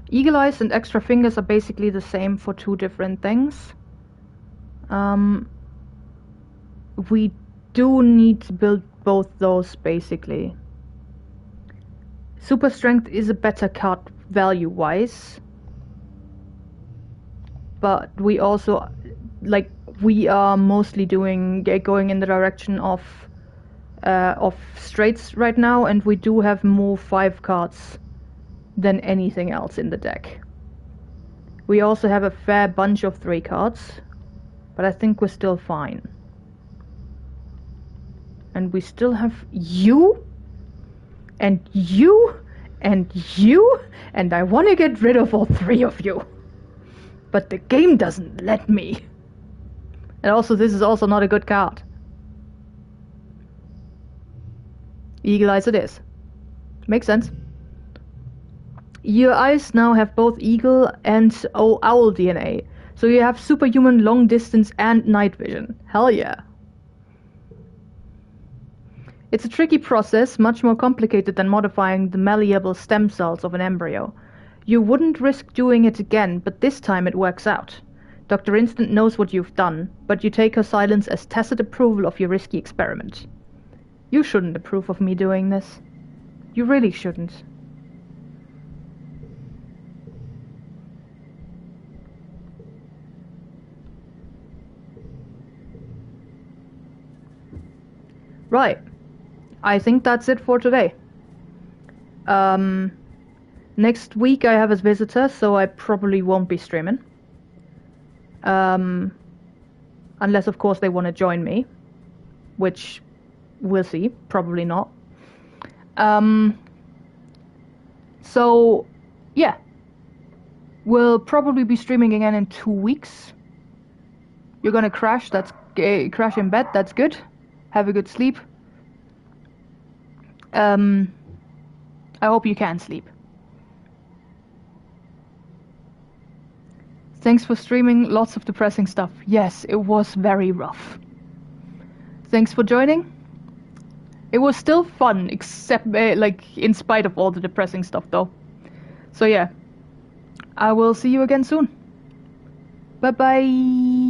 Eagle Eyes and Extra Fingers are basically the same for 2 different things. We do need to build both those, basically. Super Strength is a better card value-wise. But we also, we are mostly going in the direction of straights right now, and we do have more 5 cards than anything else in the deck. We also have a fair bunch of 3 cards, but I think we're still fine. And we still have you, and you, and you, and I want to get rid of all 3 of you. But the game doesn't let me. And also, this is also not a good card. Eagle Eyes it is. Makes sense. Your eyes now have both eagle and owl DNA, so you have superhuman long distance and night vision. Hell yeah. It's a tricky process, much more complicated than modifying the malleable stem cells of an embryo. You wouldn't risk doing it again, but this time it works out. Dr. Instant knows what you've done, but you take her silence as tacit approval of your risky experiment. You shouldn't approve of me doing this. You really shouldn't. Right. I think that's it for today. Next week I have a visitor, so I probably won't be streaming. Unless, of course, they want to join me, which we'll see. Probably not. So, yeah. We'll probably be streaming again in 2 weeks. You're gonna crash. Crash in bed. That's good. Have a good sleep. I hope you can sleep. Thanks for streaming lots of depressing stuff. Yes, it was very rough. Thanks for joining. It was still fun, except, in spite of all the depressing stuff, though. So yeah, I will see you again soon. Bye-bye.